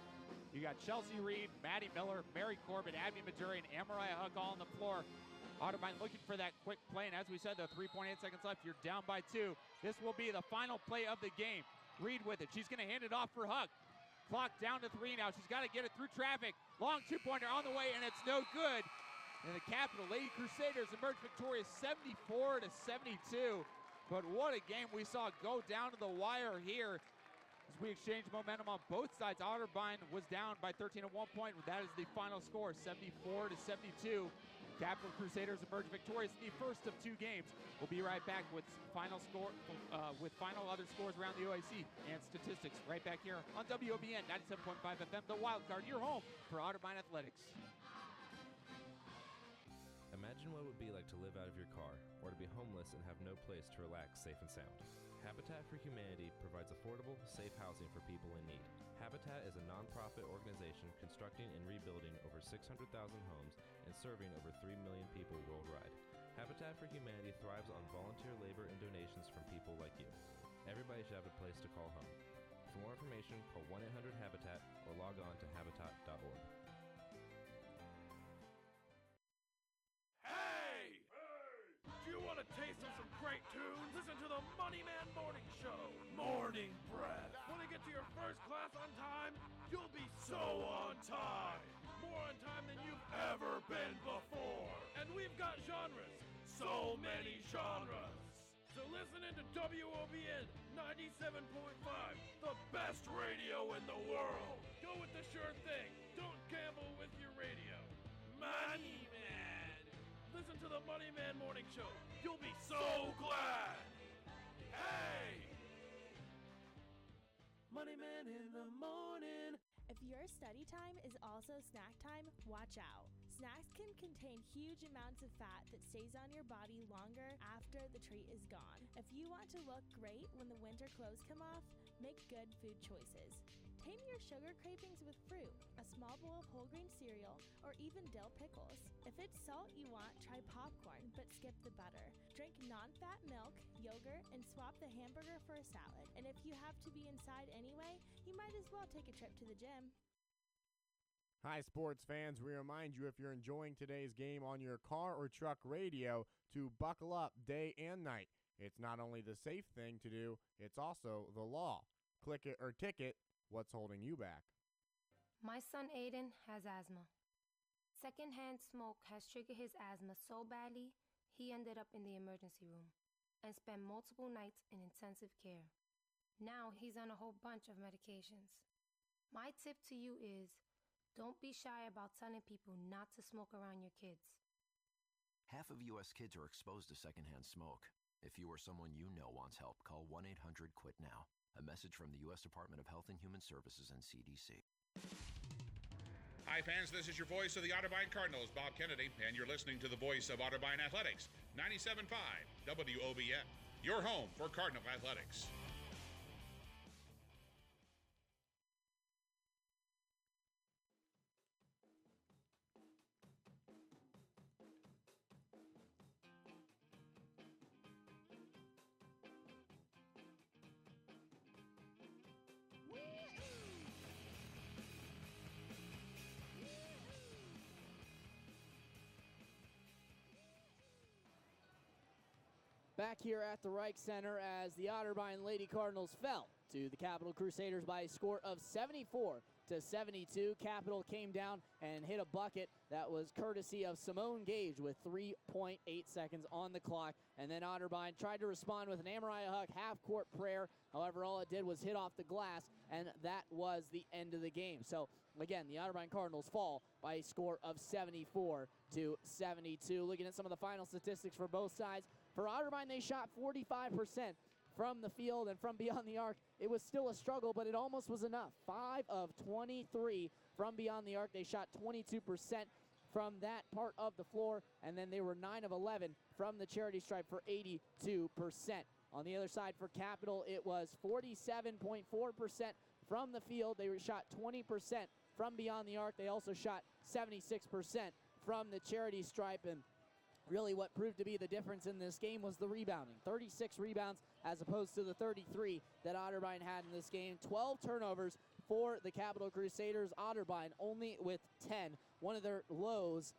Speaker 2: You got Chelsea Reed, Maddie Miller, Mary Corbett, Abby Maduri, and Amariah Huck all on the floor. Otterbein looking for that quick play, and as we said, the 3.8 seconds left, you're down by 2. This will be the final play of the game. Reed with it. She's going to hand it off for Huck. Clock down to 3 now. She's got to get it through traffic. Long two-pointer on the way, and it's no good. And the Capital Lady Crusaders emerge victorious 74 to 72. But what a game we saw go down to the wire here. As we exchange momentum on both sides, Otterbein was down by 13 at one point. That is the final score, 74 to 72. Capital Crusaders emerge victorious in the first of two games. We'll be right back with final other scores around the OIC and statistics right back here on WOBN 97.5 FM, The Wild Card, your home for Otterbein Athletics.
Speaker 15: Imagine what it would be like to live out of your car, or to be homeless and have no place to relax safe and sound. Habitat for Humanity provides affordable, safe housing for people in need. Habitat is a nonprofit organization constructing and rebuilding over 600,000 homes and serving over 3 million people worldwide. Habitat for Humanity thrives on volunteer labor and donations from people like you. Everybody should have a place to call home. For more information, call 1-800-HABITAT or log on to habitat.org.
Speaker 20: Hey! Do you want a taste of some great tunes? Listen to the Money Man Morning Show. Morning Breath. Want to get to your first class on time? You'll be so on time. More on time than you've ever been before. And we've got genres. So many genres. So listen into WOBN 97.5, the best radio in the world. Go with the sure thing. Don't gamble with your radio. Money Man. Listen to the Money Man Morning Show. You'll be so glad. Hey! Money Man in the morning.
Speaker 14: If your study time is also snack time, watch out. Snacks can contain huge amounts of fat that stays on your body longer after the treat is gone. If you want to look great when the winter clothes come off, make good food choices. Tame your sugar cravings with fruit, a small bowl of whole grain cereal, or even dill pickles. If it's salt you want, try popcorn, but skip the butter. Drink non-fat milk, yogurt, and swap the hamburger for a salad. And if you have to be inside anyway, you might as well take a trip to the gym.
Speaker 8: Hi, sports fans. We remind you, if you're enjoying today's game on your car or truck radio, to buckle up day and night. It's not only the safe thing to do, it's also the law. Click it or ticket. What's holding you back?
Speaker 21: My son Aiden has asthma. Secondhand smoke has triggered his asthma so badly, he ended up in the emergency room and spent multiple nights in intensive care. Now he's on a whole bunch of medications. My tip to you is, don't be shy about telling people not to smoke around your kids.
Speaker 22: Half of U.S. kids are exposed to secondhand smoke. If you or someone you know wants help, call 1-800-QUIT-NOW. A message from the U.S. Department of Health and Human Services and CDC.
Speaker 23: Hi, fans. This is your voice of the Otterbein Cardinals, Bob Kennedy, and you're listening to the voice of Otterbein Athletics, 97.5 WOBN, your home for Cardinal Athletics.
Speaker 1: Back here at the Reich Center as the Otterbein Lady Cardinals fell to the Capital Crusaders by a score of 74 to 72. Capital came down and hit a bucket that was courtesy of Simone Gage with 3.8 seconds on the clock. And then Otterbein tried to respond with an Amariah Huck half-court prayer. However, all it did was hit off the glass, and that was the end of the game. So, again, the Otterbein Cardinals fall by a score of 74 to 72. Looking at some of the final statistics for both sides. For Otterbein, they shot 45% from the field and from beyond the arc. It was still a struggle, but it almost was enough. 5 of 23 from beyond the arc. They shot 22% from that part of the floor, and then they were 9 of 11 from the charity stripe for 82%. On the other side for Capital, it was 47.4% from the field. They shot 20% from beyond the arc. They also shot 76% from the charity stripe, and really what proved to be the difference in this game was the rebounding. 36 rebounds as opposed to the 33 that Otterbein had in this game. 12 turnovers for the Capital Crusaders. Otterbein only with 10. One of their lows,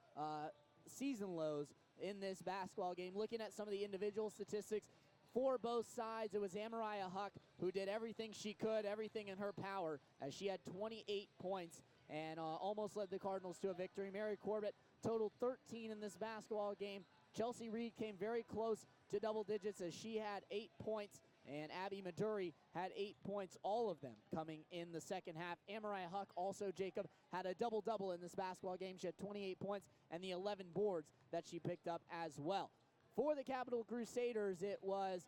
Speaker 1: season lows in this basketball game. Looking at some of the individual statistics for both sides, it was Amariah Huck who did everything she could, everything in her power, as she had 28 points and almost led the Cardinals to a victory. Mary Corbett totaled 13 in this basketball game. Chelsea Reed came very close to double digits as she had 8 points. And Abby Maduri had 8 points, all of them coming in the second half. Amariah Huck also, Jacob, had a double-double in this basketball game. She had 28 points and the 11 boards that she picked up as well. For the Capital Crusaders, it was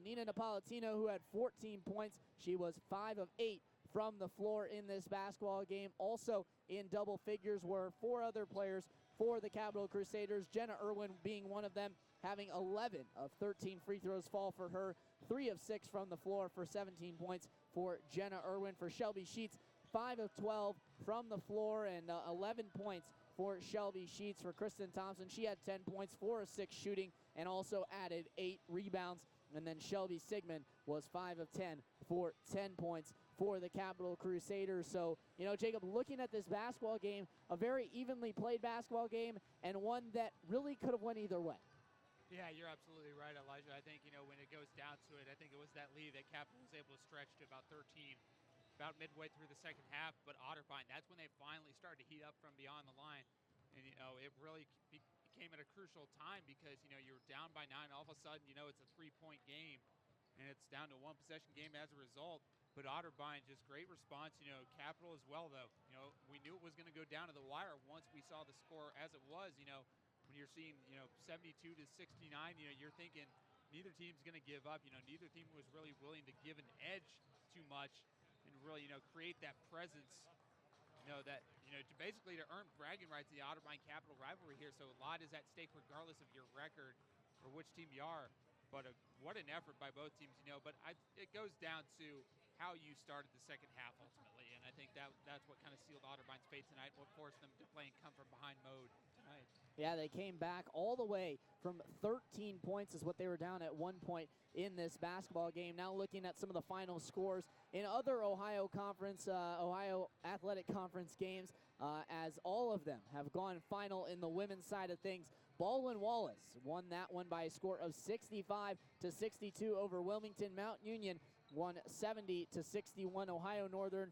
Speaker 1: Nina Napolitano who had 14 points. She was 5 of 8 from the floor in this basketball game. Also in double figures were 4 other players for the Capital Crusaders, Jenna Irwin being one of them, having 11 of 13 free throws fall for her, 3 of 6 from the floor for 17 points for Jenna Irwin. For Shelby Sheets, 5 of 12 from the floor and 11 points for Shelby Sheets. For Kristen Thompson, she had 10 points, 4 of 6 shooting, and also added 8 rebounds. And then Shelby Sigmund was 5 of 10 for 10 points for the Capital Crusaders. So, you know, Jacob, looking at this basketball game, a very evenly played basketball game and one that really could have went either way.
Speaker 2: Yeah, you're absolutely right, Elijah. I think, you know, when it goes down to it, I think it was that lead that Capital was able to stretch to about 13, about midway through the second half. But Otterbein, that's when they finally started to heat up from beyond the line. And, you know, it really became at a crucial time because, you know, you're down by 9. All of a sudden, you know, it's a 3-point game. And it's down to a 1-possession game as a result. But Otterbein, just great response. You know, Capital as well, though. You know, we knew it was going to go down to the wire once we saw the score as it was. You know, when you're seeing, you know, 72 to 69, you know, you're thinking neither team's going to give up. You know, neither team was really willing to give an edge too much and really, you know, create that presence, you know, that, you know, to basically to earn bragging rights in the Otterbein Capital rivalry here. So a lot is at stake regardless of your record or which team you are. But what an effort by both teams, you know. But it goes down to how you started the second half ultimately. And I think that's what kind of sealed Otterbein's fate tonight, what forced them to play in come-from-behind mode tonight.
Speaker 1: Yeah, they came back all the way from 13 points is what they were down at one point in this basketball game. Now looking at some of the final scores in other Ohio Athletic Conference games, as all of them have gone final in the women's side of things. Baldwin Wallace won that one by a score of 65 to 62 over Wilmington. Mount Union won 70 to 61. Ohio Northern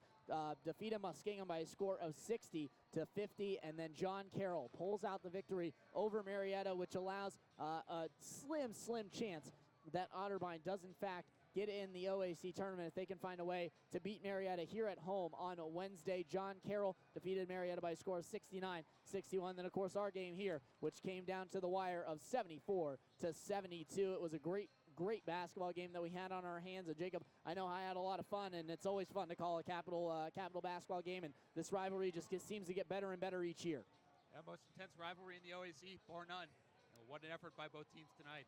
Speaker 1: defeated Muskingum by a score of 60 to 50, and then John Carroll pulls out the victory over Marietta, which allows a slim chance that Otterbein does in fact get in the OAC tournament if they can find a way to beat Marietta here at home on Wednesday. John Carroll defeated Marietta by a score of 69-61. Then, of course, our game here, which came down to the wire of 74 to 72. It was a great basketball game that we had on our hands. And Jacob, I know I had a lot of fun, and it's always fun to call a Capital basketball game, and this rivalry just seems to get better and better each year.
Speaker 2: Yeah, most intense rivalry in the OAC, bar none. What an effort by both teams tonight.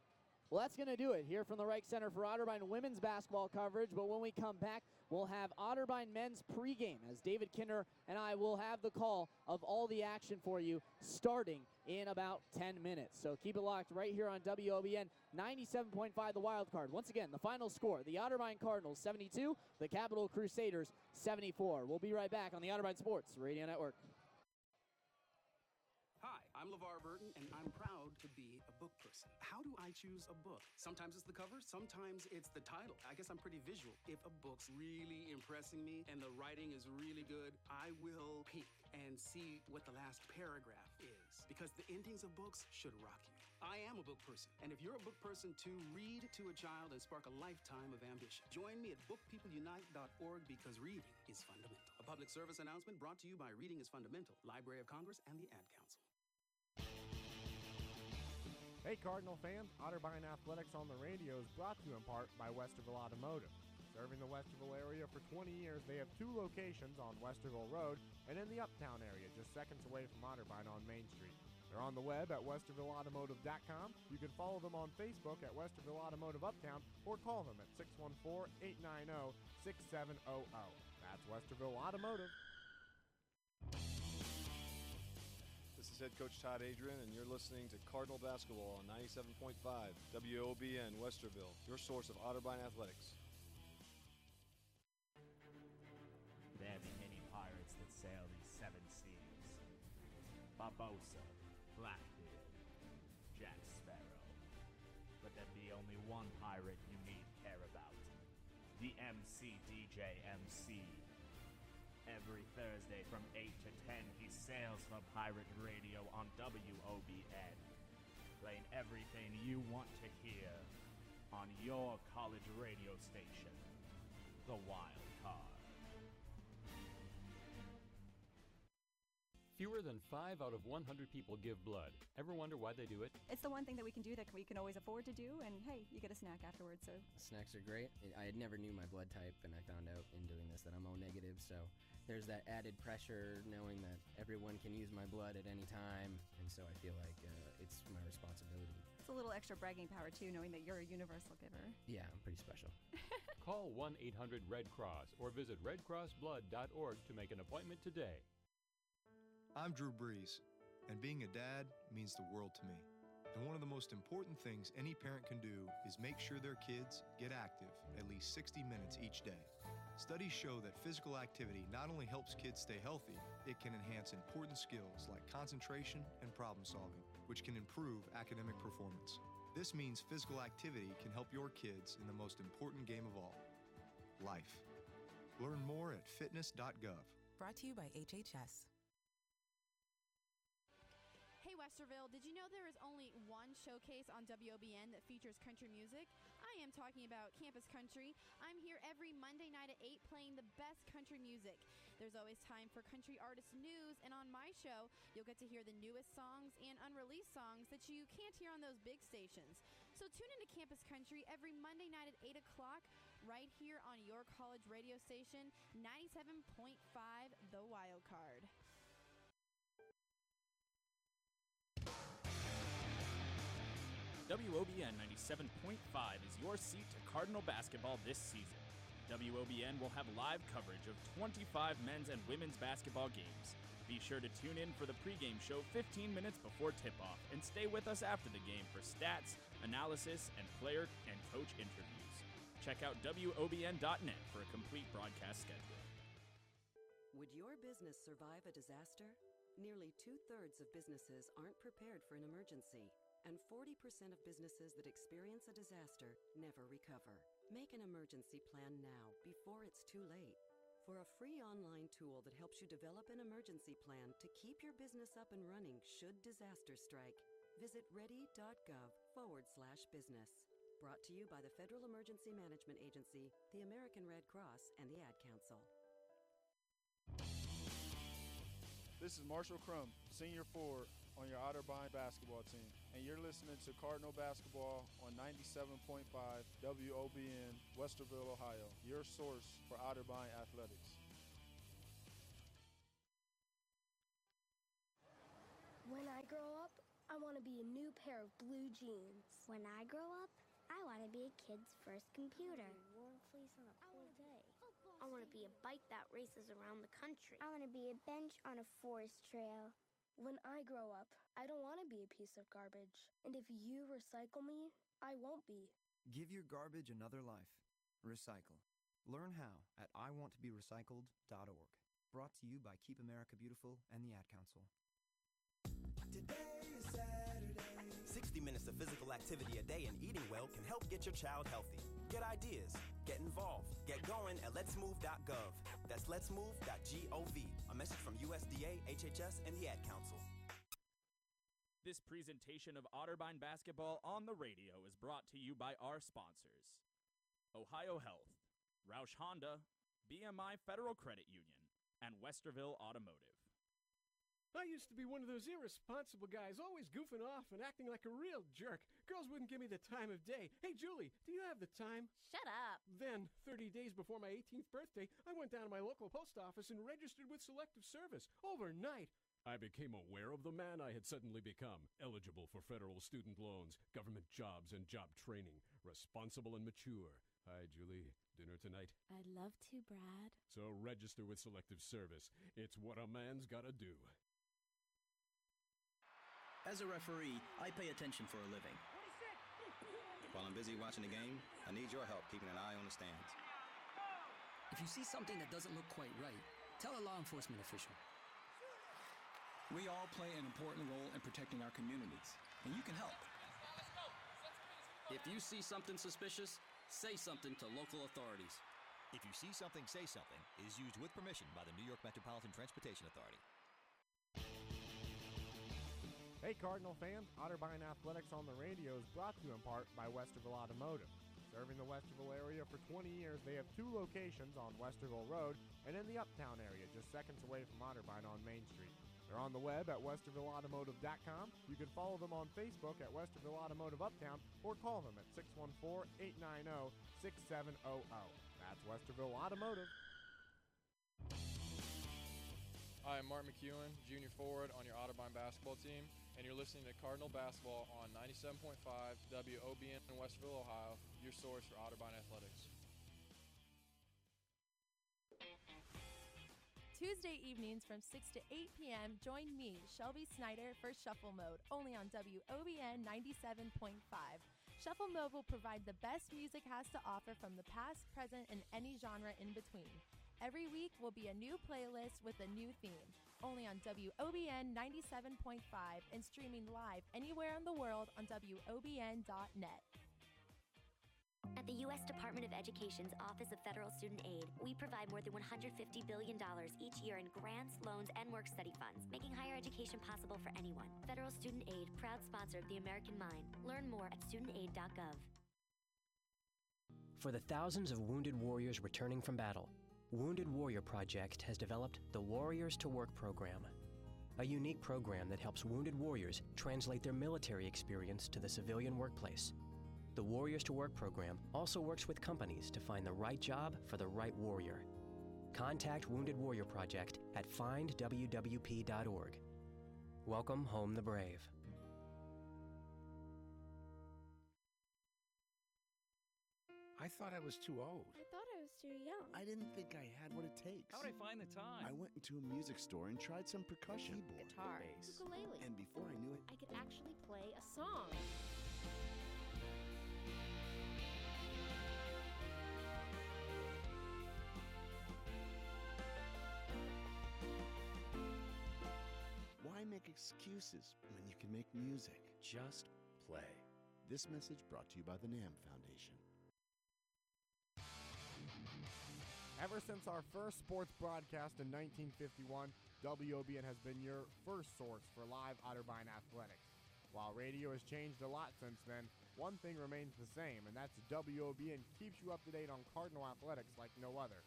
Speaker 1: Well, that's going to do it here from the Reich Center for Otterbein women's basketball coverage. But when we come back, we'll have Otterbein men's pregame as David Kinder and I will have the call of all the action for you starting in about 10 minutes. So keep it locked right here on WOBN 97.5 The Wild Card. Once again, the final score, the Otterbein Cardinals 72, the Capital Crusaders 74. We'll be right back on the Otterbein Sports Radio Network.
Speaker 3: Hi, I'm LeVar Burton, and I'm proud to be a book person. How do I choose a book? Sometimes it's the cover, sometimes it's the title. I guess I'm pretty visual. If a book's really impressing me and the writing is really good, I will peek and see what the last paragraph is, because the endings of books should rock you. I am a book person, and if you're a book person too, read to a child and spark a lifetime of ambition. Join me at bookpeopleunite.org, because reading is fundamental. A public service announcement brought to you by Reading is Fundamental, Library of Congress, and the Ad Council.
Speaker 8: Hey Cardinal fans, Otterbein Athletics on the radio is brought to you in part by Westerville Automotive. Serving the Westerville area for 20 years, they have 2 locations on Westerville Road and in the Uptown area, just seconds away from Otterbein on Main Street. They're on the web at westervilleautomotive.com. You can follow them on Facebook at Westerville Automotive Uptown or call them at 614-890-6700. That's Westerville Automotive.
Speaker 4: This is head coach Todd Adrian, and you're listening to Cardinal Basketball on 97.5 WOBN Westerville, your source of Otterbein athletics.
Speaker 5: There be many pirates that sail these 7 seas. Barbossa, Blackbeard, Jack Sparrow. But there be only one pirate you need care about. The MC DJ MC. Every Thursday from 8 to 10, he sails for Pirate Radio on WOBN, playing everything you want to hear. on your college radio station, The Wild Card.
Speaker 6: Fewer than 5 out of 100 people give blood. Ever wonder why they do it?
Speaker 9: It's the one thing that we can do that we can always afford to do, and hey, you get a snack afterwards, so.
Speaker 10: Snacks are great. I never knew my blood type, and I found out in doing this that I'm O negative, so there's that added pressure knowing that everyone can use my blood at any time, and so I feel like it's my responsibility.
Speaker 9: It's a little extra bragging power, too, knowing that you're a universal giver.
Speaker 10: Yeah, I'm pretty special.
Speaker 6: Call 1-800-RED-CROSS or visit redcrossblood.org to make an appointment today.
Speaker 17: I'm Drew Brees, and being a dad means the world to me. And one of the most important things any parent can do is make sure their kids get active at least 60 minutes each day. Studies show that physical activity not only helps kids stay healthy, it can enhance important skills like concentration and problem solving, which can improve academic performance. This means physical activity can help your kids in the most important game of all, life. Learn more at fitness.gov.
Speaker 18: Brought to you by HHS.
Speaker 24: Hey Westerville, did you know there is only one showcase on WOBN that features country music? I am talking about Campus Country. I'm here every Monday night at 8 playing the best country music. There's always time for country artist news, and on my show, you'll get to hear the newest songs and unreleased songs that you can't hear on those big stations. So tune into Campus Country every Monday night at 8 o'clock right here on your college radio station, 97.5 The Wild Card.
Speaker 16: WOBN 97.5 is your seat to Cardinal basketball this season. WOBN will have live coverage of 25 men's and women's basketball games. Be sure to tune in for the pregame show 15 minutes before tip-off and stay with us after the game for stats, analysis, and player and coach interviews. Check out WOBN.net for a complete broadcast schedule.
Speaker 25: Would your business survive a disaster? Nearly 2/3 of businesses aren't prepared for an emergency. And 40% of businesses that experience a disaster never recover. Make an emergency plan now, before it's too late. For a free online tool that helps you develop an emergency plan to keep your business up and running should disaster strike, visit ready.gov/business. Brought to you by the Federal Emergency Management Agency, the American Red Cross, and the Ad Council.
Speaker 26: This is Marshall Crum, senior forward on your Otterbein basketball team, and you're listening to Cardinal Basketball on 97.5 WOBN, Westerville, Ohio, your source for Otterbein athletics.
Speaker 27: When I grow up, I want to be a new pair of blue jeans.
Speaker 28: When I grow up, I want to be a kid's first computer.
Speaker 27: Warm fleece on a cold day.
Speaker 28: I want to be a bike that races around the country. I want to be a bench on a forest trail.
Speaker 27: When I grow up, I don't want to be a piece of garbage. And if you recycle me, I won't be.
Speaker 29: Give your garbage another life. Recycle. Learn how at iwanttoberecycled.org. Brought to you by Keep America Beautiful and the Ad Council.
Speaker 30: Today is Saturday.
Speaker 31: 60 minutes of physical activity a day and eating well can help get your child healthy. Get ideas, get involved, get going at letsmove.gov. That's letsmove.gov. A message from USDA, HHS, and the Ad Council.
Speaker 16: This presentation of Otterbein basketball on the radio is brought to you by our sponsors: Ohio Health, Roush Honda, BMI Federal Credit Union, and Westerville Automotive.
Speaker 32: I used to be one of those irresponsible guys, always goofing off and acting like a real jerk. Girls wouldn't give me the time of day. Hey, Julie, do you have the time?
Speaker 33: Shut up.
Speaker 32: Then, 30 days before my 18th birthday, I went down to my local post office and registered with Selective Service overnight. I became aware of the man I had suddenly become, eligible for federal student loans, government jobs, and job training, responsible and mature. Hi, Julie. Dinner tonight?
Speaker 33: I'd love to, Brad.
Speaker 32: So register with Selective Service. It's what a man's gotta do.
Speaker 34: As a referee, I pay attention for a living.
Speaker 35: While I'm busy watching the game, I need your help keeping an eye on the stands.
Speaker 36: If you see something that doesn't look quite right, tell a law enforcement official. We all play an important role in protecting our communities, and you can help. If you see something suspicious, say something to local authorities.
Speaker 7: If you see something, say something is used with permission by the New York Metropolitan Transportation Authority.
Speaker 1: Hey Cardinal fans, Otterbein Athletics on the Radio is brought to you in part by Westerville Automotive. Serving the Westerville area for 20 years, they have 2 locations on Westerville Road and in the Uptown area, just seconds away from Otterbein on Main Street. They're on the web at westervilleautomotive.com. You can follow them on Facebook at Westerville Automotive Uptown or call them at 614-890-6700. That's Westerville Automotive.
Speaker 2: Hi, I'm Mark McEwen, junior forward on your Otterbein basketball team, and you're listening to Cardinal Basketball on 97.5 WOBN in Westerville, Ohio, your source for Otterbein athletics.
Speaker 3: Tuesday evenings from 6 to 8 p.m., join me, Shelby Snyder, for Shuffle Mode, only on WOBN 97.5. Shuffle Mode will provide the best music has to offer from the past, present, and any genre in between. Every week will be a new playlist with a new theme, only on WOBN 97.5 and streaming live anywhere in the world on WOBN.net.
Speaker 4: At the U.S. Department of Education's Office of Federal Student Aid, we provide more than $150 billion each year in grants, loans, and work-study funds, making higher education possible for anyone. Federal Student Aid, proud sponsor of the American Mind. Learn more at studentaid.gov.
Speaker 8: For the thousands of wounded warriors returning from battle, Wounded Warrior Project has developed the Warriors to Work program, a unique program that helps wounded warriors translate their military experience to the civilian workplace. The Warriors to Work program also works with companies to find the right job for the right warrior. Contact Wounded Warrior Project at findwwp.org. Welcome home the brave.
Speaker 11: I thought I was too old.
Speaker 12: I thought I was too young.
Speaker 13: I didn't think I had what it takes.
Speaker 14: How'd I find the time?
Speaker 13: I went into a music store and tried some percussion.
Speaker 12: Keyboard, guitar, ukulele.
Speaker 13: And before I knew it,
Speaker 12: I could actually play a song.
Speaker 13: Why make excuses when you can make music?
Speaker 11: Just play.
Speaker 13: This message brought to you by the NAM Foundation.
Speaker 1: Ever since our first sports broadcast in 1951, WOBN has been your first source for live Otterbein athletics. While radio has changed a lot since then, one thing remains the same, and that's WOBN keeps you up to date on Cardinal athletics like no other.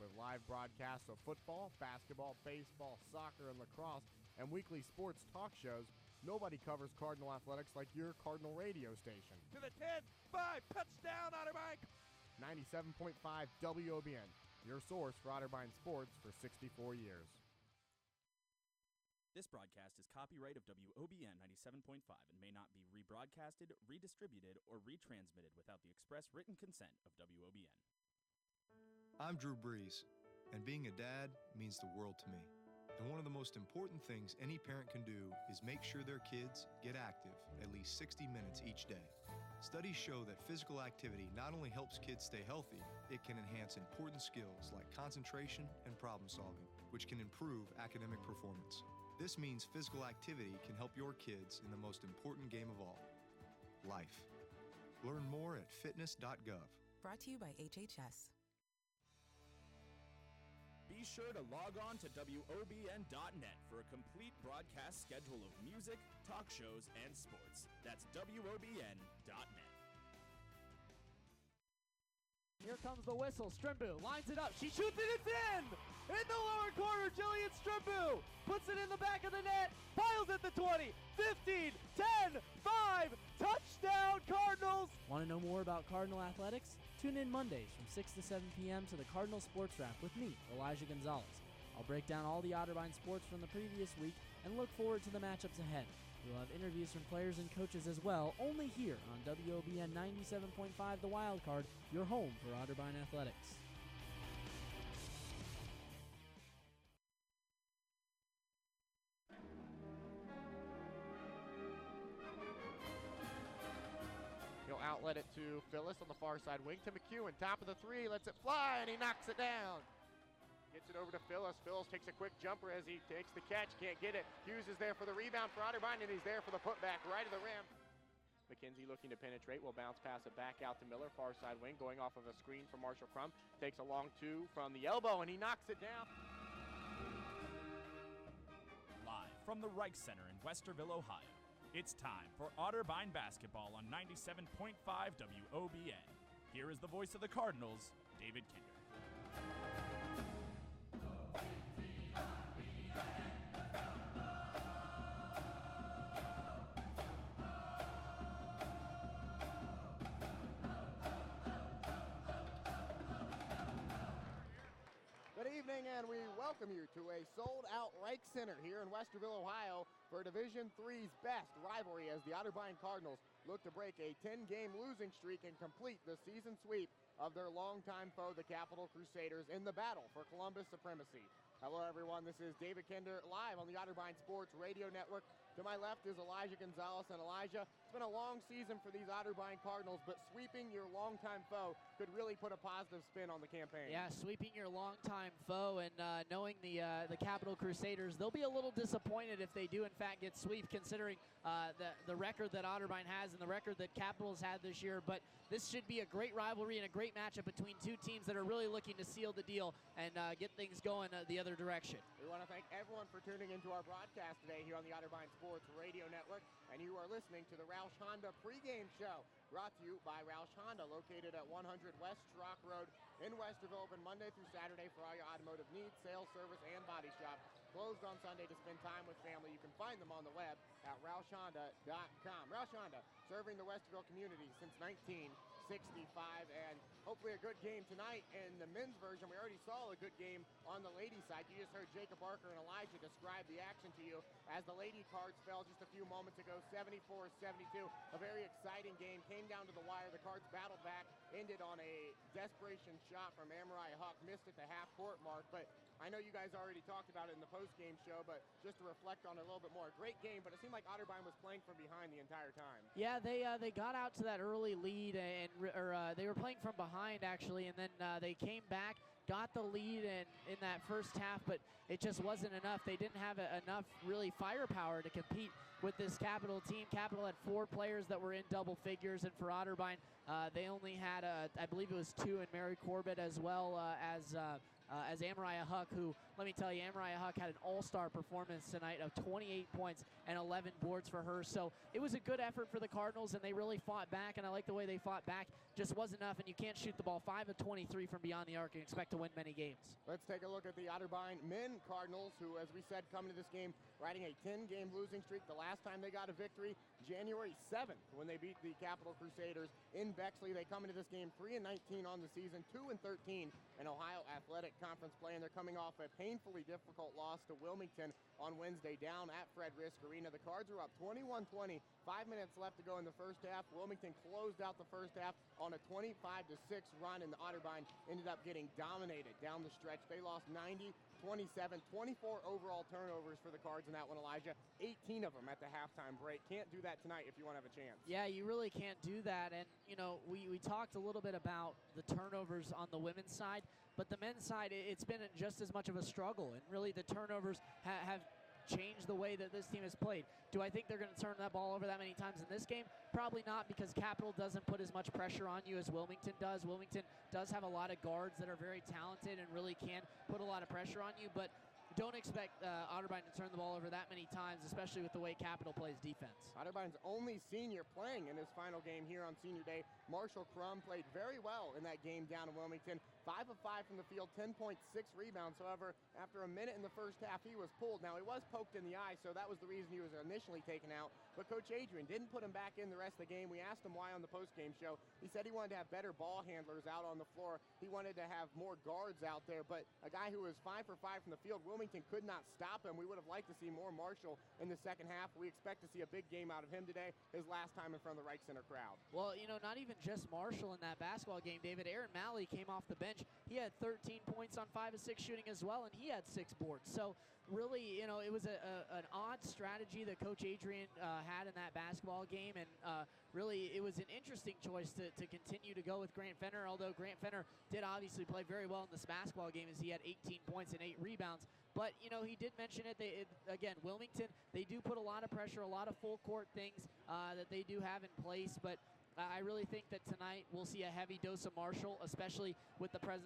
Speaker 1: With live broadcasts of football, basketball, baseball, soccer, and lacrosse, and weekly sports talk shows, nobody covers Cardinal athletics like your Cardinal radio station.
Speaker 15: To the 10-5, touchdown, Otterbein!
Speaker 1: 97.5 WOBN, your source for Otterbein sports for 64 years.
Speaker 16: This broadcast is copyright of WOBN 97.5 and may not be rebroadcasted, redistributed, or retransmitted without the express written consent of WOBN.
Speaker 17: I'm Drew Brees, and being a dad means the world to me. And one of the most important things any parent can do is make sure their kids get active at least 60 minutes each day. Studies show that physical activity not only helps kids stay healthy, it can enhance important skills like concentration and problem solving, which can improve academic performance. This means physical activity can help your kids in the most important game of all, life. Learn more at fitness.gov.
Speaker 18: Brought to you by HHS.
Speaker 16: Be sure to log on to WOBN.net for a complete broadcast schedule of music, talk shows, and sports. That's WOBN.net.
Speaker 19: Here comes the whistle. Strimbu lines it up. She shoots it. It's in! In the lower corner, Jillian Strimbu puts it in the back of the net. Piles at the 20, 15, 10, 5. Touchdown, Cardinals!
Speaker 20: Want to know more about Cardinal athletics? Tune in Mondays from 6 to 7 p.m. to the Cardinal Sports Wrap with me, Elijah Gonzalez. I'll break down all the Otterbein sports from the previous week and look forward to the matchups ahead. We'll have interviews from players and coaches as well, only here on WOBN 97.5 The Wild Card, your home for Otterbein athletics.
Speaker 1: He'll outlet it to Phyllis on the far side wing to McEwen. Top of the 3, lets it fly, and he knocks it down. Gets it over to Phyllis. Phyllis takes a quick jumper as he takes the catch. Can't get it. Hughes is there for the rebound for Otterbein, and he's there for the putback right of the rim. McKenzie looking to penetrate. Will bounce pass it back out to Miller. Far side wing going off of a screen from Marshall Crum. Takes a long 2 from the elbow, and he knocks it down.
Speaker 16: Live from the Reich Center in Westerville, Ohio, It's time for Otterbein basketball on 97.5 WOBN. Here is the voice of the Cardinals, David Kinder.
Speaker 1: Good evening, and we welcome you to a sold-out Reich Center here in Westerville, Ohio, for Division III's best rivalry as the Otterbein Cardinals look to break a 10-game losing streak and complete the season sweep of their longtime foe, the Capital Crusaders, in the battle for Columbus supremacy. Hello, everyone. This is David Kinder live on the Otterbein Sports Radio Network. To my left is Elijah Gonzalez. And Elijah, it's been a long season for these Otterbein Cardinals, but sweeping your longtime foe could really put a positive spin on the campaign.
Speaker 19: Yeah, sweeping your longtime foe and knowing the Capital Crusaders, they'll be a little disappointed if they do, in fact, get swept, considering the record that Otterbein has and the record that Capital's had this year. But this should be a great rivalry and a great matchup between two teams that are really looking to seal the deal and get things going the other direction.
Speaker 1: We want to thank everyone for tuning into our broadcast today here on the Otterbein Sports Radio Network, and you are listening to the Roush Honda pregame show, brought to you by Roush Honda, located at 100 West Schrock Road in Westerville, open Monday through Saturday for all your automotive needs, sales, service, and body shop. Closed on Sunday to spend time with family. You can find them on the web at RoushHonda.com. Roush Honda, serving the Westerville community since 1965, and hopefully a good game tonight. In the men's version, we already saw a good game on the ladies' side. You just heard Jacob Barker and Elijah describe the action to you as the lady Cards fell just a few moments ago, 74-72. A very exciting game, came down to the wire. The Cards battled back, ended on a desperation shot from Amariah Huck, missed at the half-court mark, but I know you guys already talked about it in the post-game show, but just to reflect on it a little bit more, great game, but it seemed like Otterbein was playing from behind the entire time.
Speaker 19: Yeah, they got out to that early lead, and they were playing from behind, actually, and then they came back, got the lead in that first half, but it just wasn't enough. They didn't have enough, really, firepower to compete with this Capital team. Capital had 4 players that were in double figures, and for Otterbein, they only had, I believe it was 2 in Mary Corbett, as well as Amariah Huck, who, let me tell you, Amariah Huck had an all-star performance tonight of 28 points and 11 boards for her. So it was a good effort for the Cardinals, and they really fought back, and I like the way they fought back. Just wasn't enough, and you can't shoot the ball 5 of 23 from beyond the arc and expect to win many games.
Speaker 1: Let's take a look at the Otterbein men Cardinals, who, as we said, coming to this game riding a 10-game losing streak. The last time they got a victory, January 7th, when they beat the Capital Crusaders in Bexley. They come into this game 3-19 on the season, 2-13 in Ohio Athletic Conference play, and they're coming off a painfully difficult loss to Wilmington on Wednesday down at Fred Risk Arena. The Cards are up 21-20, 5 minutes left to go in the first half. Wilmington closed out the first half on a 25-6 run, and the Otterbein ended up getting dominated down the stretch. They lost 90-27, 24 overall turnovers for the Cards in that one, Elijah. 18 of them at the halftime break. Can't do that tonight if you want to have a chance.
Speaker 19: Yeah, you really can't do that. And, you know, we talked a little bit about the turnovers on the women's side, but the men's side, it's been just as much of a struggle. And really the turnovers have changed the way that this team has played. Do I think they're going to turn that ball over that many times in this game? Probably not, because Capital doesn't put as much pressure on you as Wilmington does. Wilmington does have a lot of guards that are very talented and really can put a lot of pressure on you, but don't expect Otterbein to turn the ball over that many times, especially with the way Capital plays defense.
Speaker 1: Otterbein's only senior playing in his final game here on Senior Day. Marshall Crum played very well in that game down in Wilmington. 5 of 5 from the field, 10.6 rebounds. However, after a minute in the first half, he was pulled. Now, he was poked in the eye, so that was the reason he was initially taken out. But Coach Adrian didn't put him back in the rest of the game. We asked him why on the postgame show. He said he wanted to have better ball handlers out on the floor. He wanted to have more guards out there. But a guy who was 5 for 5 from the field, Wilmington could not stop him. We would have liked to see more Marshall in the second half. We expect to see a big game out of him today, his last time in front of the Reich Center crowd.
Speaker 19: Well, you know, not even just Marshall in that basketball game, David. Aaron Malley came off the bench. He had 13 points on 5 of 6 shooting as well, and he had 6 boards. So really, you know, it was an odd strategy that Coach Adrian had in that basketball game, and really it was an interesting choice to continue to go with Grant Fenner, although Grant Fenner did obviously play very well in this basketball game, as he had 18 points and 8 rebounds. But, you know, he did mention it. Again, Wilmington, they do put a lot of pressure, a lot of full court things that they do have in place, but I really think that tonight we'll see a heavy dose of Marshall, especially with the presence